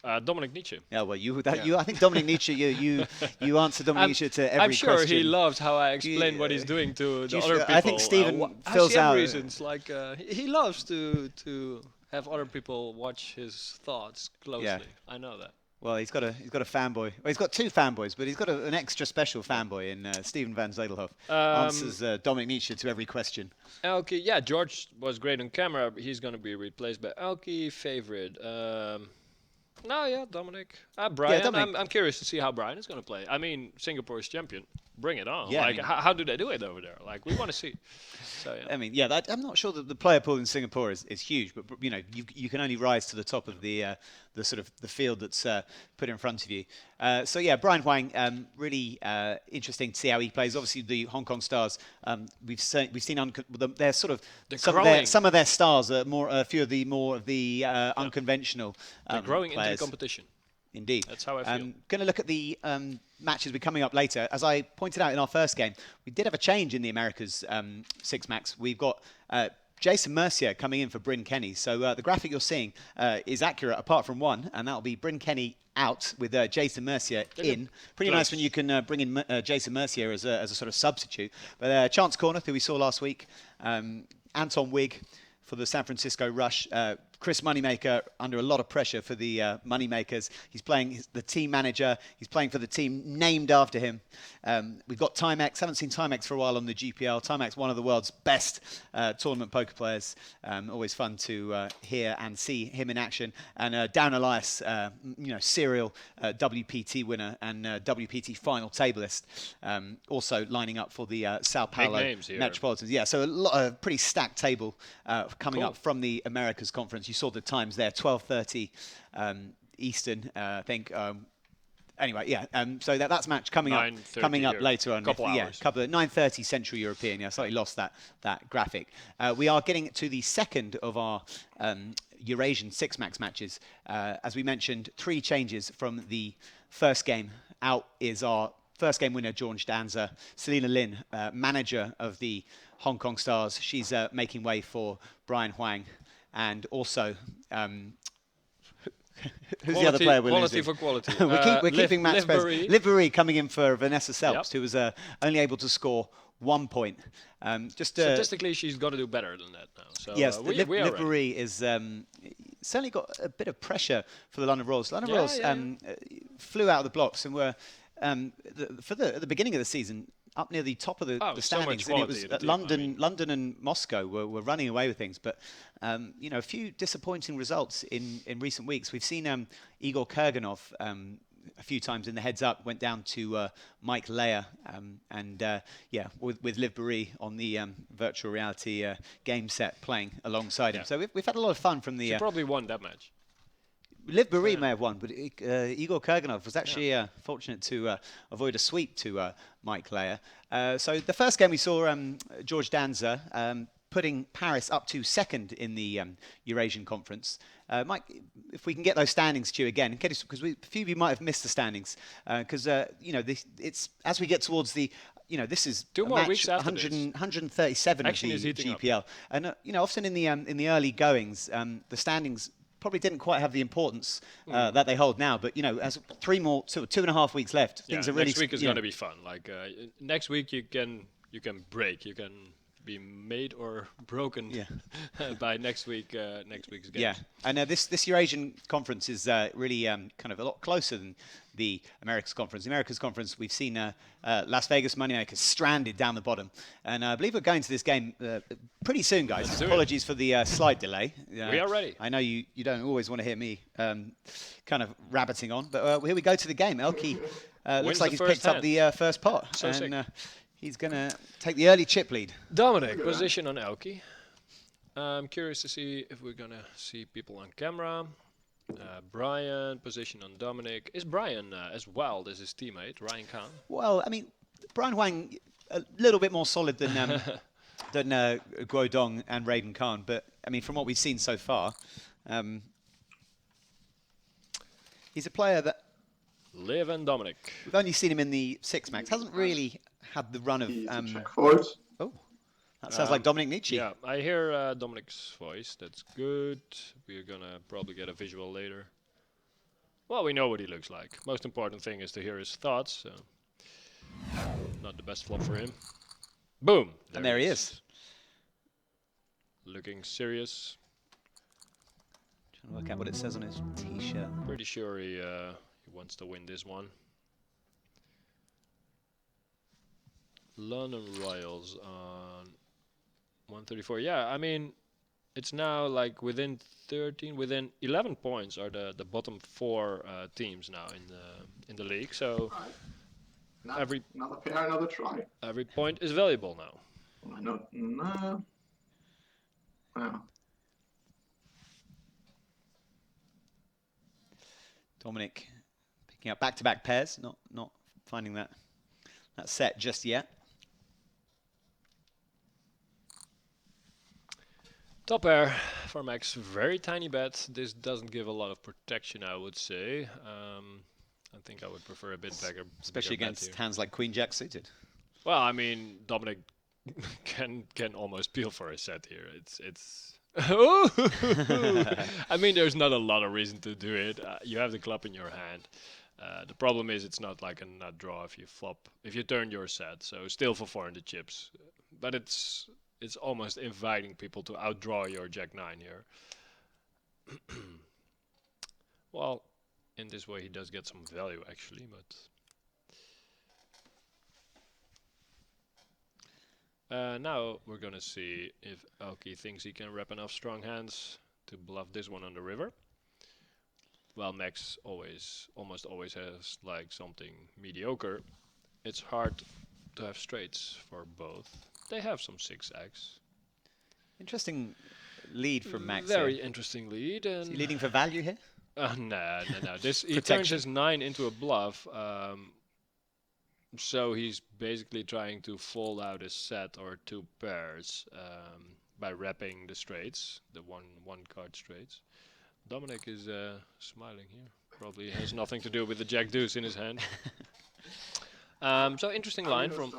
Dominik Nitsche. Yeah, well, I think Dominik Nitsche, you answer Dominik Nitsche to every question. I'm sure he loves how I explain what he's doing to the other people. I think Stephen fills out reasons. Like he loves to have other people watch his thoughts closely. Yeah. I know that. Well, he's got a fanboy. Well, he's got 2 fanboys, but he's got an extra special fanboy in Steven van Zedelhoff. Answers Dominik Nitsche to every question. ElkY, yeah, George was great on camera. He's going to be replaced by ElkY. Favorite. Dominik. Bryan. Yeah, Dominik. I'm curious to see how Bryan is going to play. I mean, Singapore's champion. Bring it on. Yeah, how do they do it over there? Like, we want to see. So, yeah. I mean, I'm not sure that the player pool in Singapore is huge, but you can only rise to the top of the sort of the field that's put in front of you. Bryan Huang, really interesting to see how he plays. Obviously, the Hong Kong Stars, we've seen they're sort of some of their stars are a few of the unconventional they're growing players. into the competition. Indeed. That's how I feel. Going to look at the matches we're coming up later. As I pointed out in our first game, we did have a change in the Americas Six-Max. We've got Jason Mercier coming in for Bryn Kenny. So the graphic you're seeing is accurate apart from one, and that'll be Bryn Kenny out with Jason Mercier in. Pretty nice when you can bring in Jason Mercier as a sort of substitute. But Chance Corneth, who we saw last week, Anton Wigg for the San Francisco Rush. Chris Moneymaker under a lot of pressure for the Moneymakers. He's playing the team manager. He's playing for the team named after him. We've got Timex. Haven't seen Timex for a while on the GPL. Timex, one of the world's best tournament poker players. Always fun to hear and see him in action. And Dan Elias, serial WPT winner and WPT final tableist. Also lining up for the Sao Paulo Metropolitans. Yeah, so a pretty stacked table coming up from the Americas Conference. You saw the times there, 12:30 Eastern, I think. So that's match coming up later on. Couple hours. 9:30 Central European. Yeah, slightly lost that graphic. We are getting to the second of our Eurasian Six-Max matches. As we mentioned, 3 changes from the first game. Out is our first game winner, George Danzer. Celina Lin, manager of the Hong Kong Stars. She's making way for Bryan Huang. And also, who's the other player we're losing? Quality for quality. we're keeping match space. Liv Boeree coming in for Vanessa Selbst, who was only able to score 1 point. Just Statistically, she's got to do better than that now. So yes, we are ready. Boeree is certainly got a bit of pressure for the London Royals. London Royals flew out of the blocks and were at the beginning of the season up near the top of the standings, and it was London and Moscow were running away with things. But a few disappointing results in recent weeks. We've seen Igor Kurganov a few times in the heads up, went down to Mike Leyer, with Liv Boeree on the virtual reality game set playing alongside him. So we've had a lot of fun from the. She probably won that match. Liv Boeree may have won, but Igor Kurganov was actually fortunate to avoid a sweep to Mike Leyer. So the first game we saw George Danzer putting Paris up to second in the Eurasian Conference. Mike, if we can get those standings to you again, because a few of you might have missed the standings, because it's as we get towards the. This is 2 more weeks after 137 Action of is the heating GPL, up. and often in the early goings, the standings probably didn't quite have the importance that they hold now. But as 2.5 weeks left, things are really. Next week is going to be fun. Like next week, you can break. You can be made or broken by next week's game. Yeah, and this Eurasian conference is really kind of a lot closer than the Americas conference. The Americas conference, we've seen Las Vegas Moneymakers stranded down the bottom, and I believe we're going to this game pretty soon, guys. Apologies for the slight delay. We are ready. I know you don't always want to hear me kind of rabbiting on, but here we go to the game. ElkY looks like he's picked up the first pot. So sick. He's going to take the early chip lead. Dominik, position on ElkY. I'm curious to see if we're going to see people on camera. Bryan, position on Dominik. Is Bryan as wild as his teammate, Ryan Khan? Well, I mean, Bryan Huang, a little bit more solid than Guodong and Raiden Khan. But, I mean, from what we've seen so far, he's a player that... Liv and Dominik. We've only seen him in the 6-max. Hasn't really had the run of... Oh, that sounds like Dominik Nitsche. Yeah, I hear Dominik's voice. That's good. We're going to probably get a visual later. Well, we know what he looks like. Most important thing is to hear his thoughts. So not the best flop for him. Boom. And there he is. Looking serious. Trying to work out what it says on his T-shirt. Pretty sure he wants to win this one. London Royals on 134. Yeah, I mean, it's now like within 11 points are the bottom 4 teams now in the league. So another pair, another try. Every point is valuable now. No. Dominik picking up back-to-back pairs, not finding that set just yet. Top pair for Max, very tiny bet. This doesn't give a lot of protection, I would say. I think I would prefer a bit bigger. Especially against hands like Queen Jack suited. Well, I mean, Dominik can almost peel for a set here. It's I mean, there's not a lot of reason to do it. You have the club in your hand. The problem is it's not like a nut draw if you turn your set. So still for 400 chips, but it's almost inviting people to outdraw your Jack-9 here. Well, in this way he does get some value actually, but now we're gonna see if ElkY thinks he can wrap enough strong hands to bluff this one on the river. While Max almost always has like something mediocre, it's hard to have straights for both. They have some 6x. Interesting lead from Max. Very here. Interesting lead. And is he leading for value here? No. He turns his 9 into a bluff. So he's basically trying to fold out a set or 2 pairs by wrapping the straights, the one card straights. Dominik is smiling here. Probably has nothing to do with the Jack Deuce in his hand. So interesting line from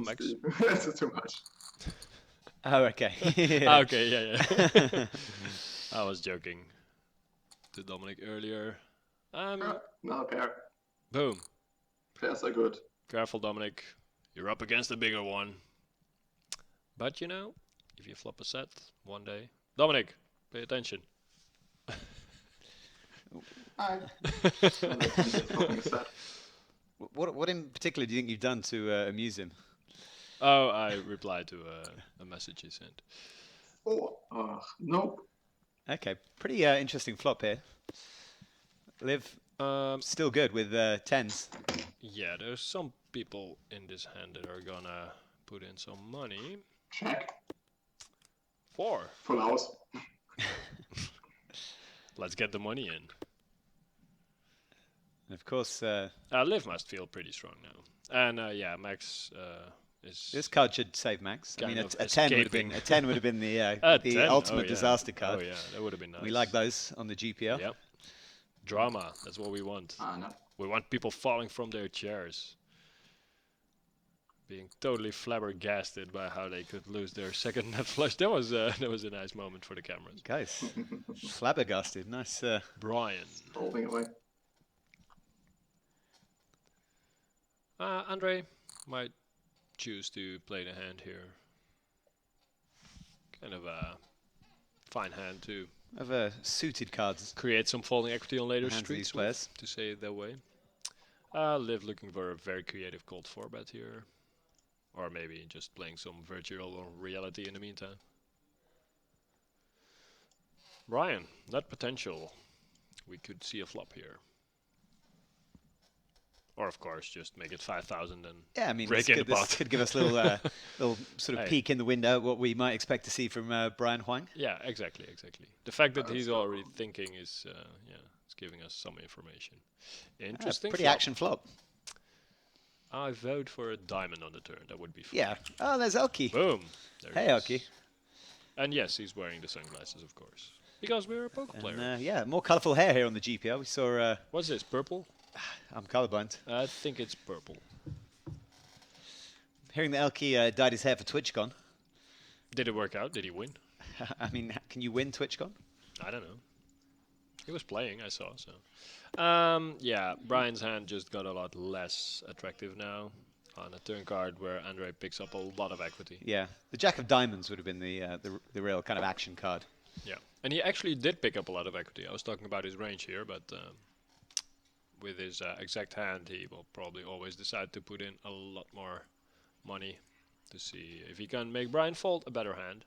Max. That's too much. Oh, okay. Okay, yeah. I was joking to Dominik earlier. Another pair. Boom. Pairs are good. Careful, Dominik. you're up against a bigger one. But you know, if you flop a set one day, Dominik, pay attention. I so they can just flopping a set. What in particular do you think you've done to amuse him? Oh, I replied to a message he sent. Oh, nope. Okay, pretty interesting flop here. Liv, still good with tens. Yeah, there's some people in this hand that are gonna put in some money. Check. 4. Full house. Let's get the money in. And of course, Liv must feel pretty strong now. And yeah, Max is. this card should save Max. I kind mean, of a 10 would have been escaping. the 10? ultimate Oh, yeah. disaster card. Oh yeah, that would have been nice. We like those on the GPL. Yep. Drama. That's what we want. No. We want people falling from their chairs, being totally flabbergasted by how they could lose their second net flush. That was a nice moment for the cameras. Guys, flabbergasted. Nice. Bryan. Holding away. Andrey might choose to play the hand here. Kind of a fine hand to Of suited cards. create some falling equity on later Hands of these streets, players. to say it that way. Liv looking for a very creative cold 4-bet here. Or maybe just playing some virtual reality in the meantime. Bryan, net potential. We could see a flop here. Or of course, just make it 5,000 and Yeah, I mean, break this in the pot. could give us a little, little sort of Hey. peek in the window what we might expect to see from Bryan Huang. Yeah, exactly. The fact that he's already thinking is, it's giving us some information. Interesting. Pretty flop. action flop. I vote for a diamond on the turn. That would be fun. Yeah. Oh, there's ElkY. Boom. There Hey, he is. ElkY. And yes, he's wearing the sunglasses, of course, because we're a poker player. And yeah, more colourful hair here on the GPL. We saw. What's this? Purple? I'm colourblind. I think it's purple. Hearing that ElkY dyed his hair for TwitchCon. Did it work out? Did he win? I mean, can you win TwitchCon? I don't know. He was playing, I saw. So, yeah, Bryan's hand just got a lot less attractive now on a turn card where Andrey picks up a lot of equity. Yeah, the Jack of Diamonds would have been the real kind of action card. Yeah, and he actually did pick up a lot of equity. I was talking about his range here, but with his exact hand, he will probably always decide to put in a lot more money to see if he can make Bryan fold a better hand.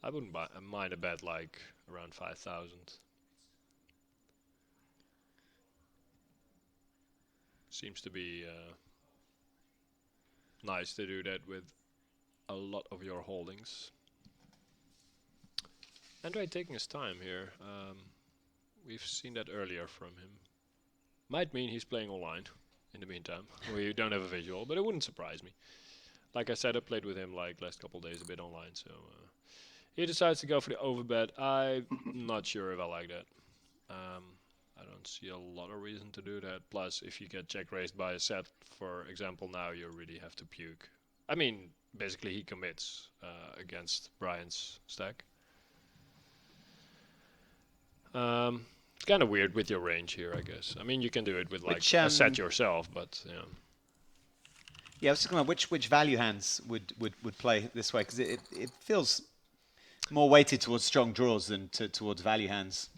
I wouldn't mind a bet like around 5,000. Seems to be nice to do that with a lot of your holdings. Andrey taking his time here. We've seen that earlier from him. Might mean he's playing online in the meantime. We don't have a visual, but it wouldn't surprise me. Like I said, I played with him like last couple of days a bit online, so he decides to go for the overbet. I'm not sure if I like that. I don't see a lot of reason to do that. Plus, if you get check raised by a set, for example, now you really have to puke. I mean, basically he commits against Bryan's stack. It's kind of weird with your range here, I guess. I mean, you can do it with like a set yourself, but yeah. Yeah, I was thinking about which value hands would play this way, because it feels more weighted towards strong draws than towards value hands.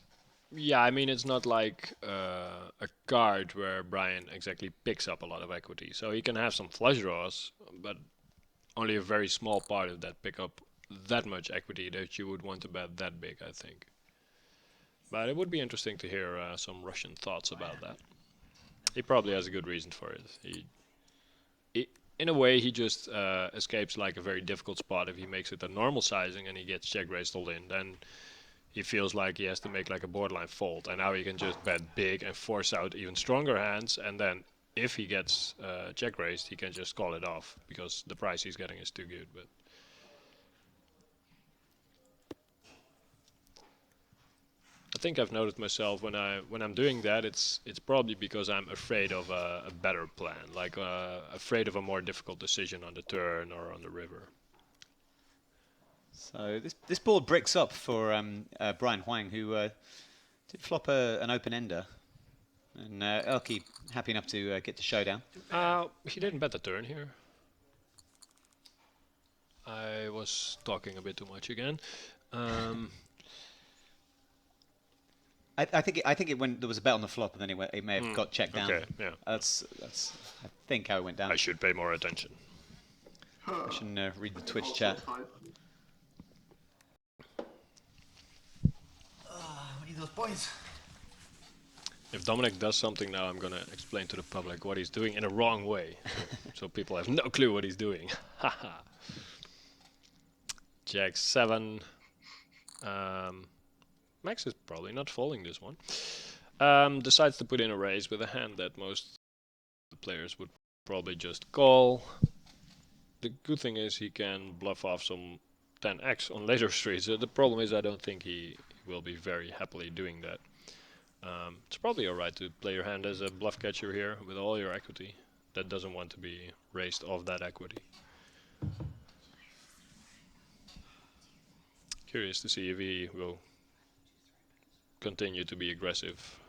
Yeah, I mean, it's not like a card where Bryan exactly picks up a lot of equity. So he can have some flush draws, but only a very small part of that pick up that much equity that you would want to bet that big, I think. But it would be interesting to hear some Russian thoughts about that. He probably has a good reason for it. He in a way, he just escapes like a very difficult spot. If he makes it a normal sizing and he gets check raised all in, then he feels like he has to make like a borderline fold. And now he can just bet big and force out even stronger hands. And then if he gets check raised, he can just call it off because the price he's getting is too good. But I think I've noticed myself when I'm doing that, it's probably because I'm afraid of a better plan, like afraid of a more difficult decision on the turn or on the river. So this board bricks up for Bryan Huang, who did flop an open ender. And ElkY happy enough to get to showdown. He didn't bet the turn here. I was talking a bit too much again. I think it when there was a bet on the flop and then it may have got checked down. Okay, yeah. That's I think how it went down. I should pay more attention. I shouldn't read the Twitch chat. We need those points. If Dominik does something now, I'm gonna explain to the public what he's doing in a wrong way, so people have no clue what he's doing. Haha. Jack 7. Max is probably not folding this one. Decides to put in a raise with a hand that most players would probably just call. The good thing is he can bluff off some 10x on later streets. The problem is I don't think he will be very happily doing that. It's probably alright to play your hand as a bluff catcher here with all your equity. That doesn't want to be raised off that equity. Curious to see if he will continue to be aggressive.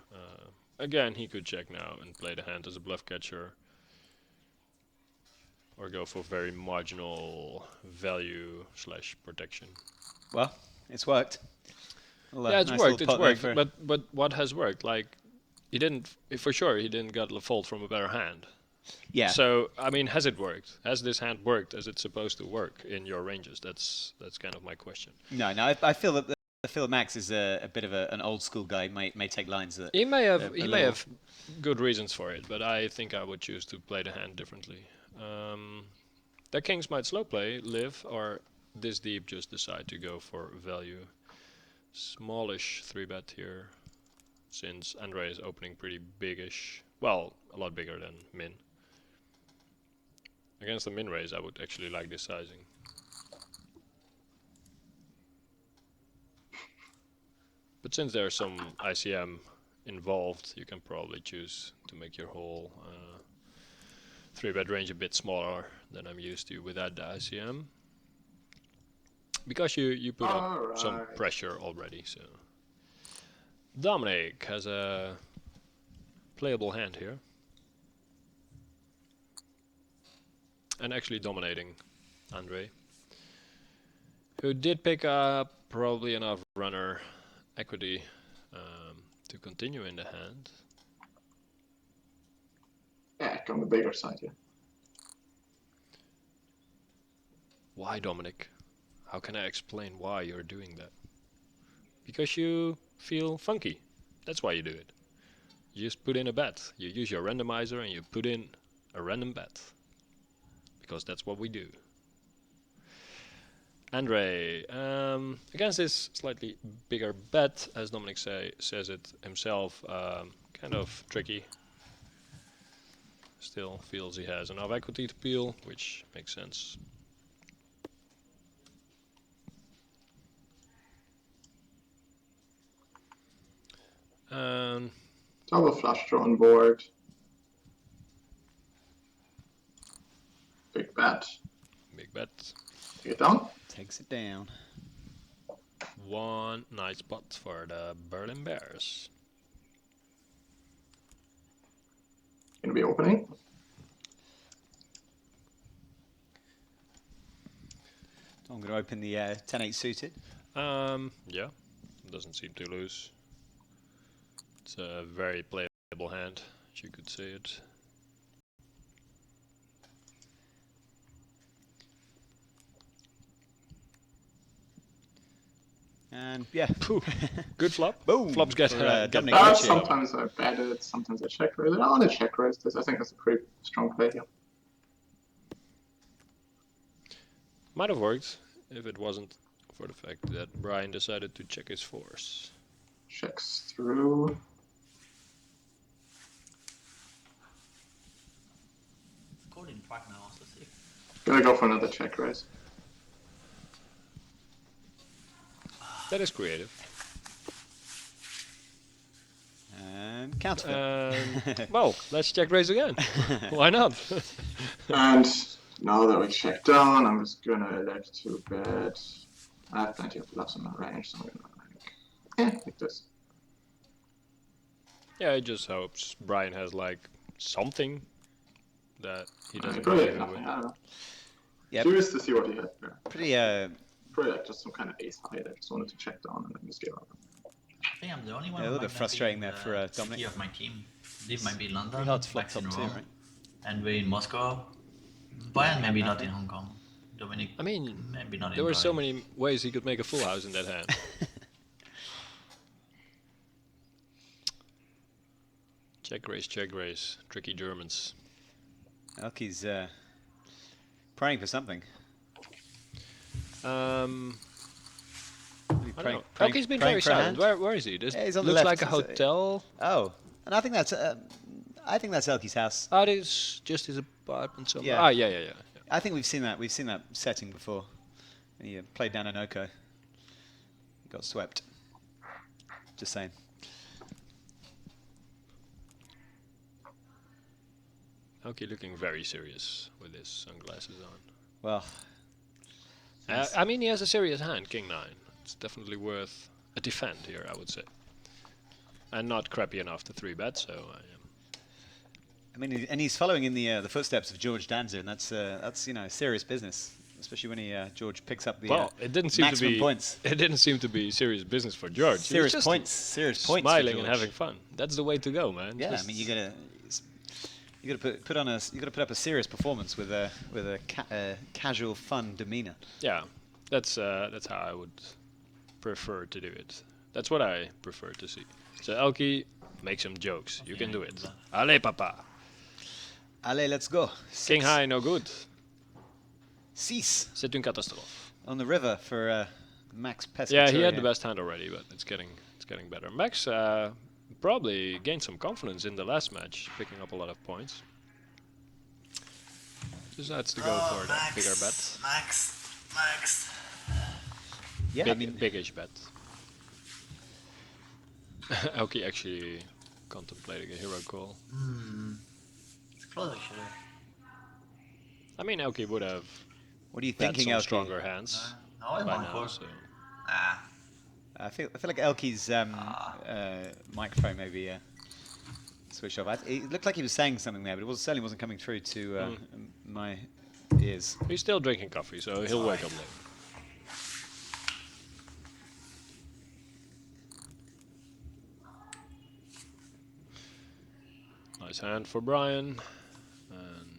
Again, he could check now and play the hand as a bluff catcher, or go for very marginal value / protection. Well, it's worked. Yeah, it's nice worked. little It's pot there worked. But what has worked? Like, he didn't for sure. He didn't get a fold from a better hand. Yeah. So I mean, has it worked? Has this hand worked as it's supposed to work in your ranges? That's kind of my question. No. I feel that Max is a bit of an old school guy. May take lines that He may have good reasons for it, but I think I would choose to play the hand differently. The kings might slow play, live, or this deep just decide to go for value. Smallish 3-bet here, since Andrey is opening pretty biggish. Well, a lot bigger than min. Against the min raise, I would actually like this sizing. But since there's some ICM involved, you can probably choose to make your whole 3-bet range a bit smaller than I'm used to without the ICM. Because you put up some pressure already. So Dominik has a playable hand here. And actually dominating Andrey, who did pick up probably enough runner equity to continue in the hand. Yeah, on the bigger side, yeah. Why, Dominik? How can I explain why you're doing that? Because you feel funky. That's why you do it. You just put in a bet. You use your randomizer and you put in a random bet. Because that's what we do. Andrey, against this slightly bigger bet, as Dominik says it himself, kind of tricky. Still feels he has enough equity to peel, which makes sense. Double flush draw on board. Big bet. Big bet. Take it down. takes it down. One nice spot for the Berlin Bears. Gonna be opening. I'm going to open the 10-8 suited. Yeah, doesn't seem to lose. It's a very playable hand, as you could say it. And yeah, good flop. Boom. Flops get For, Dominik. get Sometimes I bet it, sometimes I check raise it. I want to check raise this. I think that's a pretty strong play here. Might have worked if it wasn't for the fact that Bryan decided to check his force. Checks through. According to track now, let's see. Gonna go for another check raise. That is creative. And counterfeit. Well, let's check raise again. Why not? And now that we check down, I'm just gonna elect to bet. I have plenty of bluffs in my range, so I'm gonna like this. Yeah, I just hopes Bryan has like something that he doesn't Probably really nothing. with. I don't know. Yeah, Curious to see what he had there. pretty. Probably like just some kind of ace high that I just wanted to check down and then just give up. I think I'm the only one. Yeah, a who little bit might not frustrating be there in for the Dominik. city of my team. Leave might be in London. Pretty hard to flop Max in top two, Rome, right? and we in Moscow. Bryan maybe not in nothing. Hong Kong. Dominik I mean, maybe not there in were so Bryan. many ways he could make a full house in that hand. Check raise, tricky Germans. ElkY's praying for something. I don't know. ElkY's been very for a silent. hand? Where is he? This Yeah, he's on the looks left. like a hotel. Oh, and I think that's ElkY's house. Oh, it is just his apartment somewhere. Yeah. Ah, yeah. I think we've seen that. We've seen that setting before. He played down an Oko. Got swept. Just saying. ElkY looking very serious with his sunglasses on. Well, I mean, he has a serious hand, King 9. It's definitely worth a defend here, I would say. And not crappy enough to 3-bet, so I mean, and he's following in the footsteps of George Danzer, and that's you know serious business, especially when George picks up the well, it didn't seem to maximum be points. It didn't seem to be serious business for George. He was Serious just points for smiling and George. having fun. That's the way to go, man. Yeah, Just I mean, you gotta put up a serious performance with a casual, fun demeanor. yeah, that's how I would prefer to do it. That's what I prefer to see. So ElkY, make some jokes. You can do it. Allez, papa. Allez, let's go. King high, no good. Six C'est une catastrophe. on the river for Max Pescatori. Yeah, he had the best hand already, but it's getting better. Max probably gained some confidence in the last match, picking up a lot of points. Decides to go for that bigger bet. Max. Yeah, I mean, Big-ish bet. ElkY actually contemplating a hero call. It's close actually. I mean, ElkY would have what are you bet thinking, some ElkY? stronger hands No, I'm by on now. four. So. Ah, I feel like ElkY's microphone maybe switched off. It looked like he was saying something there, but it certainly wasn't coming through to my ears. He's still drinking coffee, so he'll wake up later. Nice hand for Bryan. And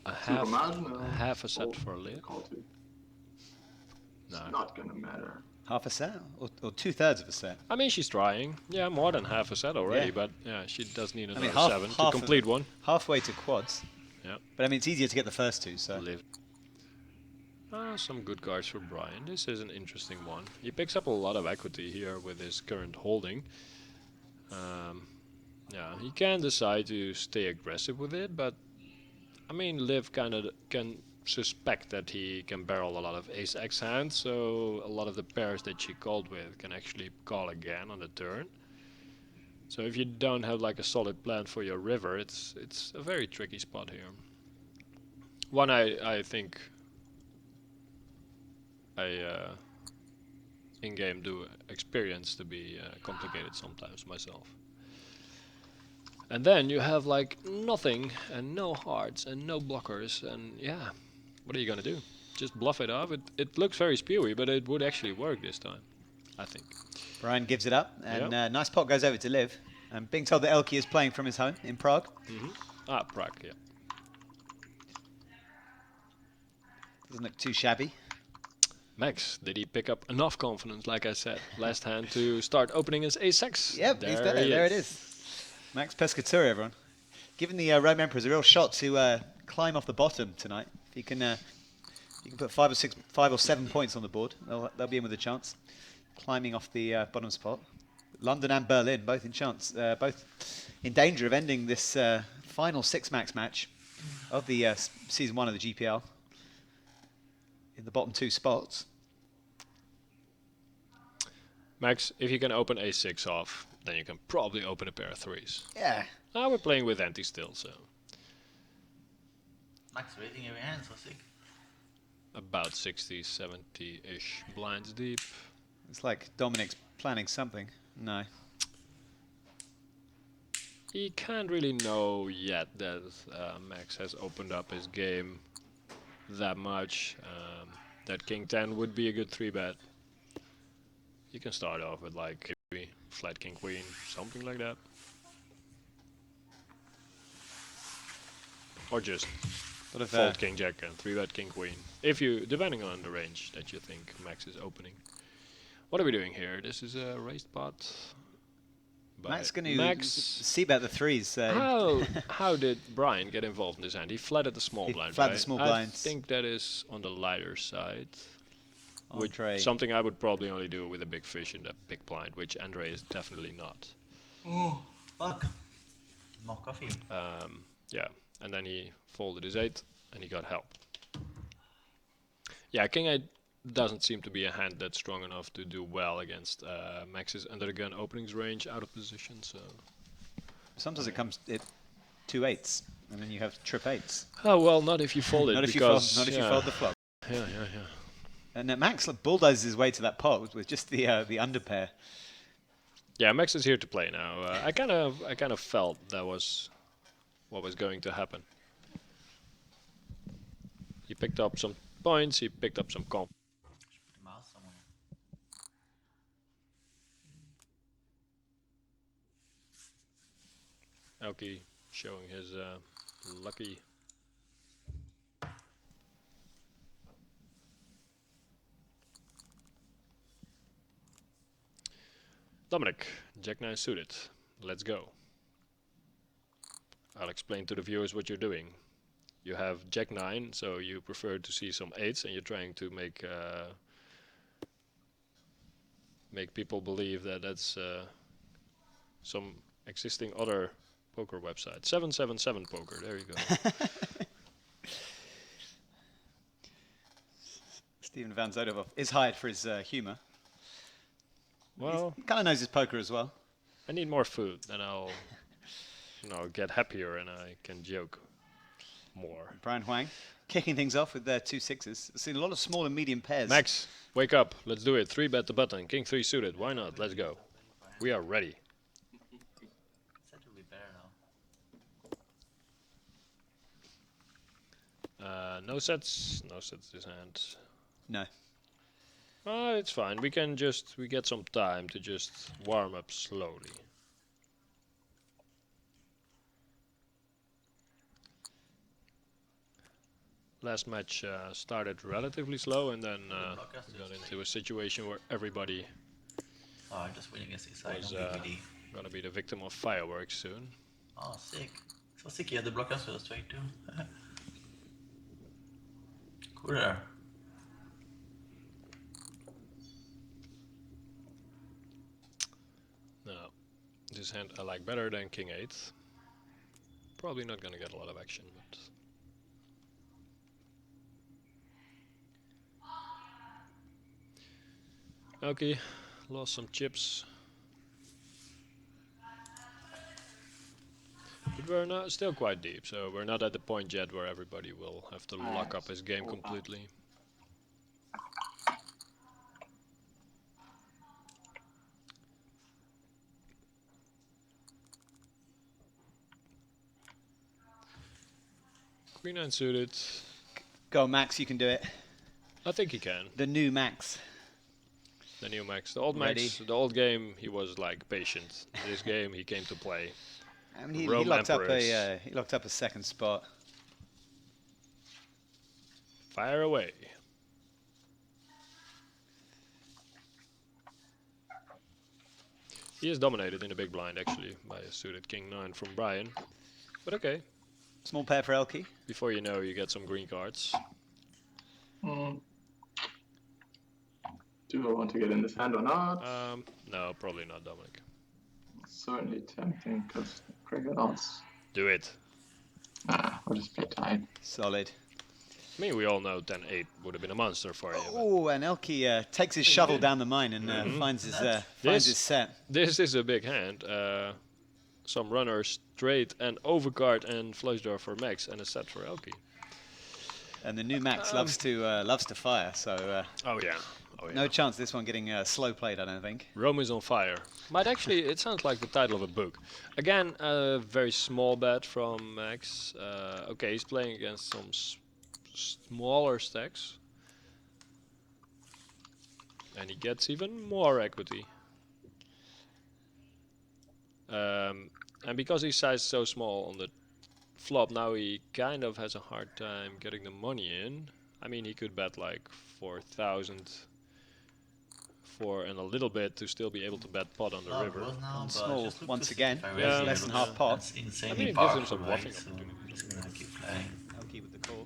a half a set for Liv. No. It's not gonna matter. Half a set or 2/3 of a set? I mean, she's trying. Yeah, more than half a set already, Yeah. but yeah, she does need another half- 7 to half complete one. Halfway to quads. Yeah. But I mean, it's easier to get the first two, so. Live. Some good cards for Bryan. This is an interesting one. He picks up a lot of equity here with his current holding. Yeah, he can decide to stay aggressive with it, but I mean, Liv kind of can suspect that he can barrel a lot of ace-x hands, so a lot of the pairs that she called with can actually call again on the turn. So if you don't have like a solid plan for your river, it's a very tricky spot here. One I think I in-game do experience to be complicated sometimes myself. And then you have like nothing and no hearts and no blockers, and yeah, what are you gonna do? Just bluff it off? It looks very spewy, but it would actually work this time, I think. Bryan gives it up, and nice pot goes over to Liv. And being told that ElkY is playing from his home in Prague. Prague, yeah. Doesn't look too shabby. Max, did he pick up enough confidence, like I said, last hand to start opening his ace-6? Yep, he's done it. There it is. Max Pescatori, everyone. Giving the Rome Emperors a real shot to climb off the bottom tonight. If you can put 5 or 7 points on the board, they'll be in with a chance. Climbing off the bottom spot. London and Berlin, both in danger of ending this final 6-max match of the season 1 of the GPL. In the bottom 2 spots. Max, if you can open ace-6 off, then you can probably open a pair of 3s. Yeah. We're playing with ante still, so. Max raising every hand, so sick. About 60, 70-ish blinds deep. It's like Dominik's planning something. No. He can't really know yet that Max has opened up his game that much. That King 10 would be a good 3-bet. You can start off with like maybe flat King Queen, something like that. Or just fold King Jack and 3-bet King Queen. If you, depending on the range that you think Max is opening. What are we doing here? This is a raised pot. Max going to c-bet the threes. How did Bryan get involved in this hand? He flatted the small blind, flatted right? the small blinds. I think that is on the lighter side. Andrey. Something I would probably only do with a big fish in that big blind, which Andrey is definitely not. Oh, fuck. More coffee. Yeah, and then he folded his 8 and he got help. Yeah, King 8 doesn't seem to be a hand that's strong enough to do well against Max's under the gun openings range out of position. So sometimes it comes 2 8s, and then you have trip 8s. Oh well, not if you fold it. Not if you fold the flop. Yeah. And Max bulldozes his way to that pot with just the underpair. Yeah, Max is here to play now. I kind of felt that was what was going to happen. He picked up some points. He picked up some comp. Mouse somewhere. ElkY showing his lucky. Dominik, Jack 9 suited. Let's go. I'll explain to the viewers what you're doing. You have Jack 9, so you prefer to see some 8s, and you're trying to make people believe that that's some existing other poker website. 777 Poker, there you go. Steven Van Zodova is hired for his humour. Well, he kind of knows his poker as well. I need more food, then I'll get happier and I can joke more. Bryan Huang kicking things off with their 2 6s. I've seen a lot of small and medium pairs. Max, wake up. Let's do it. 3-bet the button. King 3 suited. Why not? Let's go. We are ready. That will be better now. No sets. No sets this hand. No. It's fine. We get some time to just warm up slowly. Last match started relatively slow, and then we got into a situation where everybody Oh, I'm just winning against this side. was Don't be greedy. gonna be the victim of fireworks soon. Oh, sick. So sick, you had the blockers for the straight too. Cooler. No, this hand I like better than King 8. Probably not gonna get a lot of action, but ElkY lost some chips. But we're still quite deep, so we're not at the point yet where everybody will have to lock up his game completely. Queen 9 suited. Go on, Max, you can do it. I think he can. The new Max. The new Max. The old Ready. Max, the old game, he was like patient. This game, he came to play. I mean, he Rome locked Emperors. he locked up a second spot. Fire away. He is dominated in the big blind, actually, by a suited King 9 from Bryan. But okay. Small pair for ElkY. Before you know, you get some green cards. Do I want to get in this hand or not? No, probably not, Dominik. Certainly tempting because cricket odds. Do it. I'll just play tight. Solid. I mean, we all know 10-8 would have been a monster for you. Oh, and ElkY takes his shovel down the mine and finds his set. This is a big hand. Some runners straight and overcard and flush draw for Max and a set for ElkY. And the new Max loves to fire. So Oh yeah. Oh, yeah. No chance this one getting slow played, I don't think. Rome is on fire. But actually, it sounds like the title of a book. Again, a very small bet from Max. Okay, he's playing against some smaller stacks. And he gets even more equity. And because his size is so small on the flop, now he kind of has a hard time getting the money in. I mean, he could bet like 4,000 for and a little bit to still be able to bet pot on the river. On small once again. Yeah. less than half pot. That's I insanely mean, it gives him powerful, some right? bluffing So opportunity. I'm just gonna keep playing. ElkY with the call.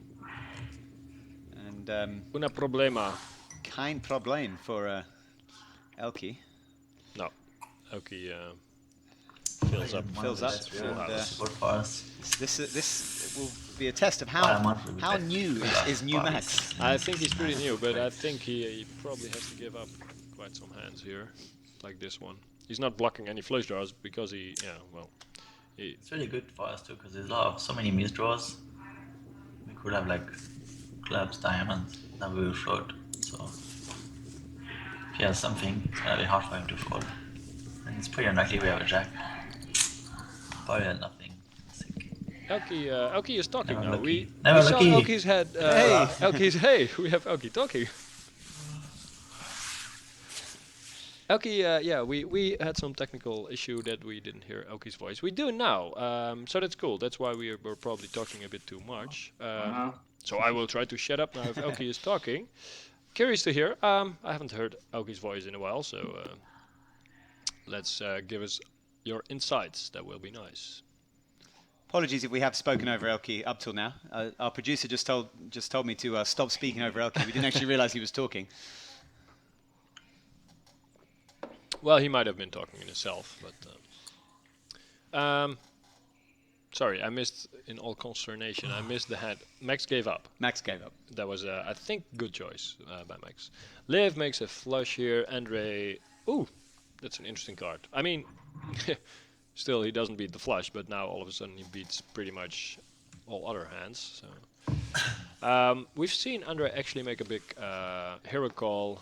And Una problema. kein Problem for ElkY. No. ElkY fills up. Fills up, Full and, house support for us. This will be a test of Well, I'm not really how bad. new is new Max. I think he's pretty new, but I think he probably has to give up quite some hands here, like this one. He's not blocking any flush draws because he, It's really good for us too, because there's so many miss draws. We could have like clubs, diamonds that we will float. So if he has something, it's gonna be hard for him to fold. And it's pretty unlikely we have a jack. Probably had nothing. ElkY is talking Never now. lucky. We Never saw lucky. ElkY's head. Hey, we have ElkY talking. ElkY, we had some technical issue that we didn't hear ElkY's voice. We do now, so that's cool. That's why we're probably talking a bit too much. So I will try to shut up now if ElkY is talking. Curious to hear. I haven't heard ElkY's voice in a while, so let's give us your insights. That will be nice. Apologies if we have spoken over ElkY up till now. Our producer just told me to stop speaking over ElkY. We didn't actually realize he was talking. Well, he might have been talking in himself, but sorry, I missed, in all consternation, I missed the hand. Max gave up. Max gave up. That was, I think, good choice by Max. Liv makes a flush here. Andrey, ooh, that's an interesting card. I mean, still he doesn't beat the flush, but now all of a sudden he beats pretty much all other hands. So we've seen Andrey actually make a big hero call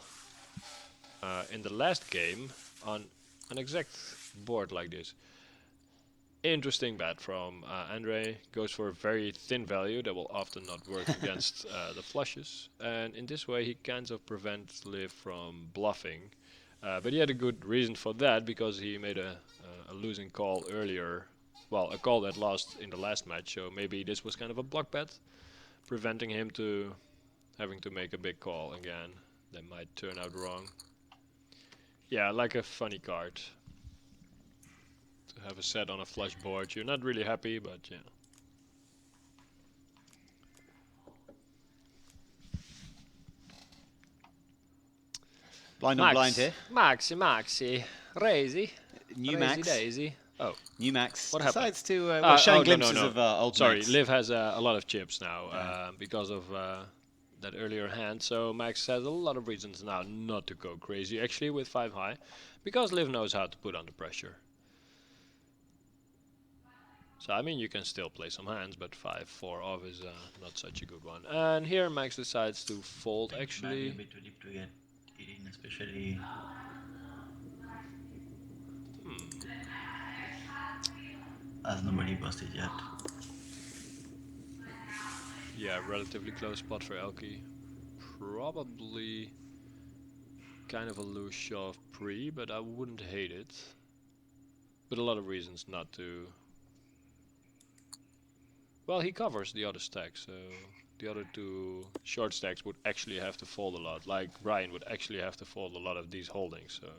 in the last game on an exact board like this. Interesting bet from Andrey. Goes for a very thin value that will often not work against the flushes. And in this way he kind of prevents Liv from bluffing. But he had a good reason for that, because he made a losing call earlier. Well, a call that lost in the last match, so maybe this was kind of a block bet, preventing him to having to make a big call again. That might turn out wrong. Yeah, like a funny card. To have a set on a flush board. You're not really happy, but yeah. Blind on blind here. Maxi. Raisy. New Raisy Max. Daisy. Oh. New Max What decides to showing glimpses of old Sorry, Max. Liv has a lot of chips now because of that earlier hand. So Max has a lot of reasons now not to go crazy, actually, with 5 high, because Liv knows how to put under pressure. So I mean, you can still play some hands, but 5-4 off is not such a good one. And here Max decides to fold, actually. A bit too deep to get it in, especially. As nobody busted yet. Yeah, relatively close spot for ElkY. Probably kind of a loose shove pre, but I wouldn't hate it. But a lot of reasons not to. Well, he covers the other stack, so the other 2 short stacks would actually have to fold a lot. Like Bryan would actually have to fold a lot of these holdings, so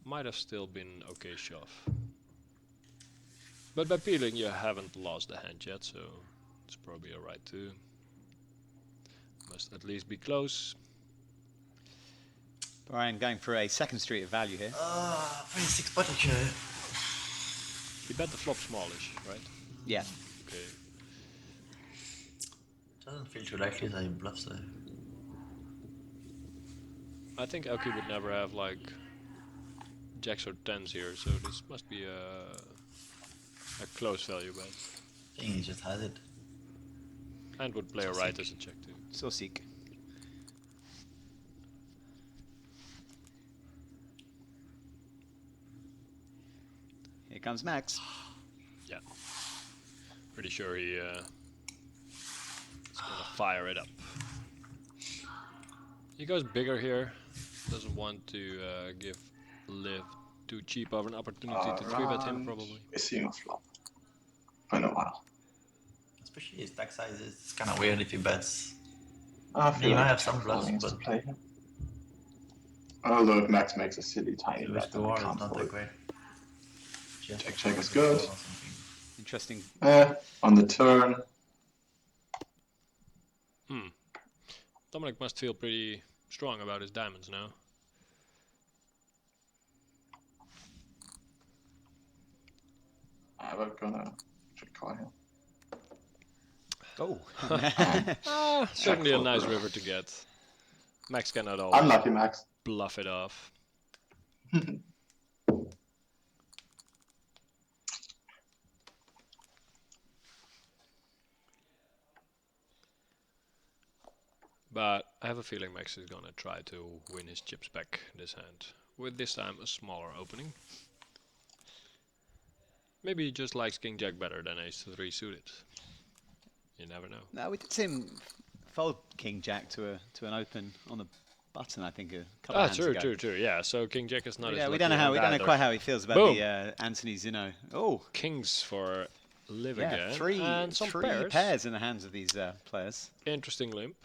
might have still been okay shove. But by peeling you haven't lost the hand yet, so it's probably alright too. Must at least be close. Bryan going for a second street of value here. 26 Pateychuk. He bet the flop smallish, right? Yeah. Okay. Doesn't feel too likely that he bluffs there. I think ElkY would never have like jacks or 10s here, so this must be a close value bet. I think he just has it. And would play a right as a check too. So seek. comes Max. Yeah. Pretty sure he is gonna fire it up. He goes bigger here. Doesn't want to give Liv too cheap of an opportunity to 3-bet him, probably. We're seeing a flop. In a while. Especially his stack size, it's kind of weird if he bets. I He feel might like have check some bluffs, calling is but to play here. Although if Max makes a silly tiny the bet, risk then I reward is can't not fold that it. great. Just Check is a good. call or something. Interesting. On the turn. Dominik must feel pretty strong about his diamonds now. We're gonna check call here. Oh. Certainly a fold. nice river to get. Max cannot always Unlucky Max. bluff it off. But I have a feeling Max is gonna try to win his chips back this hand, with this time a smaller opening. Maybe he just likes King Jack better than Ace 3 suited. You never know. No, we did see him fold King Jack to an open on the button, I think, a couple of hands ago. True. Yeah, so King Jack is not as Yeah, we lucky don't know hand we don't know either. quite how he feels about Boom. the Anthony's, you know. Oh, Kings for Liv yeah, again. three and some pairs in the hands of these players. Interesting limp.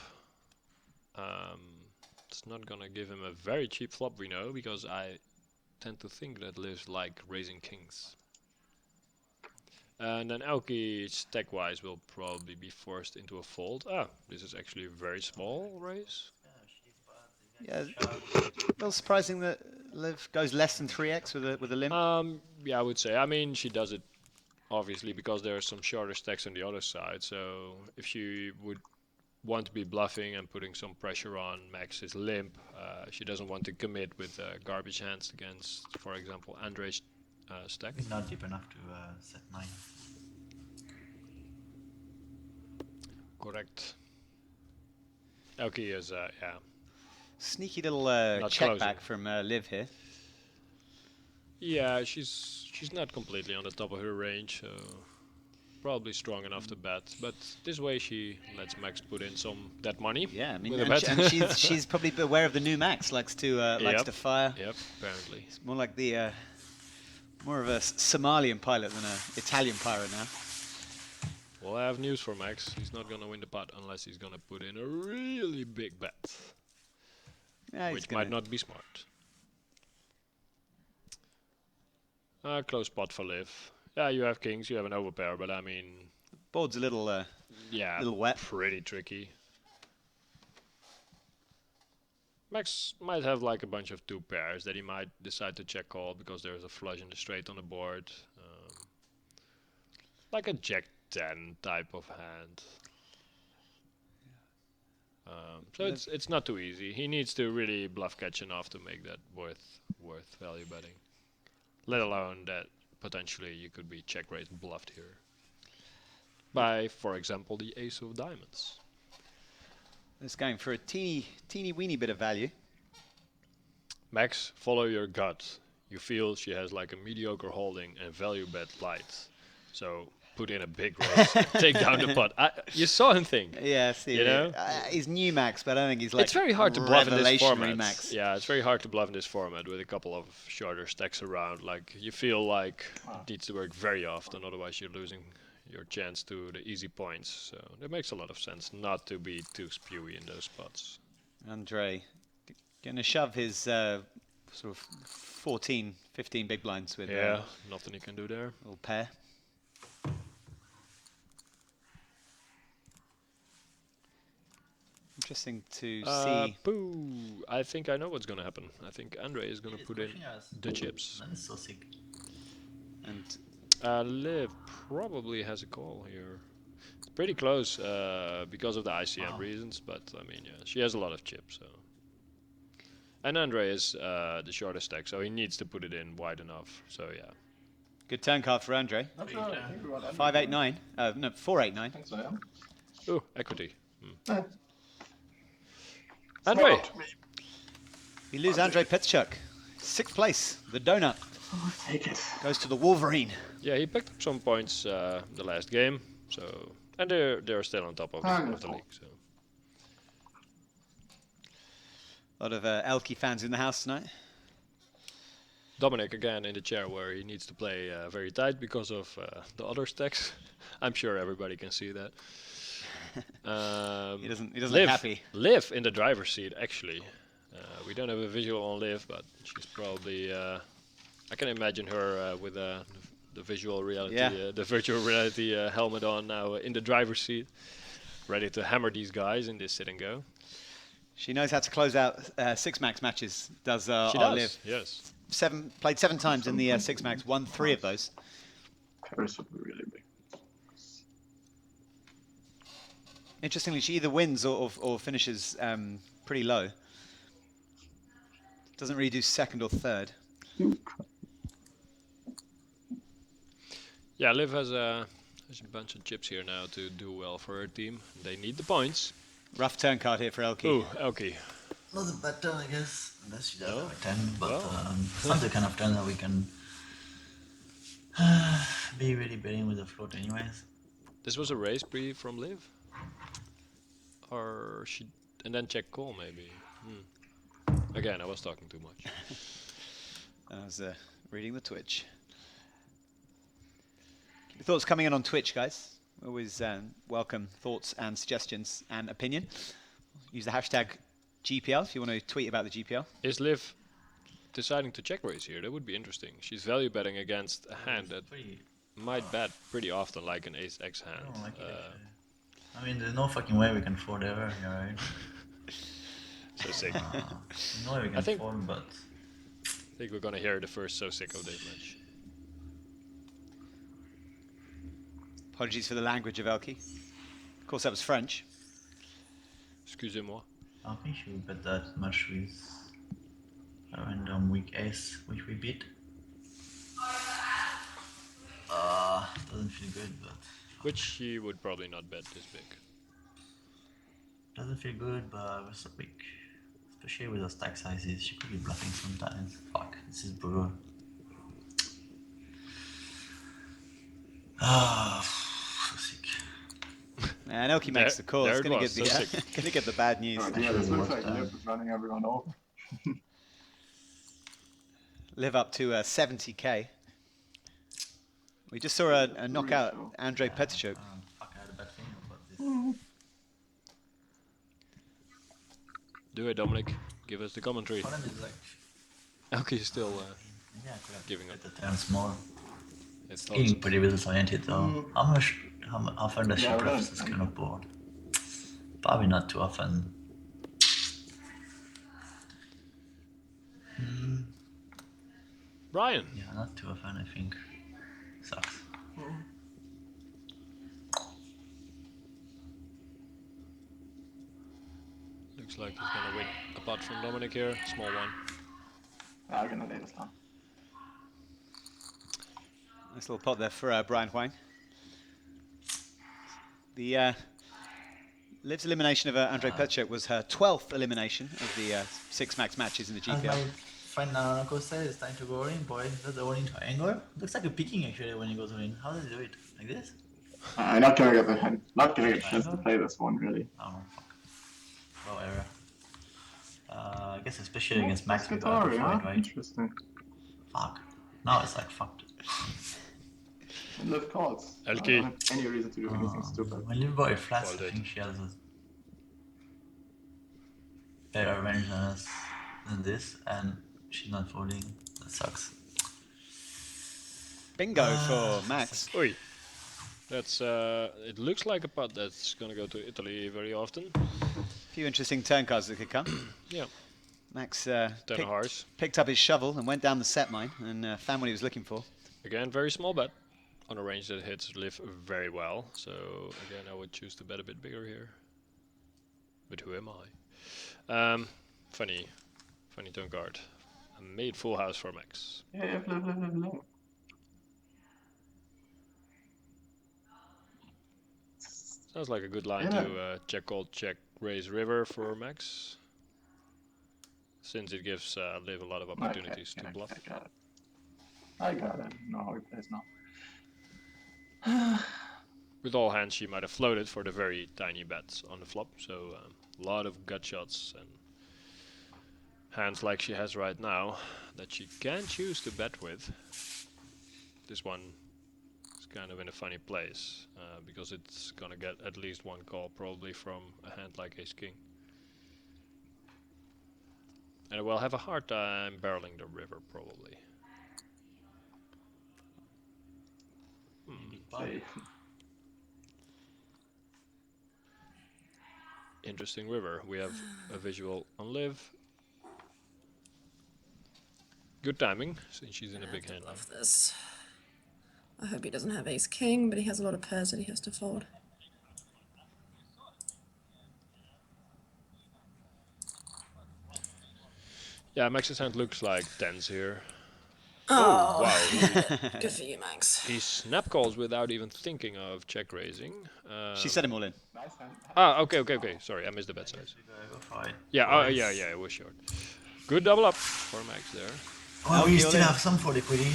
It's not gonna give him a very cheap flop, we know, because I tend to think that Liv's like raising kings. And then ElkY, stack-wise, will probably be forced into a fold. Ah, this is actually a very small raise. Yeah, a little surprising that Liv goes less than 3x with a limp. Yeah, I would say. I mean, she does it obviously because there are some shorter stacks on the other side. So if she would want to be bluffing and putting some pressure on Max's limp, she doesn't want to commit with garbage hands against, for example, Andrey's stack. He's not deep enough to set 9. Correct. ElkY is, yeah. Sneaky little Not check closing. back from Liv here. Yeah, she's not completely on the top of her range, so probably strong enough to bet. But this way she lets Max put in that money. Yeah, I mean, with a and, bet. and she's probably aware of the new Max. Likes to fire. Yep, apparently. It's more like the more of a Somalian pilot than an Italian pirate now. Well, I have news for Max. He's not gonna win the pot unless he's gonna put in a really big bet, Yeah, which might not be smart. Close pot for Liv. Yeah, you have kings, you have an overpair, but I mean, Board's a little yeah, little wet. pretty tricky. Max might have like a bunch of 2 pairs that he might decide to check call because there's a flush and a straight on the board. Like a Jack 10 type of hand. So it's not too easy. He needs to really bluff catch enough to make that worth value betting. Let alone that potentially you could be check raised and bluffed here by, for example, the ace of diamonds. It's going for a teeny weeny bit of value. Max, follow your gut. You feel she has like a mediocre holding and value bet light. So put in a big raise, take down the pot. You saw him think. Yeah, see, You know? he's new Max, but I don't think he's like It's very hard to bluff in this revolutionary format. Max. Yeah, it's very hard to bluff in this format with a couple of shorter stacks around. Like you feel like it needs to work very often, otherwise you're losing your chance to the easy points. So it makes a lot of sense not to be too spewy in those spots. Andrey going to shove his sort of 14, 15 big blinds with Yeah, nothing you can do there. a little pair. Interesting to see. Boo! I think I know what's gonna happen. I think Andrey is gonna put in the chips. That is so sick. And Liv probably has a call here. It's pretty close because of the ICM reasons, but I mean, yeah, she has a lot of chips. So. And Andrey is the shortest stack, so he needs to put it in wide enough. So yeah. good turn card for Andrey. Not sure. I think we want 589. No, 489. I think so, yeah. Ooh, equity. Yeah. Andrey! We lose Andrey Peteychuk. 6th place, the donut. Oh, take it. Goes to the Wolverine. Yeah, he picked up some points the last game, so and they're still on top of the league. So A lot of ElkY fans in the house tonight. Dominik again in the chair where he needs to play very tight because of the other stacks. I'm sure everybody can see that. He doesn't look happy. Liv in the driver's seat actually. We don't have a visual on Liv, but she's probably. I can imagine her with the visual reality, the virtual reality helmet on now in the driver's seat, ready to hammer these guys in this sit and go. She knows how to close out 6-max matches. Does she our does? Liv? Yes. Played 7 times in the 6-max. Won 3 of those. Paris would be really big. Interestingly, she either wins or finishes pretty low. Doesn't really do second or third. Yeah, Liv has a bunch of chips here now to do well for her team. They need the points. Rough turn card here for ElkY. Ooh, ElkY. Not a bad turn, I guess. Unless she does No. have a 10, but Well. it's not the kind of turn that we can be really betting with the float anyways. This was a race pre from Liv? Or she... and then check call maybe. Again, I was talking too much. I was reading the Twitch. Keep your thoughts coming in on Twitch, guys. Always welcome thoughts and suggestions and opinion. Use the hashtag GPL if you want to tweet about the GPL. Is Liv deciding to check raise here? That would be interesting. She's value betting against a hand that might bet pretty often, like an ace-x hand. I don't like it actually. I mean, there's no fucking way we can fold ever, you're right? So sick. No way we can think- fold, but... I think we're gonna hear the first so sick of this match. Apologies for the language of ElkY. Of course, that was French. Excusez-moi. I don't think she would bet that much with a random weak ace, which we beat. Doesn't feel good, but... Which she would probably not bet this big. Doesn't feel good, but we're so weak. Especially with the stack sizes, she could be bluffing sometimes. Fuck, this is brutal. So sick. And ElkY makes the call. there It's it going to was, get so the sick. gonna get the bad news. Oh dear, this looks like Liv is running everyone over. Live up to 70k. We just saw a knockout Andrey Pateychuk. Fuck, I had a bad feeling about this. Do it, Dominik. Give us the commentary. Problem is like, ElkY is still yeah, I could have giving up. bet the turns more. It's Getting pretty business oriented though. How often does she Yeah, practice this kind of board? Probably not too often. Bryan. Yeah, not too often, I think. Sucks. Looks like he's gonna win a pot from Dominik here. Small one. I'm gonna lay this down. Nice little pot there for Bryan Huang. The Liv's elimination of Andrey Pateychuk was her 12th elimination of the 6-max matches in the As GPL. my friend Nanako said, it's time to go in, boy. That's the all in triangle. Looks like a picking actually when he goes in. How does he do it? Like this? I'm not gonna get a chance to play this one really. Oh, fuck. Well, error. I guess especially against Max we got Pescatori, to huh? fight, right? Interesting. Fuck. Now it's like fucked. And Liv calls. I ElkY. don't have any reason to do anything stupid. When Liv boy flats, Fold I it. think she has a better range than us than this, and she's not folding. That sucks. Bingo for Max. Oi. That's it looks like a pot that's gonna go to Italy very often. A few interesting turn cards that could come. Yeah. Max Ten of hearts. picked up his shovel and went down the set mine and found what he was looking for. Again, very small bet on a range that hits Liv very well. So again, I would choose to bet a bit bigger here. But who am I? Funny turn card. I made full house for Max. Yeah, Liv. Sounds like a good line Yeah. to check call, check raise river for Max. Since it gives Liv a lot of opportunities to bluff. I got it. I got it. No, how he plays now. With all hands, she might have floated for the very tiny bets on the flop. So a lot of gut shots and hands like she has right now that she can choose to bet with. This one is kind of in a funny place because it's gonna get at least one call probably from a hand like Ace-King. And it will have a hard time barreling the river probably. Interesting river. We have a visual on Liv. Good timing, since she's in a big hand. Love this. I hope he doesn't have ace king, but he has a lot of pairs that he has to fold. Yeah, Max's hand looks like tens here. Oh, Wow. good for you, Max. He snap calls without even thinking of check raising. She set him all in. Okay. Sorry, I missed the bet size. Go for it. Yeah, yeah, it was short. Good double up for Max there. Well, we still have some for liquidity.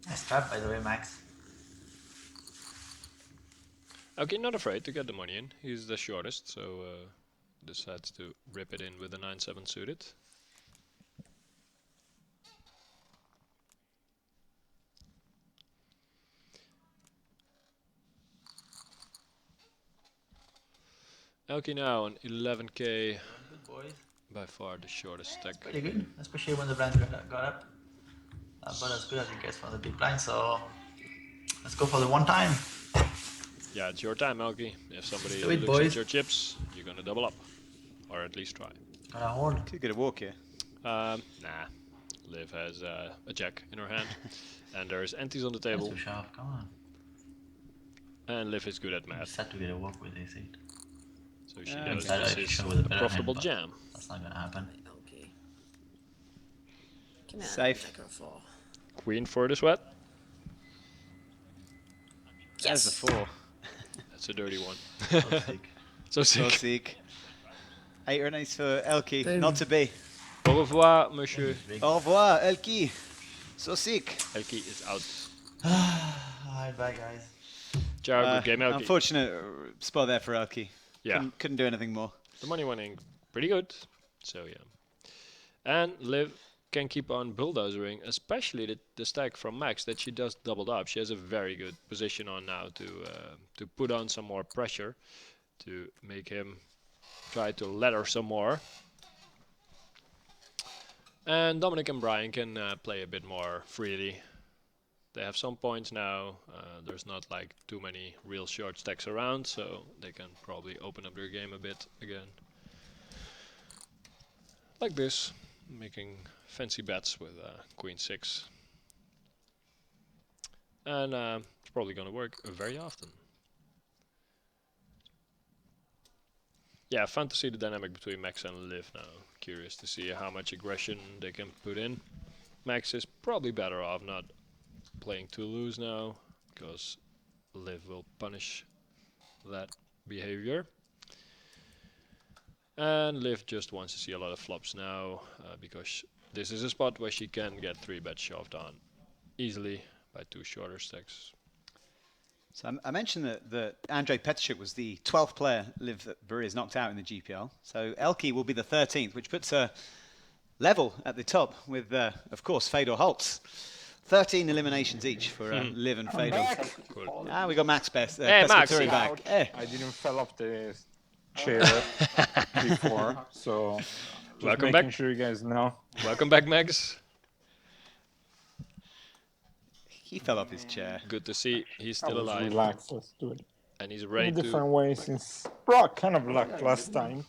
Nice trap, by the way, Max. Okay, not afraid to get the money in. He's the shortest, so decides to rip it in with a 9-7 suited. ElkY now on 11k. Good boys. By far the shortest stack. Pretty good, especially when the blind got up. But as good as it gets from the big blind, so let's go for the one time. Yeah, it's your time, ElkY. If somebody Do it, looks boys. at your chips, you're gonna double up. Or at least try. Got a horn. Could get a walk here. Nah. Liv has a jack in her hand. And there's antis on the table. That's too sharp, come on. And Liv is good at I'm math. set to get a walk with this 8. So she Yeah, knows better this if you is show with a a better profitable hand, but jam. That's not gonna happen. Okay. Come here, Safe. check her 4. Queen for the sweat. There's a 4. That's a dirty one. So sick. So So sick. sick. 8 or an ace for ElkY. Boom. Not to be. Au revoir, monsieur. Au revoir, ElkY. So sick. ElkY is out. Alright, bye guys. Ciao, good game, ElkY. Unfortunate spot there for ElkY. Yeah, Couldn't do anything more. the money went in pretty good. So yeah. And Liv can keep on bulldozering, especially the stack from Max that she just doubled up. She has a very good position on now to put on some more pressure to make him try to ladder some more. And Dominik and Bryan can play a bit more freely. They have some points now. There's not like too many real short stacks around, so they can probably open up their game a bit again. Like this, making fancy bets with Queen 6. And it's probably gonna work very often. Yeah, fun to see the dynamic between Max and Liv now. Curious to see how much aggression they can put in. Max is probably better off not playing too loose now, because Liv will punish that behavior. And Liv just wants to see a lot of flops now, because this is a spot where she can get 3-bet shoved on easily by 2 shorter stacks. So I mentioned that Andrey Pateychuk was the 12th player Liv that Boeree has knocked out in the GPL. So ElkY will be the 13th, which puts her level at the top with, of course, Fedor Holtz. 13 eliminations each for Liv and Fedor. Cool. Ah, we got Max Hey, Max. Pescatori back. Hey. I didn't fell off the chair before, so just Welcome making back. sure you guys know. Welcome back, Max. He fell off his chair. Good to see he's I still was alive relaxed. Let's do it and he's in ready a to. different way since Brock kind of lucked last time.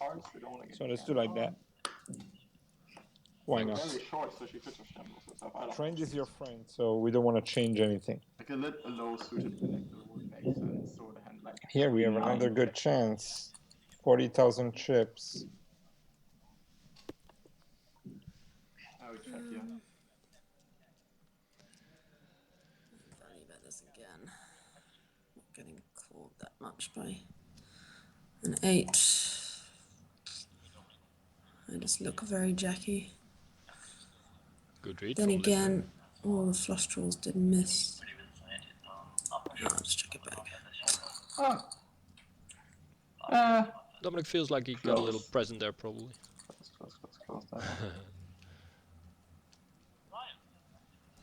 So let's do like that. Why not? Trend is your friend, so we don't want to change anything. Like a low suited connector would make sense, so the hand like Here we have another good chance. 40,000 chips. I would check, yeah. Value bet this again. Not getting called that much by an 8. I just look very jacky. Good read Then from Liv there. again, all the flush draws did miss. Yeah, I'll just check it back. Dominik feels like he got a little present there, probably. Close that one.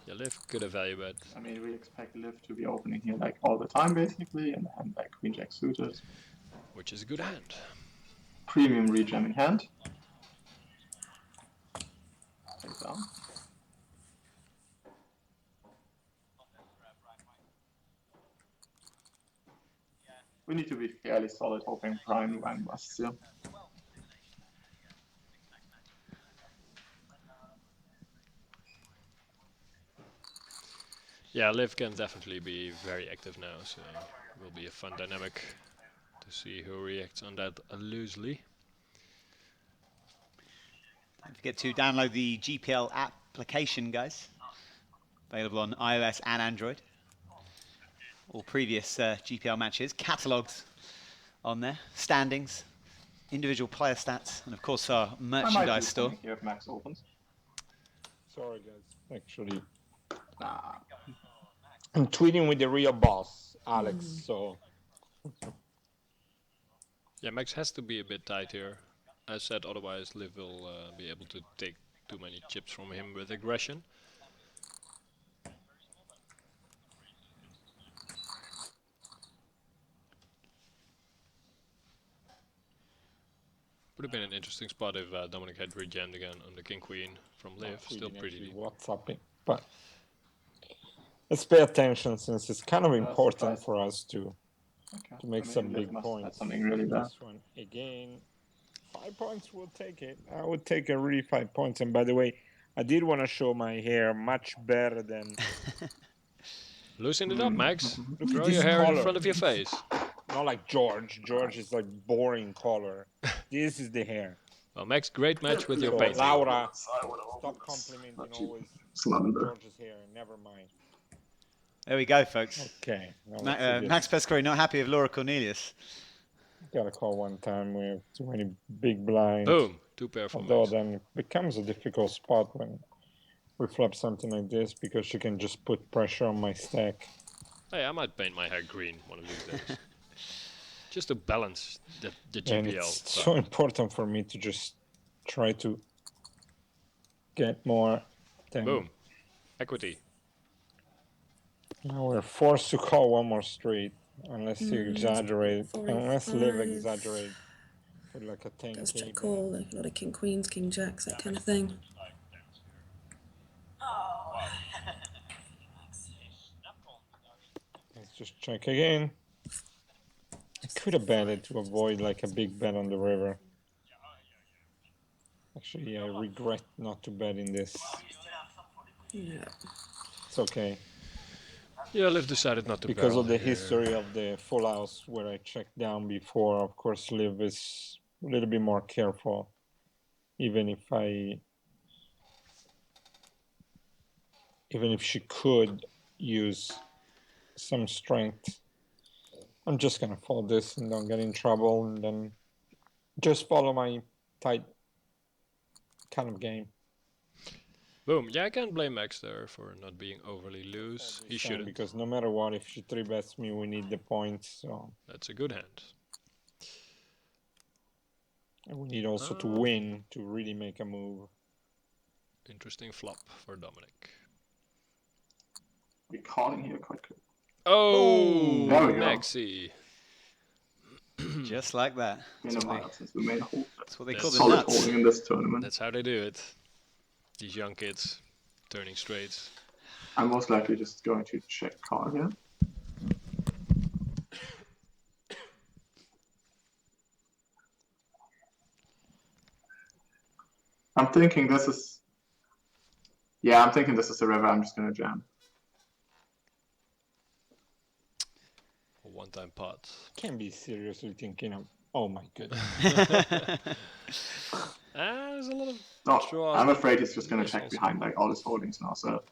Yeah, Liv could have value bet. I mean, we expect Liv to be opening here like all the time, basically, and hand like Queen Jack suited. Which is a good hand. Premium rejamming hand. Take down. We need to be fairly solid, hoping Bryan Wang busts here. Yeah, Liv can definitely be very active now, so it will be a fun dynamic to see who reacts on that loosely. Don't forget to download the GPL application, guys. Available on iOS and Android. All previous GPL matches catalogued on there. Standings, individual player stats, and of course our merchandise store. Here if Max opens. Sorry, guys. Actually, I'm tweeting with the real boss, Alex. So Yeah, Max has to be a bit tight here. As said, otherwise Liv will be able to take too many chips from him with aggression. Would have been an interesting spot if Dominik had rejammed again on the King Queen from Liv. Still pretty deep. WhatsApping, but let's pay attention since it's kind of important for us to make some big points. Something really bad. This one again, 5 points. We'll take it. I would take a really 5 points. And by the way, I did want to show my hair much better than. Loosen it up, Max. Look Throw at this your hair in color. front of your face. Not like George. George is like boring color. This is the hair. Well, Max, great match with your So, painting. Laura, stop complimenting always Lavender. George's hair. Never mind. There we go, folks. Okay. now let's see this. Max Pescatori not happy with Laura Cornelius. Got a call one time. We have too many big blinds. Boom. 2 pair for Although Max. then it becomes a difficult spot when we flop something like this because she can just put pressure on my stack. Hey, I might paint my hair green one of these days. Just to balance the And GPL. it's so important for me to just try to get more than. Boom. Equity. Now we're forced to call one more street unless you exaggerate, 45. unless Liv exaggerate with like a 10K. Goes check call, like a lot of king queens, king jacks, that kind of thing. Let's just check again. I could have betted to avoid like a big bet on the river. Actually, I regret not to bet in this. Yeah. It's okay. Yeah, Liv decided not to Because barrel of the here. history of the full house where I checked down before, of course, Liv is a little bit more careful. Even if she could use some strength, I'm just gonna fold this and don't get in trouble, and then just follow my tight kind of game. Boom. Yeah, I can't blame Max there for not being overly loose. He shouldn't. Because no matter what, if she 3-bets me, we need the points. So That's a good hand. and we need also to win to really make a move. Interesting flop for Dominik. We're calling here quite good. Oh, There we go. Maxi. Just like that. Been a while since we made a hold. That's what they That's call the Solid nuts. holding in this tournament. That's how they do it. These young kids turning straights. I'm most likely just going to check call here. I'm thinking this is. Yeah, I'm thinking this is a river. I'm just gonna jam. A one-time pot. Can't be seriously thinking of. Oh my goodness. There's a lot of No, draws. I'm afraid he's just gonna Yes, check also. behind like all his holdings now. So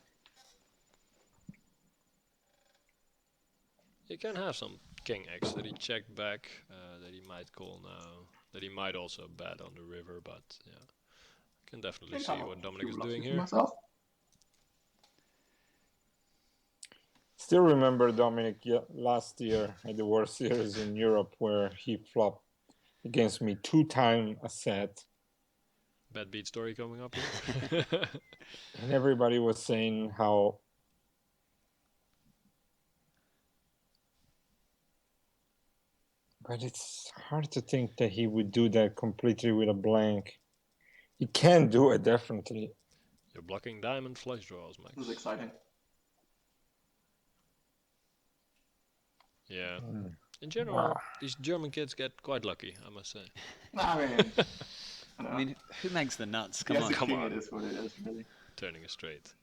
You can have some king X that he checked back, that he might call now, that he might also bet on the river, but yeah. I can definitely see what Dominik is doing here. Myself. still remember Dominik last year at the World Series in Europe where he flopped against me 2 times a set. Bad beat story coming up here. And everybody was saying how but it's hard to think that he would do that completely with a blank. He can do it, definitely. You're blocking diamond flush draws, Max. This is exciting. Yeah. In general, these German kids get quite lucky, I must say. I mean, who makes the nuts? Come Yes, on. come on. It is what it is, really. Turning it straight.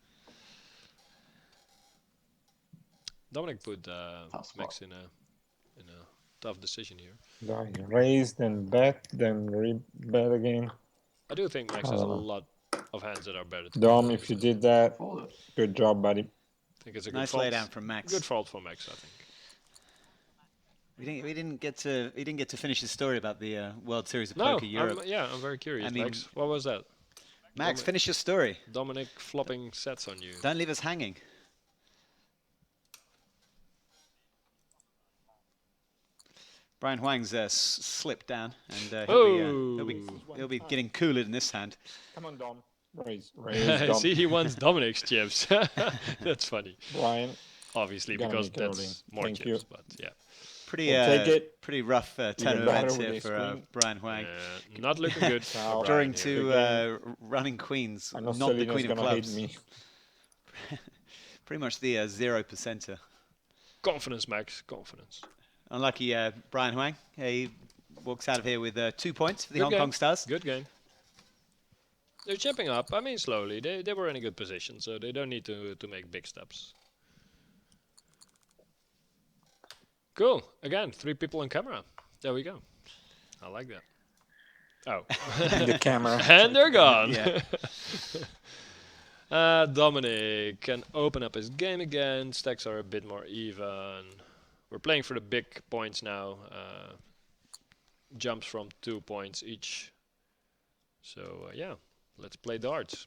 Dominik put Max in a tough decision here. He raised, then bet, then re-bet again. I do think Max has a lot of hands that are better. Dom, if you did that, good job, buddy. I think it's a good Nice fault. laydown from Max. Good fault for Max, I think. We didn't get to finish the story about the World Series of Poker Europe. I'm very curious, I mean, Max. What was that? Max, finish your story. Dominik flopping sets on you. Don't leave us hanging. Bryan Huang's slipped down, and he'll be getting cooler in this hand. Come on, Dom. Raise, Dom. See, he wants Dominik's chips. That's funny. Brian. Obviously, because that's more chips, but yeah. Pretty rough turn of events here for Bryan Huang. Not looking good. Drawing to running queens, I know not the Celina's queen of gonna hate clubs. me. Pretty much the 0%er. Confidence, Max. Confidence. Unlucky Bryan Huang. He walks out of here with 2 points for the Hong Kong Stars. Good game. They're chipping up. I mean, slowly. They were in a good position, so they don't need to make big steps. Cool. Again, 3 people on camera. There we go. I like that. Oh. And the camera. And they're gone. Yeah. Dominik can open up his game again. Stacks are a bit more even. We're playing for the big points now. Jumps from 2 points each. So, yeah. Let's play darts.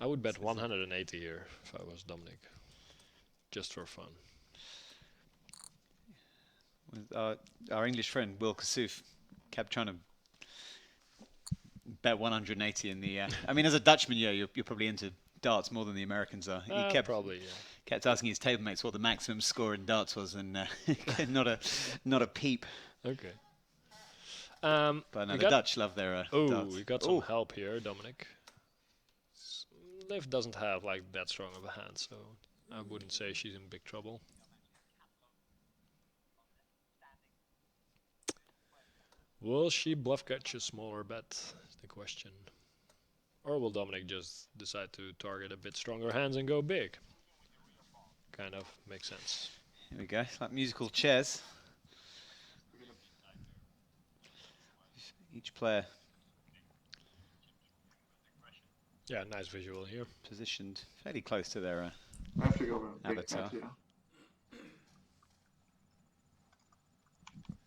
I would bet 180 here if I was Dominik. Just for fun. With our English friend Will Kassouf kept trying to bet 180 in the. I mean, as a Dutchman, yeah, you're probably into darts more than the Americans are. He kept asking his table mates what the maximum score in darts was, and not a peep. Okay. But no, the Dutch love their darts. We got some help here, Dominik. Liv doesn't have like that strong of a hand, so I wouldn't say she's in big trouble. Will she bluff catch a smaller bet, is the question. Or will Dominik just decide to target a bit stronger hands and go big? Kind of makes sense. Here we go, it's like musical chairs. Each player. Yeah, nice visual here. Positioned fairly close to their I have to go with big avatar. bet here.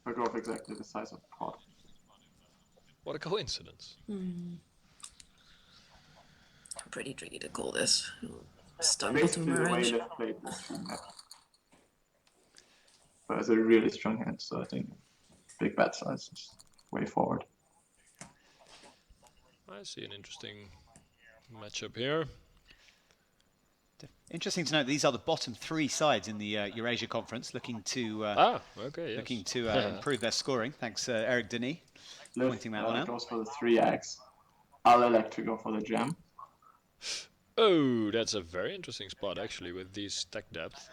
I go with exactly the size of the pot. What a coincidence. Pretty tricky to call this. Stumble to Basically, the way range. Liv played was 2 net. But it's a really strong hand, so I think big bet size is way forward. I see an interesting matchup here. Interesting to note these are the bottom 3 sides in the Eurasia Conference, looking to improve their scoring. Thanks, Eric Denis, pointing that one out. Goes for the 3 eggs. I'll elect to go for the gem. Oh, that's a very interesting spot actually with these stack depth.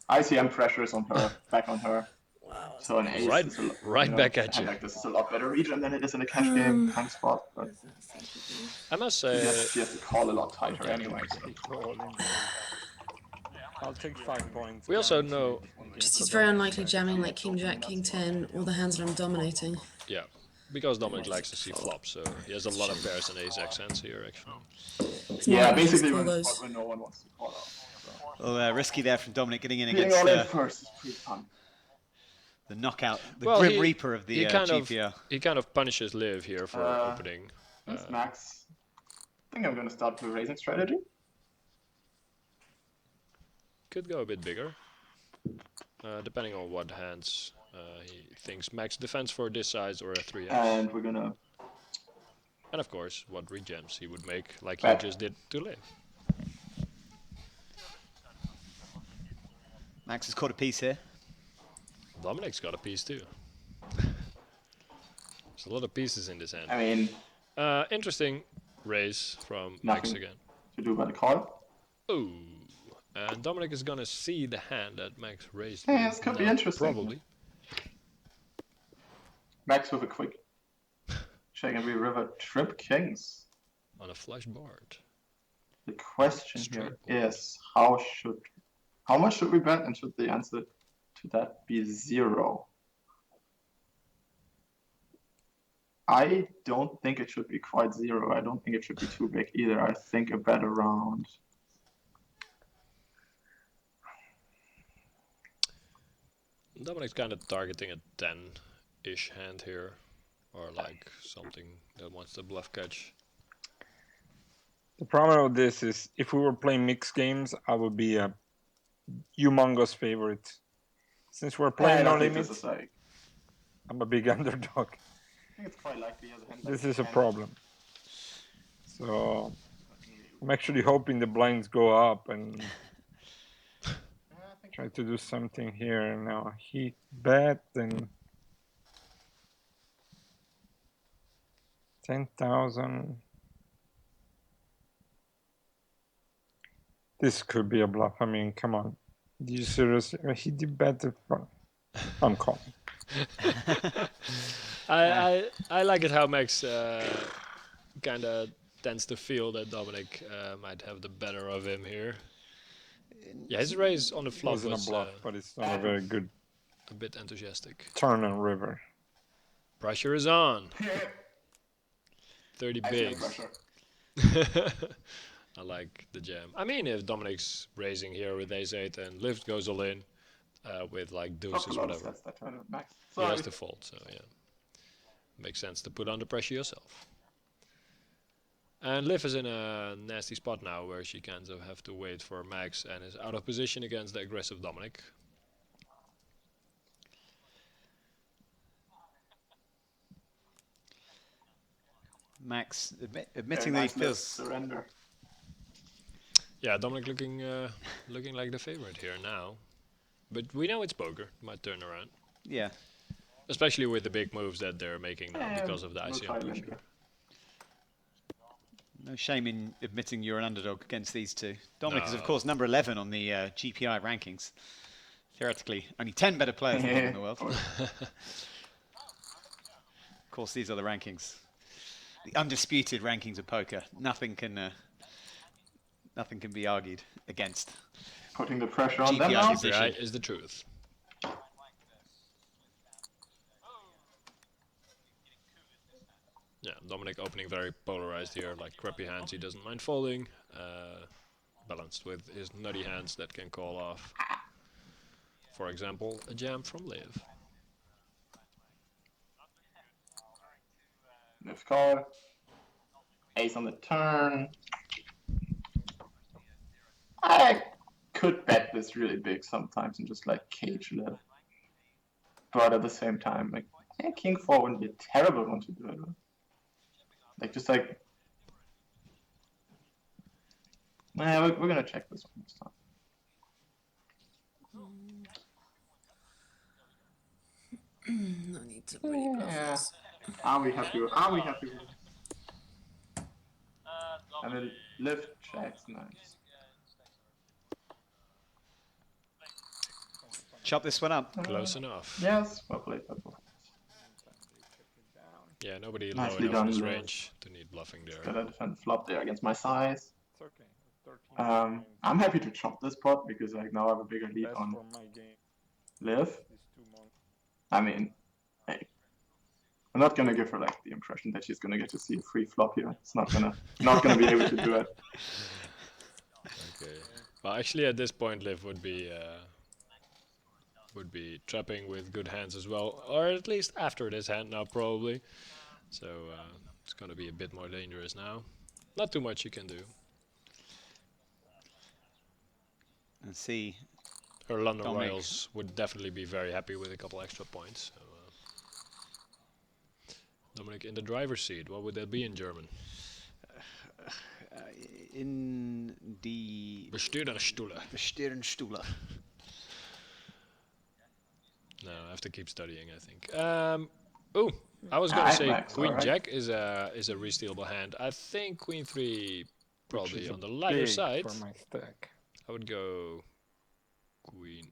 ICM pressure is on her, back on her. Wow. So an ace Right- is a lot, right back at you. Like this is a lot better region than it is in a cash game kind of spot. But I must say, she has to call a lot tighter anyway. So. I'll take 5 points. we also know, Just he's very unlikely jamming like King Jack, King 10, all the hands that I'm dominating. yeah, because Dominik likes to see flops, so he has a lot of pairs and ace X hands here actually. It's Yeah, not like he basically call when, those. when no one wants to call out. Well, risky there from Dominik getting in Getting against all in first is pretty fun. the knockout, the Well, Grim he- Reaper of the he kind of GPL. he kind of punishes Liv here for opening. Since Max, I think I'm gonna start with raising strategy. could go a bit bigger, depending on what hands he thinks max defense for this size or a 3x. And we're gonna. And of course, what regems he would make, like Bet. he just did to Liv. Max has caught a piece here. Dominik's got a piece too. There's a lot of pieces in this hand. I mean, Interesting raise from Max nothing again. to do by the call. Ooh. And Dominik is gonna see the hand that Max raised. Yeah, with. this could be No, interesting. Probably. Max with a quick check, and we river trip kings. On a flush board. The question Straight here board. is how much should we bet, and should the answer to that be 0? I don't think it should be quite 0. I don't think it should be too big either. I think a bet around. Dominik's kind of targeting a 10-ish hand here. Or like something that wants to bluff catch. The problem with this is if we were playing mixed games, I would be a humongous favorite. Since we're playing no limits, This is like, I'm a big underdog. I think it's quite likely he has a hand. This like is a 10. problem. So I'm actually hoping the blinds go up and try to do something here. Now he bet and 10,000. This could be a bluff. I mean, come on. Do you seriously? He did better. I'm calling. I like it how Max kind of tends to feel that Dominik might have the better of him here. Yeah, his raise on the It flop wasn't was a bluff, but it's not a very good a bit enthusiastic. turn on river. Pressure is on. 30 I feel bigs. pressure. I like the jam. I mean, if Dominik's raising here with ace-8 and Lift goes all in with like deuces, whatever, That's that turn of Max. he Sorry. has to fold. So yeah, makes sense to put under pressure yourself. And Liv is in a nasty spot now where she kind of have to wait for Max and is out of position against the aggressive Dominik. Max admitting Very that nice he lift, feels. surrender. Yeah, Dominik looking like the favorite here now. But we know it's poker, might turn around. Yeah. Especially with the big moves that they're making now because of the we'll ICM try pressure. linger. No shame in admitting you're an underdog against these two. Dominik is, of No. course, number 11 on the GPI rankings. Theoretically, only 10 better players than him in the world. Of course, these are the rankings. The undisputed rankings of poker. Nothing can be argued against. Putting the pressure on them GPI now. position. Right is the truth. Yeah, Dominik opening very polarized here, like crappy hands he doesn't mind folding, balanced with his nutty hands that can call off, for example, a jam from Liv. Lift call. Ace on the turn. I could bet this really big sometimes and just like cage Liv. But at the same time, like, King 4 wouldn't be a terrible one to do it with. Like, just like. Nah, we're gonna check this one this time. No need to really bluff Yeah. this. Are we happy with it? And then lift checks, nice. Chop this one up. Close enough. Yes, well played, Purple. Yeah, nobody Nicely low enough in his done, Liv. range to need bluffing there. Better defend flop there against my size. It's okay. 13 I'm happy to chop this pot because like now I have a bigger lead best on for my game Liv. these 2 months. I mean, hey, I'm not gonna give her like the impression that she's gonna get to see a free flop here. It's not gonna be able to do it. Okay. Well, actually, at this point, Liv would be trapping with good hands as well, or at least after this hand now probably. So it's gonna be a bit more dangerous now. Not too much you can do. and see. Her London Dominik. Royals would definitely be very happy with a couple extra points. So, Dominik in the driver's seat. What would that be in German? In die Besturenstuhle. No, I have to keep studying, I think. Oh, I was gonna say Max, Queen alright. Jack is a restealable hand. I think Queen 3 probably Which is on the lighter big side. for my stack. I would go Queen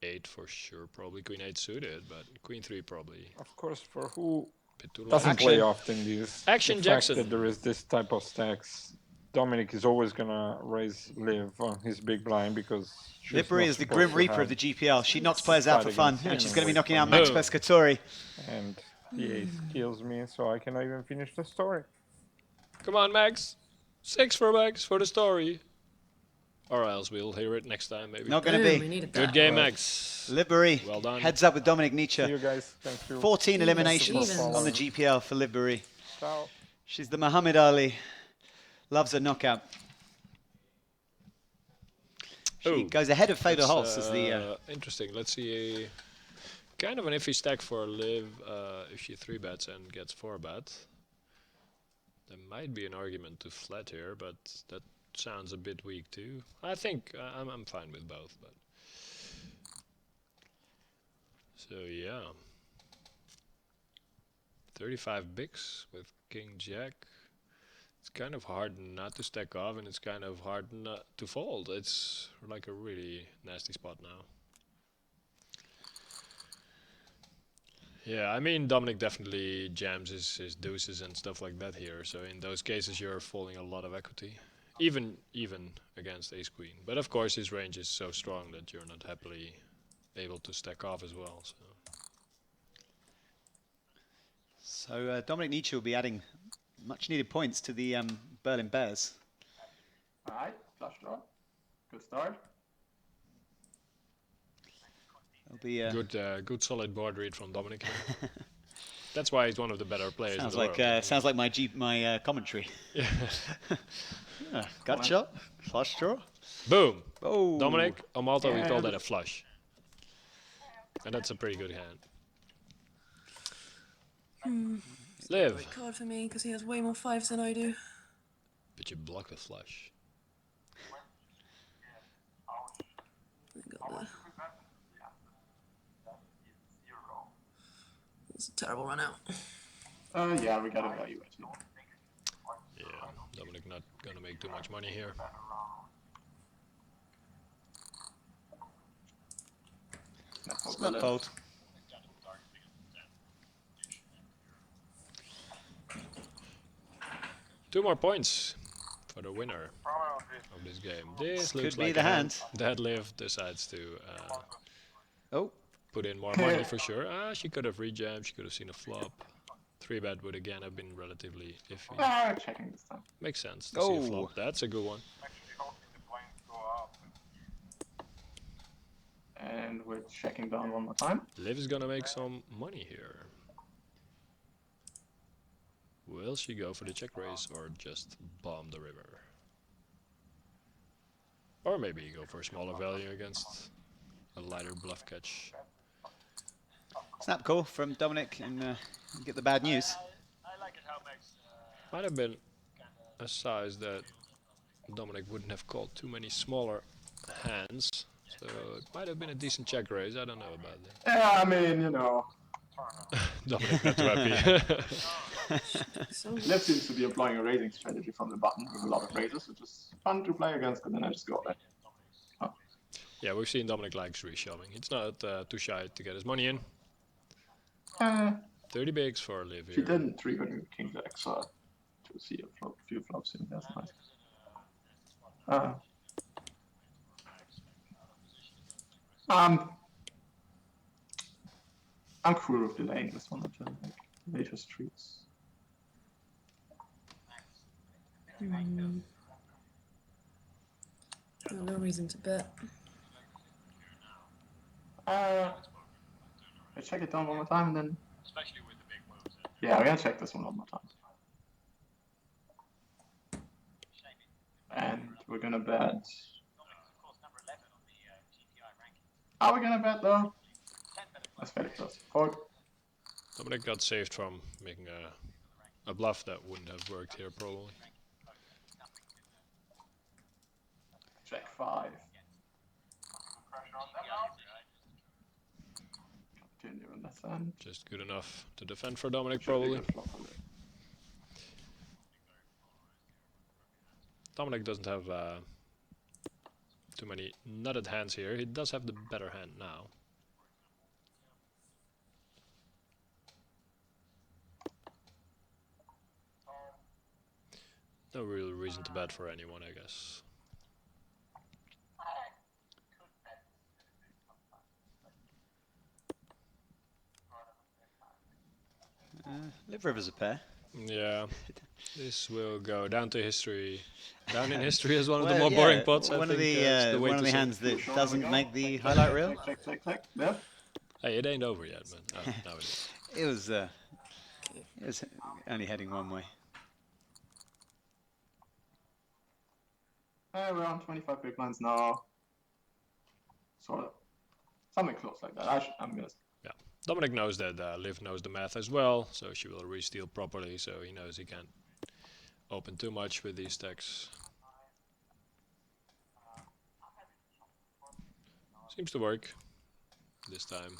8 for sure, probably Queen 8 suited, but Queen 3 probably Of course, for who a bit too doesn't light. play often these Action the Jackson. fact that there is this type of stacks, Dominik is always gonna raise Liv on his big blind because she's Liberi not is the supposed Grim to Reaper of have the GPL. She knocks players out for fight fun, against and she's him going to be and knocking wait out for Max Boom. Pescatori. and the ace kills me, so I cannot even finish the story. Come on, Max. 6 for Max for the story. Or else we'll hear it next time, maybe. Not going to Boom, we be. needed Good that. game, Right. Max. Liberi Well done. heads up with Dominik See Nitsche. you guys. Thank you. 14 Evens, eliminations evens. on the GPL for Liberi. Ciao. She's the Muhammad Ali. Loves a knockout. She Ooh, goes ahead of Fedor That's, Holz as the... interesting. Let's see. Kind of an iffy stack for Liv if she 3-bets and gets 4-bet. There might be an argument to flat here, but that sounds a bit weak too. I think I'm fine with both, but so yeah. 35 bigs with King Jack. It's kind of hard not to stack off, and it's kind of hard not to fold. It's like a really nasty spot now. Yeah, I mean, Dominik definitely jams his deuces and stuff like that here. So in those cases, you're folding a lot of equity, even against ace queen. But of course, his range is so strong that you're not happily able to stack off as well. So Dominik Nitsche will be adding much needed points to the Berlin Bears. Alright, flush draw. Good start. It'll be, Good solid board read from Dominik. That's why he's one of the better players. sounds in the like world. sounds like my commentary. Yeah. Yeah, gut shot, flush draw. Boom. Oh, Dominik, on Malta we Yeah. call that a flush. And that's a pretty good hand. Liv. Great card for me because he has way more fives than I do. But you block the flush. I got the... It's a terrible run out. Yeah, we gotta evaluate it. Yeah, Dominik not gonna make too much money here. not fold. Two more points for the winner of this game. This Could looks be like the a hand. that Liv decides to Oh, put in more money for sure. She could have rejammed, she could have seen a flop. 3-bet would again have been relatively iffy. Checking this time. Makes sense to see a Oh. flop. That's a good one. And we're checking down one more time. Liv is gonna make some money here. Will she go for the check raise or just bomb the river? Or maybe go for a smaller value against a lighter bluff catch. snap call from Dominik and get the bad news. Might have been a size that Dominik wouldn't have called too many smaller hands. So it might have been a decent check raise, I don't know about that. Yeah, I mean, you know, Dominik not too happy. So Liv seems to be employing a raising strategy from the button with a lot of raises, which is fun to play against, and then I just go there. Yeah, we've seen Dominik likes reshoving. He's not too shy to get his money in. 30 bigs for Liv She here. didn't trigger King Jack, so to see a few flops in, that's nice. I'm cool with delaying this one until like later streets. no reason to bet. I check it down one more time and then. Yeah, we're gonna check this one more time. And we're gonna bet Are we gonna bet though? That's very close. Fold. Dominik got saved from making a bluff that wouldn't have worked here probably. Check 5. Continue on this end. Just good enough to defend for Dominik probably. Dominik doesn't have too many nutted hands here. He does have the better hand now. No real reason to bet for anyone, I guess. Live River's a pair. Yeah, this will go down to history. Down in history as one of the more boring pots. One I of think the way one of to the say. hands that doesn't make the highlight reel. Click. Yep. Hey, it ain't over yet, man. Now it is. It was only heading one way. We're on 25 big blinds now. Sort of. Something close like that. I'm gonna. Yeah, Dominik knows that Liv knows the math as well, so she will re-steal properly, so he knows he can't open too much with these stacks. Seems to work this time.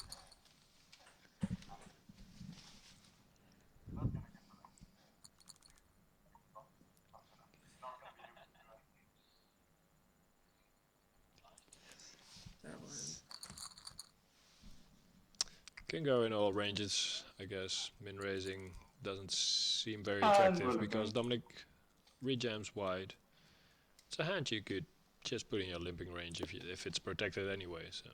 Can go in all ranges, I guess. Min raising doesn't seem very attractive because Dominik rejams wide. It's a hand you could just put in your limping range if it's protected anyway. So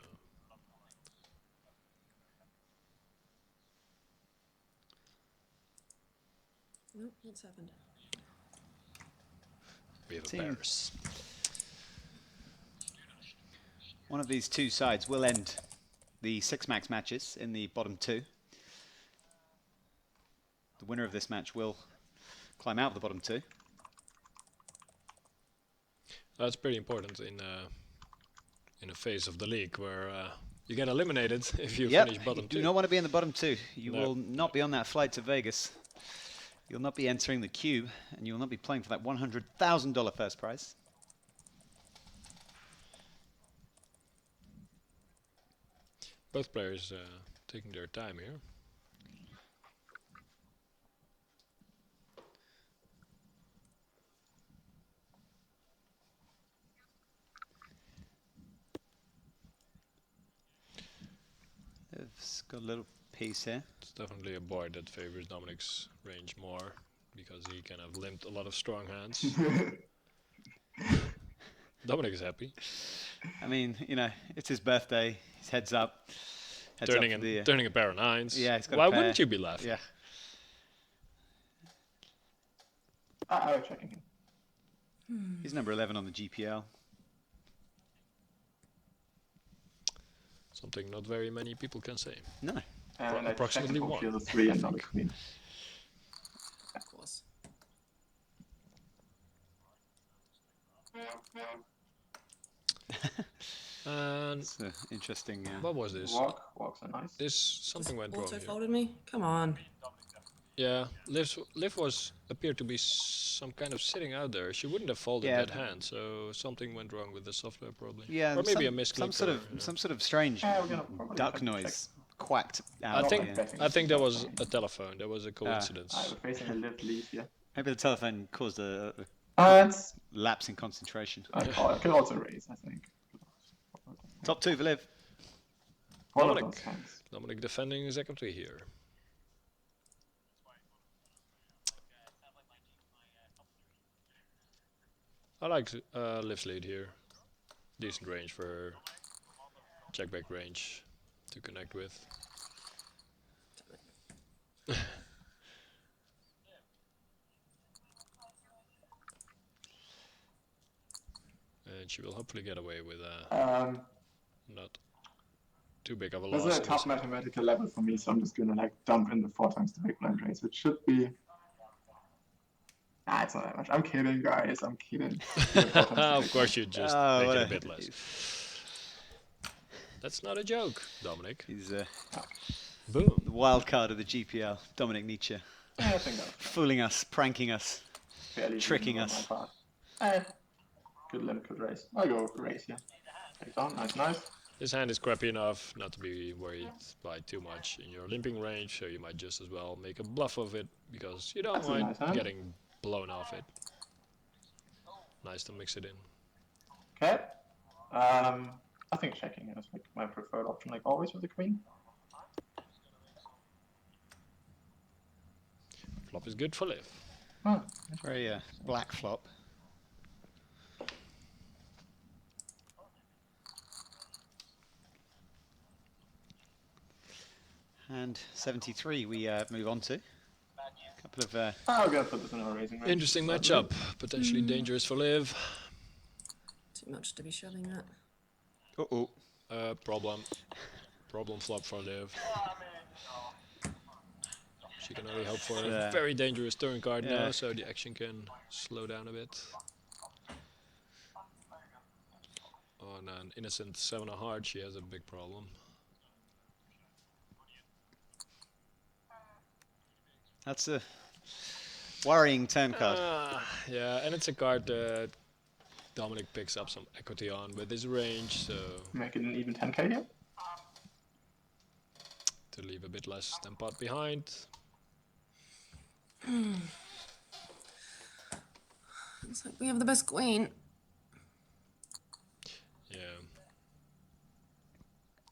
Nope, what's happened? we have a Team. pairs. One of these two sides will end the 6-max matches in the bottom 2. The winner of this match will climb out of the bottom 2. That's pretty important in a phase of the league where you get eliminated if you finish bottom 2. You do not want to be in the bottom 2. You No. will not be on that flight to Vegas. You'll not be entering the queue, and you will not be playing for that $100,000 first prize. Both players taking their time here. It's got a little piece here. It's definitely a board that favors Dominik's range more because he kind of limped a lot of strong hands. Dominik is happy. I mean, you know, it's his birthday. His head's up. Turning a pair of 9s. Yeah, he's got Why a pair. wouldn't you be laughing? Yeah. I was checking him. He's number 11 on the GPL. Something not very many people can say. No. And approximately I checked one. for the 3 and not a queen. Of course. And It's interesting. what was this? Walks are nice. This something went wrong Auto here. folded me? Come on. Yeah, Liv appeared to be some kind of sitting out there. She wouldn't have folded Yeah. that hand, so something went wrong with the software probably. Yeah, or and maybe some, a misclick. some sort of strange Yeah, we're gonna probably duck check. noise quacked out. I of think the- I think that was a telephone. That was a I coincidence. was facing a live lead here. Maybe the telephone caused a It's lapse in concentration. I can also raise, I think. Top 2 for Liv. One of Dominik. those hands. Dominik defending his equity here. I like Liv's lead here. Decent range for her. Check back range to connect with. And she will hopefully get away with not too big of a This loss. is a tough mathematical level for me, so I'm just gonna like dump in the 4 times the big blind raise, which should be. Nah, it's not that much. I'm kidding, guys. I'm kidding. Of course, you just Oh, make what it a a- bit less. That's not a joke, Dominik. He's Boom. the wild card of the GPL, Dominik Nitsche. Yeah, I think that's Fooling us, pranking us, fairly tricking reasonable us. on my part. Good limp, good race. I'll go with race, yeah. Take down, nice. This hand is crappy enough not to be worried by too much in your limping range, so you might just as well make a bluff of it, because you don't That's a mind nice hand. getting blown off it. Nice to mix it in. Okay. I think checking is like my preferred option, like always with the queen. Flop is good for live. Oh, Very black flop. And 73 we move on to. A couple of... I'll go put this in our raising range. Interesting matchup, potentially dangerous for live. Too much to be shoving at. Uh-oh. Problem flop for live. She can only hope for a very dangerous turn card now, so the action can slow down a bit. On an innocent 7 of hearts, she has a big problem. That's a worrying turn card. Yeah, and it's a card that Dominik picks up some equity on with his range, so Make it an even 10k here. to leave a bit less than pot behind. Looks like we have the best queen. Yeah.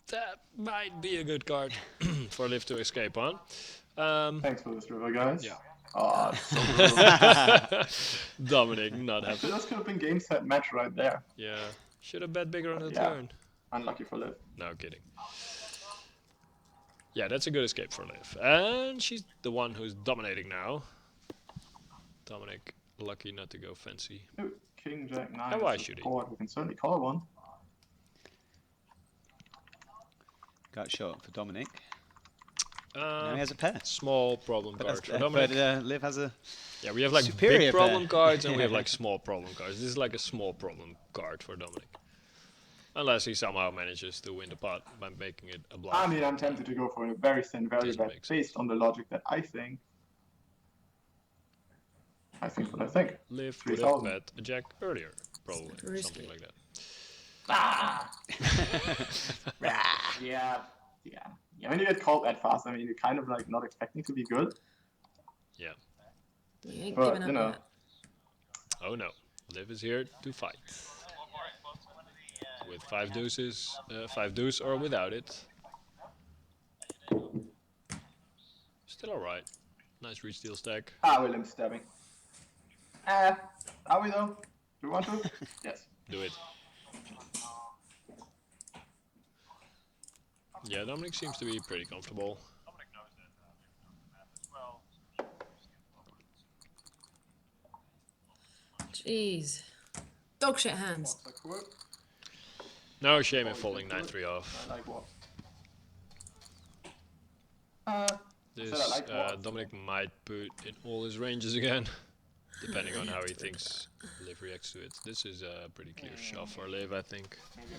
That might be a good card for Liv to escape on. Thanks for this river, guys. Yeah. Oh, it's so brutal. Dominik, not So happy. this could have been game set match right there. Yeah, should have bet bigger on the Yeah. turn. Unlucky for Liv. No kidding. Yeah, that's a good escape for Liv. And she's the one who's dominating now. Dominik, lucky not to go fancy. Ooh, King, Jack, 9. And why is a should he? board. We can certainly call one. Got shot for Dominik. Now he has a pair. Small problem But, card for but Dominik. Liv has a... Yeah, we have like superior big problem pair. cards and we have like small problem cards. This is like a small problem card for Dominik. Unless he somehow manages to win the pot by making it a bluff. I mean, I'm tempted to go for a very thin value Just bet makes based on the logic that I think what I think. Liv would have 3,000. bet a jack earlier, probably. Risky. Something like that. Yeah. When you get called that fast, I mean, you're kind of like not expecting to be good. Yeah. We ain't But, giving you know. up Oh no. Liv is here to fight. With 5 deuces, 5 deuce or without it. Still alright. Nice reach steal stack. We're limp stabbing. Are we though? Do we want to? Yes. Do it. Yeah, Dominik seems to be pretty comfortable. it. Jeez. Dog shit hands. No shame in folding 9-3 off. I like what? This I like what? Dominik might put in all his ranges again, depending on how he thinks Liv reacts to it. This is a pretty clear shove for Liv, I think. Maybe I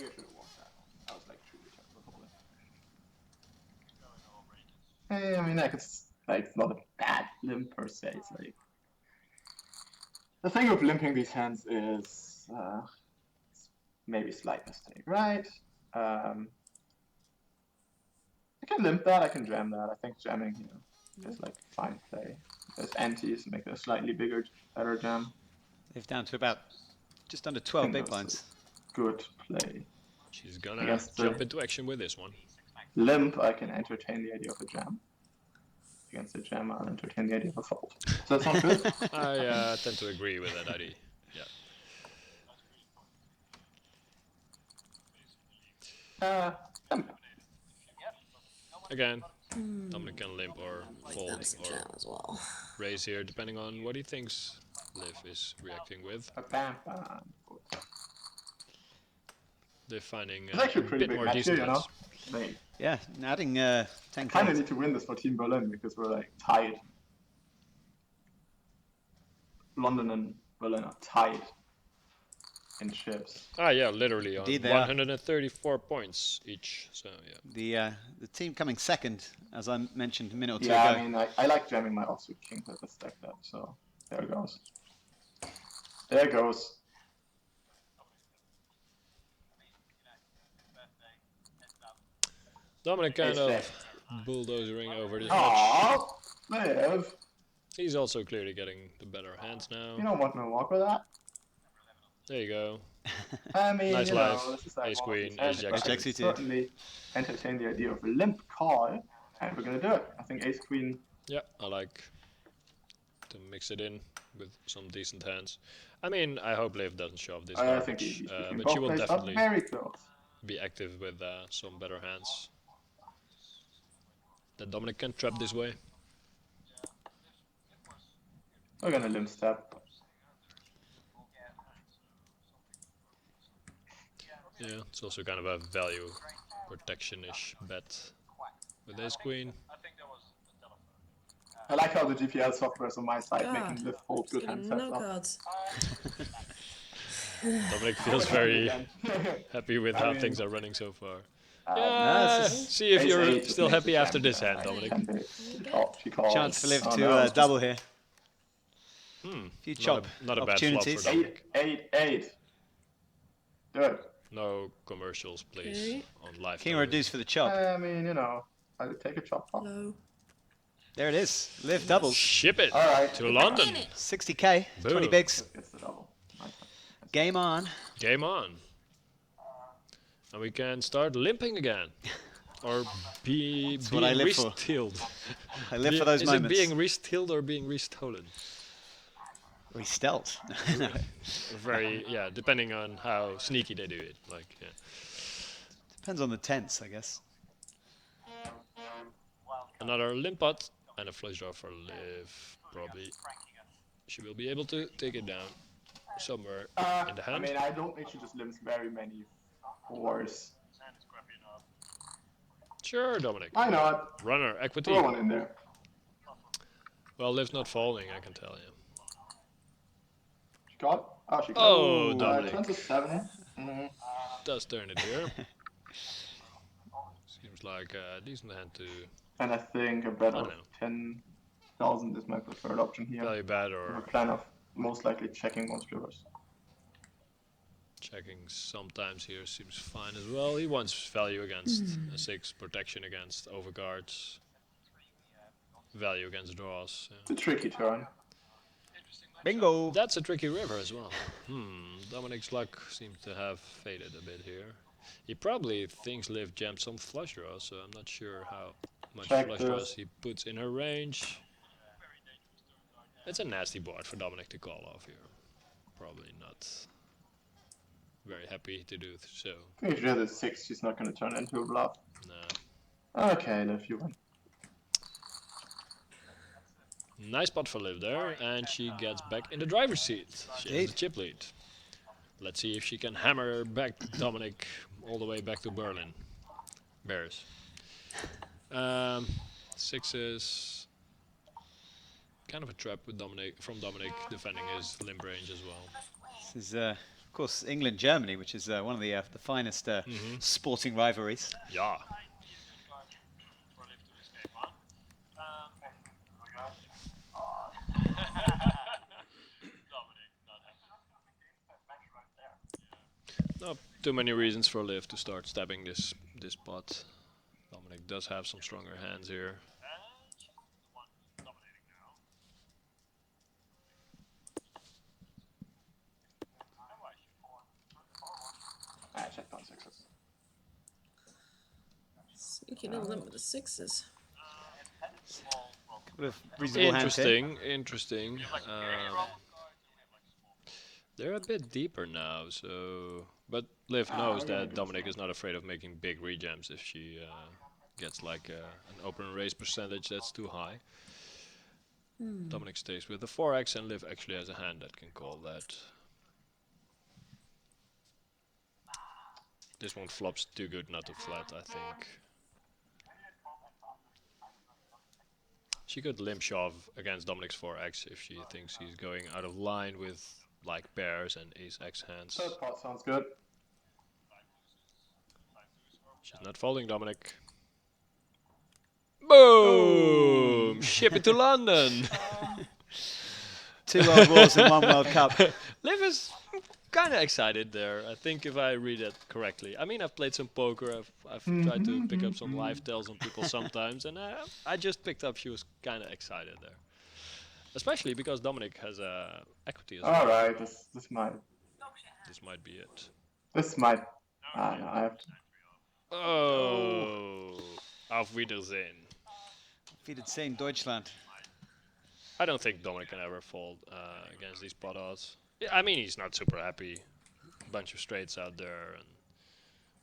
should have walked that. I was like truly terrible. Hey, I mean, it's not a bad limp per se. It's like the thing with limping these hands is maybe slight mistake, right? I can limp that, I can jam that. I think jamming, is like fine play. There's antes, make it a slightly bigger, better jam. Liv down to about just under 12 big that's blinds. Good play. She's gonna guess jump into action with this one. Limp, I can entertain the idea of a jam. Against a jam, I'll entertain the idea of a fold. Does that sound good? I tend to agree with that idea. Yeah. Again, Dominik can limp or fold That's a or jam as well. raise here, depending on what he thinks Liv is reacting with. Bam, bam. They're finding It's actually a a pretty bit big more match here, decent hands. Like, Yeah, adding 10 kind of cards. need to win this for Team Berlin because we're like tied. London and Berlin are tied. in chips. Ah, yeah, literally on Indeed they are. 134 points each. So yeah. The team coming second, as I mentioned a minute or two Yeah, ago. I mean, I like jamming my offsuit king with the stack that, so there it goes. There it goes. Dominik kind Ace of jack. bulldozering over this match. Aww, live. He's also clearly getting the better hands now. You don't want no walk with that. There you go. I mean, Nice you life. know, this is like Ace one of queen, these ace hands jack where I suited. can certainly entertain the idea of a limp call, and we're gonna do it. I think ace queen. Yeah, I like to mix it in with some decent hands. I mean, I hope Liv doesn't shove this I think garbage, he's between but she both will plays up definitely very close. be active with some better hands. That Dominik can trap this way. We're gonna limp step. Yeah, it's also kind of a value protection-ish bet with ace queen. I like how the GPL software is on my side, God, making Liv hold good hand getting sets no up. cards. Dominik feels very happy with how mean, things are running so far. Nice. Yeah, see if Ace you're eight just still makes happy the after jam, this hand, Dominik. She calls. Chance for Liv Oh, to no. double here. Few Not chop not a bad flop for opportunities. Dominik. 8-8. Good. No commercials, please, Okay. on live King television. reduced for the chop. I mean, you know, I would take a chop pop. Low. There it is. Liv doubles. Ship it Alright. to London. 60k, 20 Boom. bigs. Gets the double. Nice. Game on. Game on. And we can start limping again. Or being what I live for. re-stealed. I live for those Is moments. it being re-stealed or being re-stolen? We stealth. No. Very, yeah, depending on how sneaky they do it. Like, yeah. Depends on the tense, I guess. Another limp pot and a flush draw for Liv. Probably she will be able to take it down somewhere in the hand. I mean, I don't think she just limps very many fours. Sure, Dominik. Why not? Runner, equity. Throw one in there. Well, Liv's not falling, I can tell you. She got? Oh, she got. Oh, Dominik. 27. Does turn it here. Seems like a decent hand to And I think a bet I of don't know. 10,000 is my preferred option here. value bet I have or a plan of most likely checking most rivers. checking sometimes here seems fine as well. He wants value against a 6, protection against overguards, value against draws. Yeah. It's a tricky turn. Bingo. That's a tricky river as well. Dominik's luck seems to have faded a bit here. He probably thinks Liv jammed some flush draws, so I'm not sure how much Check flush this. draws he puts in her range. It's a nasty board for Dominik to call off here. Probably not very happy to do so. I think if she has a 6, she's not going to turn into a bluff. No. Okay, Liv, you win. Nice pot for Liv there, and she gets back in the driver's seat. She has the chip lead. Let's see if she can hammer back Dominik all the way back to Berlin. Bears. 6s. Kind of a trap with from Dominik defending his limp range as well. This is, of course, England-Germany, which is one of the finest sporting rivalries. Yeah. Not too many reasons for Liv to start stabbing this pot. Dominik does have some stronger hands here. I checked on 6s. Sneaky little limp with the 6s. Couple of reasonable hands here. Interesting. They're a bit deeper now, so... But Liv knows that Dominik is not afraid of making big rejams if she gets like an open raise percentage that's too high. Dominik stays with the 4x and Liv actually has a hand that can call that. This one flops too good not to flat, I think. She could limp shove against Dominik's 4x if she thinks he's going out of line with like pairs and ace-x hands. Third part sounds good. She's not folding, Dominik. Boom! Ship it to London! 2 World Wars and 1 World Cup. Liv is kind of excited there, I think, if I read it correctly. I mean, I've played some poker, I've tried to pick up some live tells on people sometimes, and I just picked up she was kind of excited there. Especially because Dominik has equity as well. Alright, this might be it. This might. No, I have to. Oh, auf Wiedersehen. Wiedersehen, Deutschland. I don't think Dominik can ever fold against these pot odds. Yeah, I mean, he's not super happy. Bunch of straights out there,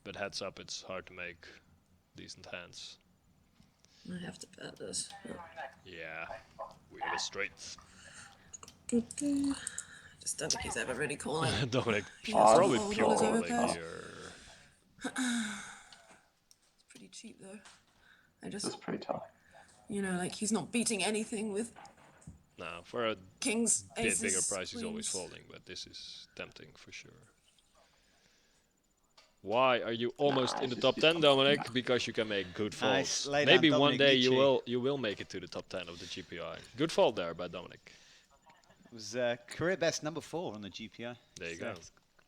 but heads up, it's hard to make decent hands. I have to bet this. Yeah, we have a straight. Just don't think he's ever really calling. Dominik He probably doesn't pure fold all his calling overpairs. here. It's pretty cheap though. I This is just, pretty tough. you know, like he's not beating anything with No, for a kings, bit aces, bigger price, he's always queens. folding, but this is tempting for sure. Why are you almost in the top 10, Dominik? Because you can make good folds. Nice, lay down, Maybe one Dominik day Nitsche. you will make it to the top 10 of the GPI. Good fold there by Dominik. It was career best number 4 on the GPI. There you So go.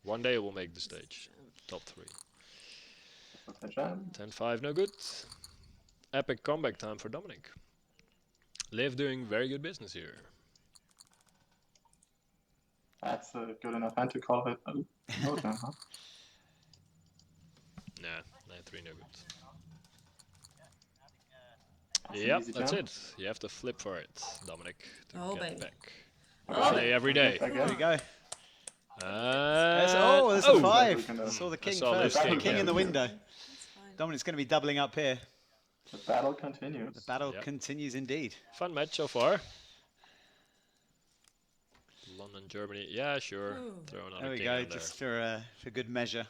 One day it will make the stage. Top 3. What's the jam? 10-5, no good. Epic comeback time for Dominik. Liv doing very good business here. That's a good enough hand to call it. No, huh? Nah, 9-3, no good. That's an Yep, easy that's jam. it. You have to flip for it, Dominik, to Oh, get baby. back. Oh, Play every day. There we go. There's There's a 5. We're gonna- Saw the king saw first. this The king, king yeah. in the window. That's fine. Dominik's going to be doubling up here. The battle continues. The battle Yep. continues indeed. Fun match so far. London, Germany. Yeah, sure. Ooh. Throw another There we king go, in there. just for good measure.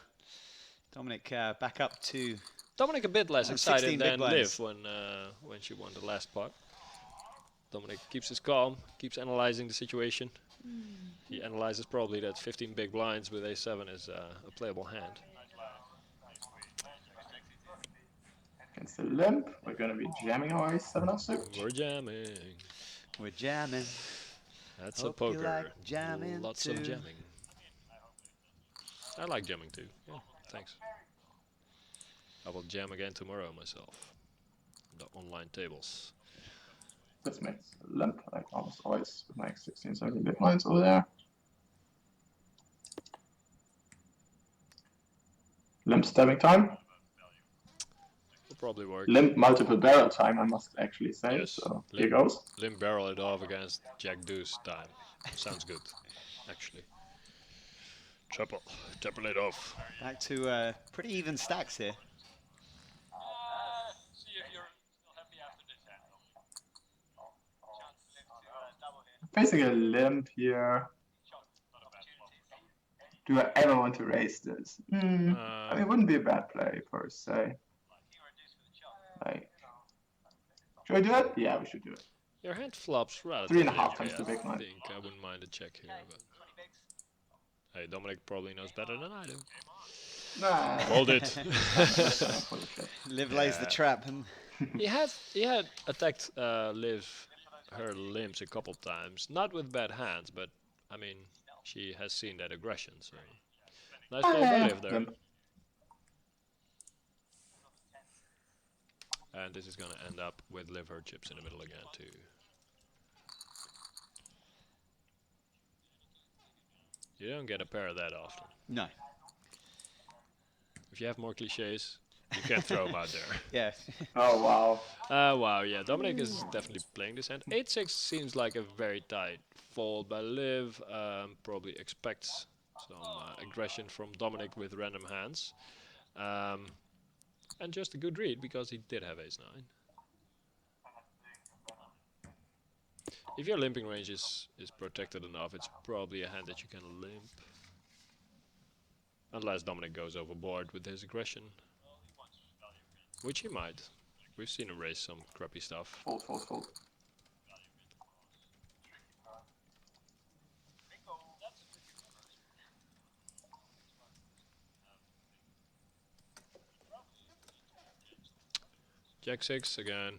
Dominik back up to Dominik a bit less 16 excited big than blinds. Liv when she won the last pot. Dominik keeps his calm, keeps analyzing the situation. He analyzes probably that 15 big blinds with a7 is a playable hand. Against the limp, we're gonna be jamming our ace-7 offsuit. We're jamming. we're jamming. That's Hope a you poker. like jamming Lots of too. jamming. I like jamming too. Yeah, thanks. I will jam again tomorrow myself. The online tables. This makes limp, like almost always, with my 16, 17 big blinds over there. Limp stabbing time. Will probably work. Limp multiple barrel time, I must actually say. Yes, So here limp. goes. Limp barrel it off against Jack Deuce time. Sounds good, actually. Triple it off. Back to pretty even stacks here. Facing a limp here. Do I ever want to raise this? I mean, it wouldn't be a bad play per se. Like, should I do it? Yeah, we should do it. Your hand flops relatively. 3.5 times okay, the big I blind. think I wouldn't mind a check here, but hey, Dominik probably knows better than I do. Nah. Hold it. Full of shit. Liv lays the Yeah. trap and he had attacked Liv her limbs a couple times, not with bad hands, but I mean she has seen that aggression. So nice play by Liv there. Limp. And this is gonna end up with Liv her chips in the middle again too. You don't get a pair that often. no. If you have more cliches, you can throw them out there. Yeah. Oh wow. Wow, yeah, Dominik is definitely playing this hand. 8-6 seems like a very tight fold by Liv. Probably expects some aggression from Dominik with random hands. And just a good read because he did have ace-9. If your limping range is protected enough, it's probably a hand that you can limp. Unless Dominik goes overboard with his aggression. Which he might. We've seen him raise some crappy stuff. Fold, fold, fold. Jack 6 again.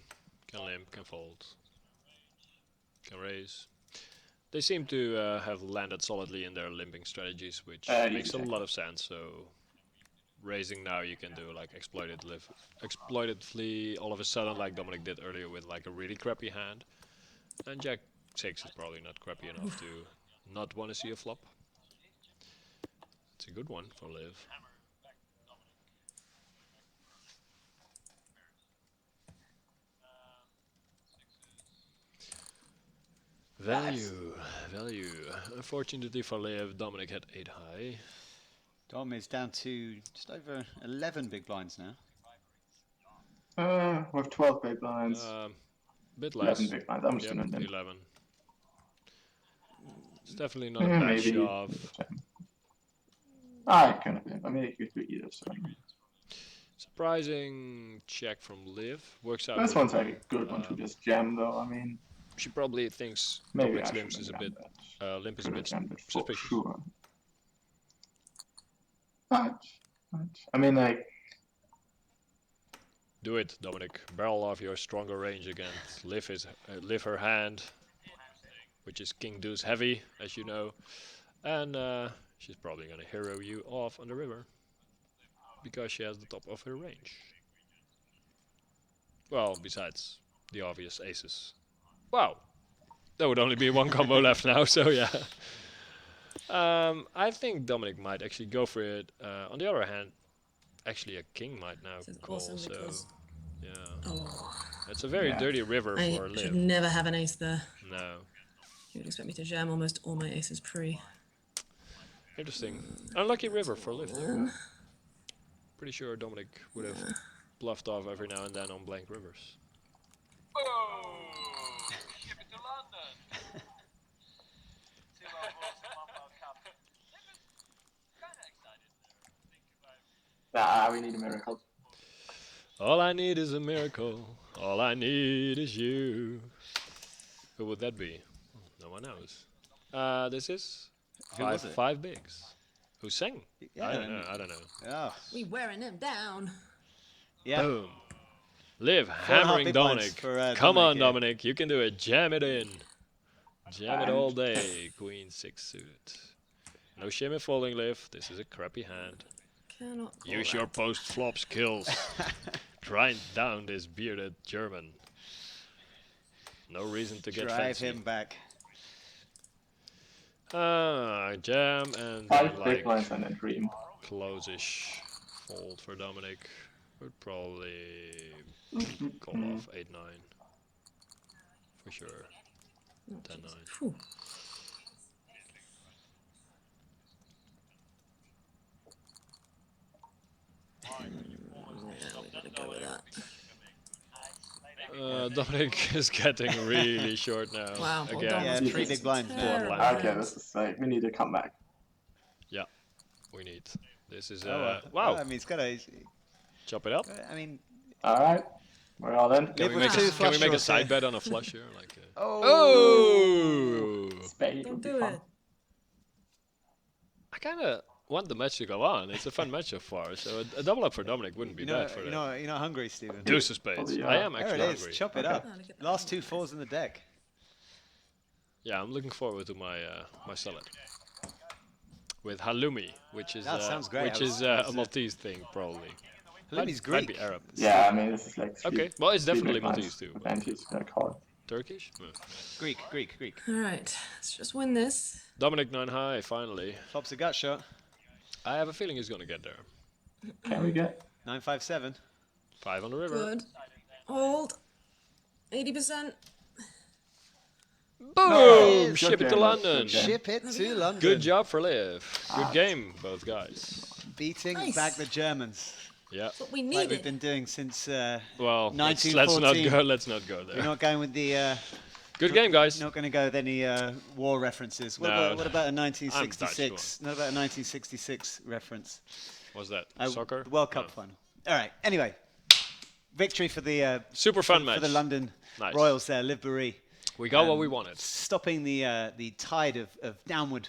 Can limp, can fold. Can raise. They seem to have landed solidly in their limping strategies, which makes a lot of sense. So raising now, you can do like exploited flea all of a sudden, like Dominik did earlier with like a really crappy hand. And Jack 6 is probably not crappy enough to not want to see a flop. It's a good one for Liv. Value. Unfortunately for Liv, Dominik had 8 high. Dom is down to just over 11 big blinds now. With 12 big blinds. Bit less. 11 big blinds. I'm just gonna 11. It's definitely not a bad shove. I kind of think. I mean, it could be either. So. Surprising check from Liv. Works out. This one's like a good one to just jam, though. I mean, she probably thinks maybe Dominik's limp is a bit suspicious. Sure. But, I mean, like. Do it, Dominik. Barrel off your stronger range against Liv her hand, which is King Deuce heavy, as you know, and she's probably gonna hero you off on the river because she has the top of her range. Well, besides the obvious aces. Wow, there would only be one combo left now, so yeah. I think Dominik might actually go for it. On the other hand, actually a king might now call, so yeah. Oh. It's a very dirty river for Liv. I should never have an ace there. No. You would expect me to jam almost all my aces pre. Interesting. Unlucky river for Liv. Pretty sure Dominik would have bluffed off every now and then on blank rivers. Oh! Ship it to London! We need a miracle. All I need is a miracle. All I need is you. Who would that be? No one knows. This is five bigs. Who sang? Yeah, I don't know. Yeah. We wearing him down. Yeah. Boom. Liv hammering Dominik. Come on, Dominik. You can do it. Jam it in. Jam it all day. Queen 6 suit. No shame in folding, Liv. This is a crappy hand. Use your post-flop skills. Grind down this bearded German. No reason to get fancy. Drive him back. Jam and 5 like big blinds and a dream. close-ish fold for Dominik. Would probably call off 8-9 for sure. 10-9. Dominik is getting really short now. Wow, again. Yeah, 3 big blinds now. Okay, this is like, we need to come back. Yeah, we need. This is wow. wow. I mean, he's got to. Chop it up. I mean. All right, we're all in. Can we make a side bet on a flush here? Like. Oh. Spade Don't would be do fun. it. I kind of want the match to go on. It's a fun match so far. So a double up for Dominik wouldn't be bad for You're not hungry, Stephen. Deuce of spades. I am actually there it hungry. is. Chop it up. Last 2 4s in the deck. Yeah, I'm looking forward to my my salad with halloumi, which is That sounds great. which is a Maltese thing probably. Halloumi's might Greek. be Arab. Yeah, I mean, this is like Okay, well it's definitely Maltese Maltese too. Advantage, like hard. Turkish? Greek. All right, let's just win this. Dominik 9 high, finally. Flops a gut shot. I have a feeling he's gonna get there. Can we get? 9-5-7. 5 on the river. Good. Hold. 80%. Boom! Good Ship it to game, London. good game. Ship it to London. Good job for Liv. Good game, both guys. Beating Nice. back the Germans. Yeah. That's what we Like needed. we've been doing since Well, let's 1914. let's not go there. You're not going with the. Good game, guys. Not going to go with any war references. What, No. what about a I'm Dutch, 1966? Not about a 1966 reference. What's that? Uh, Soccer? The World Cup No. final. All right. Anyway, victory for the Super fun for match. the London Nice. Royals there, Liv Boeree. We got what we wanted. Stopping the tide of downward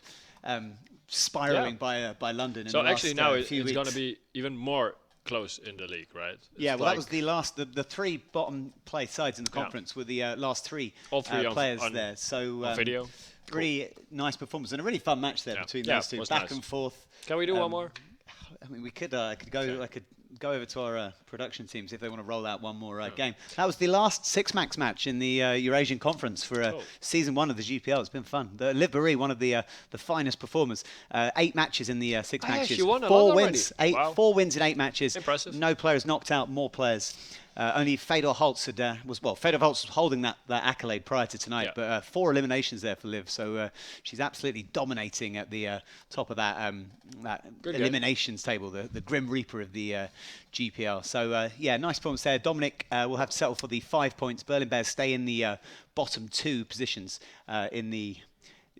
spiraling by London. In So the actually last, now few it's going to weeks. be even more close in the league, right? Yeah, It's well, that like was the last, the three bottom place sides in the conference were the last three, all three players on there. So on video. really nice performance and a really fun match there between Yeah, those two, was back nice. and forth. Can we do one more? I mean, we could. I could go over to our production teams if they want to roll out one more game. That was the last six-max match in the Eurasian Conference for season 1 of the GPL. It's been fun. Liv Boeree, one of the finest performers. 8 matches in the 6 matches. She won a 4 lot wins. already. Wow. 4 wins in 8 matches. Impressive. No players knocked out more players. Only Fedor Holtz Fedor Holtz was holding that accolade prior to tonight, but 4 eliminations there for Liv, so she's absolutely dominating at the top of that eliminations table, the Grim Reaper of the GPL. So yeah, nice performance there. Dominik will have to settle for the 5 points. Berlin Bears stay in the bottom 2 positions in the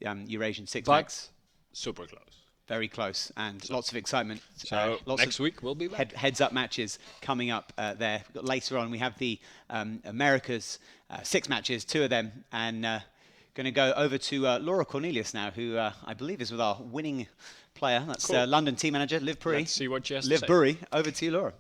Eurasian six-max. Super close. Very close, and lots of excitement. So lots next week we'll be back. Heads-up matches coming up there. Later on, we have the Americas 6 matches, 2 of them, and going to go over to Laura Cornelius now, who I believe is with our winning player. That's London team manager Liv Boeree. Let's see what she has to Liv say. Boeree, over to you, Laura.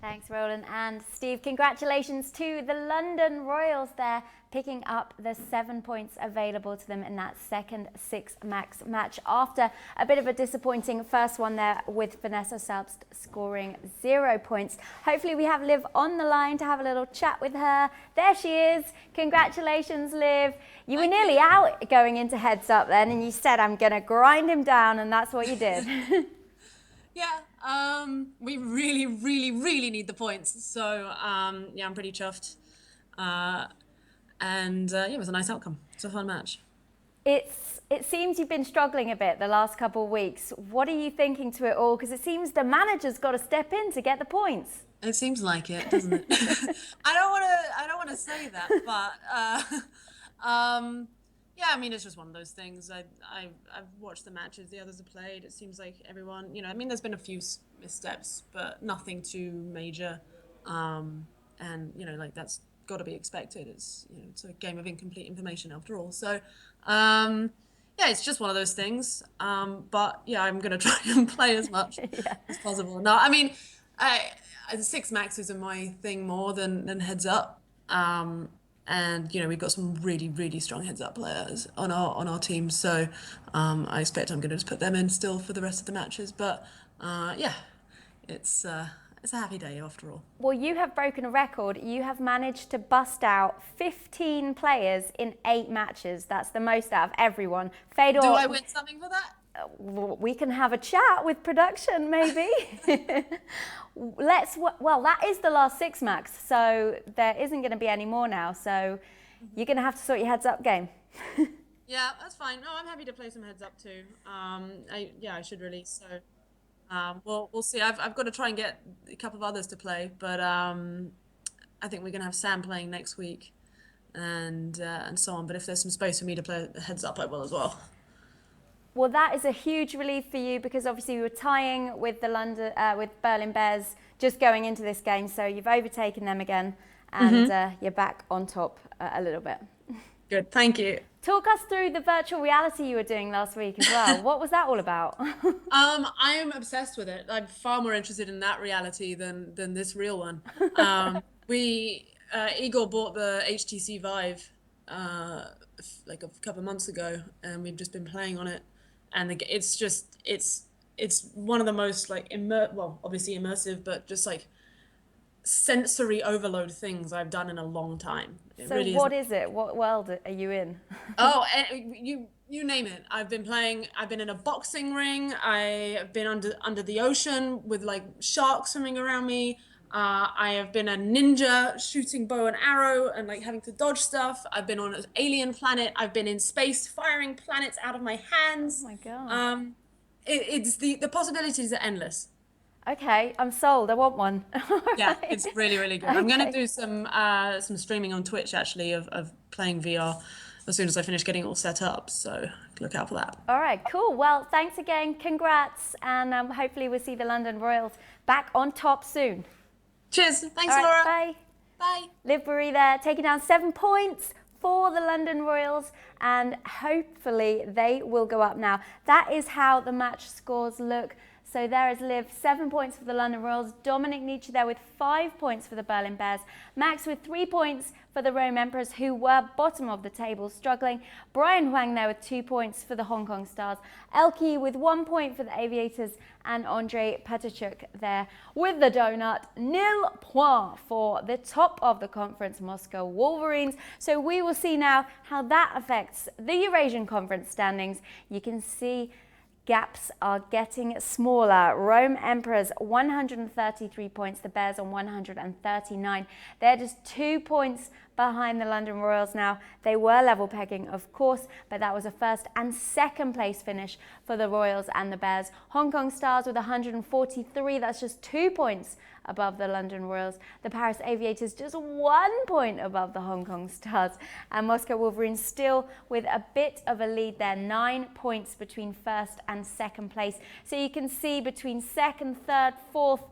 Thanks, Roland and Steve. Congratulations to the London Royals there, picking up the 7 points available to them in that second 6-max match after a bit of a disappointing first one there with Vanessa Selbst scoring 0 points. Hopefully we have Liv on the line to have a little chat with her. There she is. Congratulations, Liv. You were nearly out going into heads up then, and you said, I'm going to grind him down, and that's what you did. Yeah, we really, really, really need the points. So, yeah, I'm pretty chuffed. And yeah, it was a nice outcome. It's a fun match. It seems you've been struggling a bit the last couple of weeks. What are you thinking to it all? Because it seems the manager's got to step in to get the points. It seems like it, doesn't it? I don't want to say that, but yeah, I mean, it's just one of those things. I've watched the matches the others have played. It seems like everyone, I mean, there's been a few missteps, but nothing too major. And like that's got to be expected. It's it's a game of incomplete information after all. So yeah, it's just one of those things. But yeah, I'm gonna try and play as much as possible. No, I mean, the 6 maxes are my thing more than heads up. And we've got some really, really strong heads-up players on our team, so I expect I'm going to just put them in still for the rest of the matches. But yeah, it's a happy day after all. Well, you have broken a record. You have managed to bust out 15 players in 8 matches. That's the most out of everyone. Fedor, do I win something for that? We can have a chat with production, maybe. Well, that is the last 6-max, so there isn't going to be any more now. So you're going to have to sort your heads-up game. Yeah, that's fine. No, I'm happy to play some heads-up too. I should really. So, we'll see. I've got to try and get a couple of others to play, but I think we're going to have Sam playing next week, and so on. But if there's some space for me to play heads-up, I will as well. Well, that is a huge relief for you because obviously we were tying with with Berlin Bears just going into this game, so you've overtaken them again, and you're back on top a little bit. Good, thank you. Talk us through the virtual reality you were doing last week as well. What was that all about? I'm obsessed with it. I'm far more interested in that reality than this real one. Igor bought the HTC Vive like a couple of months ago, and we've just been playing on it. And it's one of the most like obviously immersive, but just like sensory overload things I've done in a long time. So really what is it? What world are you in? Oh, and you name it. I've been in a boxing ring. I've been under the ocean with like sharks swimming around me. I have been a ninja shooting bow and arrow and like having to dodge stuff. I've been on an alien planet. I've been in space firing planets out of my hands. Oh my god. It's the possibilities are endless. Okay, I'm sold. I want one. Yeah, it's really, really good. Okay. I'm going to do some streaming on Twitch actually of playing VR as soon as I finish getting it all set up. So look out for that. All right, cool. Well, thanks again. Congrats. And hopefully we'll see the London Royals back on top soon. Cheers. Thanks, all Laura. Right, bye. Bye. Liv Boeree there, taking down 7 points for the London Royals, and hopefully they will go up now. That is how the match scores look So there is Liv, 7 points for the London Royals. Dominik Nitsche there with 5 points for the Berlin Bears. Max with 3 points for the Rome Emperors, who were bottom of the table, struggling. Bryan Huang there with 2 points for the Hong Kong Stars. ElkY with 1 point for the Aviators, and Andrey Pateychuk there with the donut. 0 points for the top of the conference, Moscow Wolverines. So we will see now how that affects the Eurasian Conference standings. You can see gaps are getting smaller. Rome Emperors 133 points, the Bears on 139. They're just 2 points behind the London Royals now. They were level pegging, of course, but that was a first and second place finish for the Royals and the Bears. Hong Kong Stars with 143, that's just 2 points above the London Royals. The Paris Aviators just 1 point above the Hong Kong Stars. And Moscow Wolverines still with a bit of a lead there, 9 points between first and second place. So you can see between second, third, fourth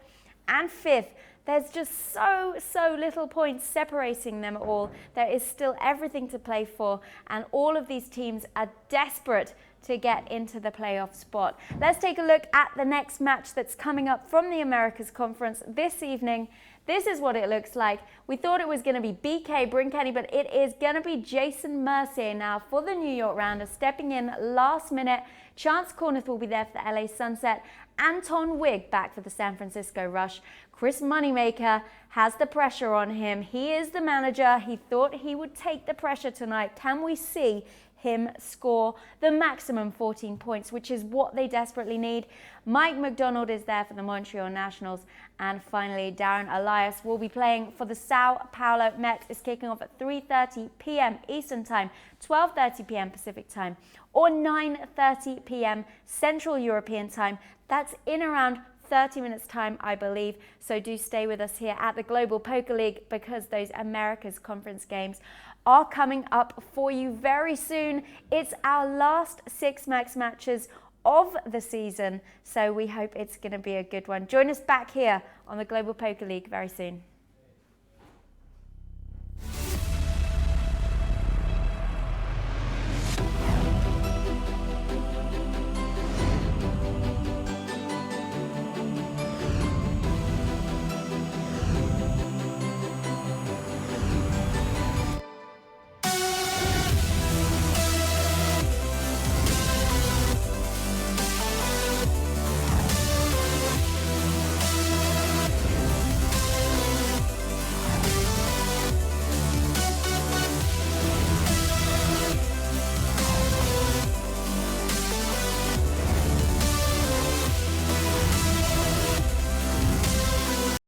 and fifth, there's just so little points separating them all. There is still everything to play for, and all of these teams are desperate to get into the playoff spot. Let's take a look at the next match that's coming up from the Americas Conference this evening. This is what it looks like. We thought it was going to be BK Brinkeny, but it is going to be Jason Mercier now for the New York Rounder, stepping in last minute. Chance Corneth will be there for the LA Sunset. Anton Wigg back for the San Francisco Rush. Chris Moneymaker has the pressure on him. He is the manager. He thought he would take the pressure tonight. Can we see him score the maximum 14 points, which is what they desperately need? Mike McDonald is there for the Montreal Nationals. And finally, Darren Elias will be playing for the Sao Paulo Met. Is kicking off at 3:30 p.m. Eastern Time, 12:30 p.m. Pacific Time, or 9:30 p.m. Central European Time. That's in around 30 minutes time, I believe. So do stay with us here at the Global Poker League, because those Americas Conference games are coming up for you very soon. It's our last 6 max matches of the season, so we hope it's going to be a good one. Join us back here on the Global Poker League very soon.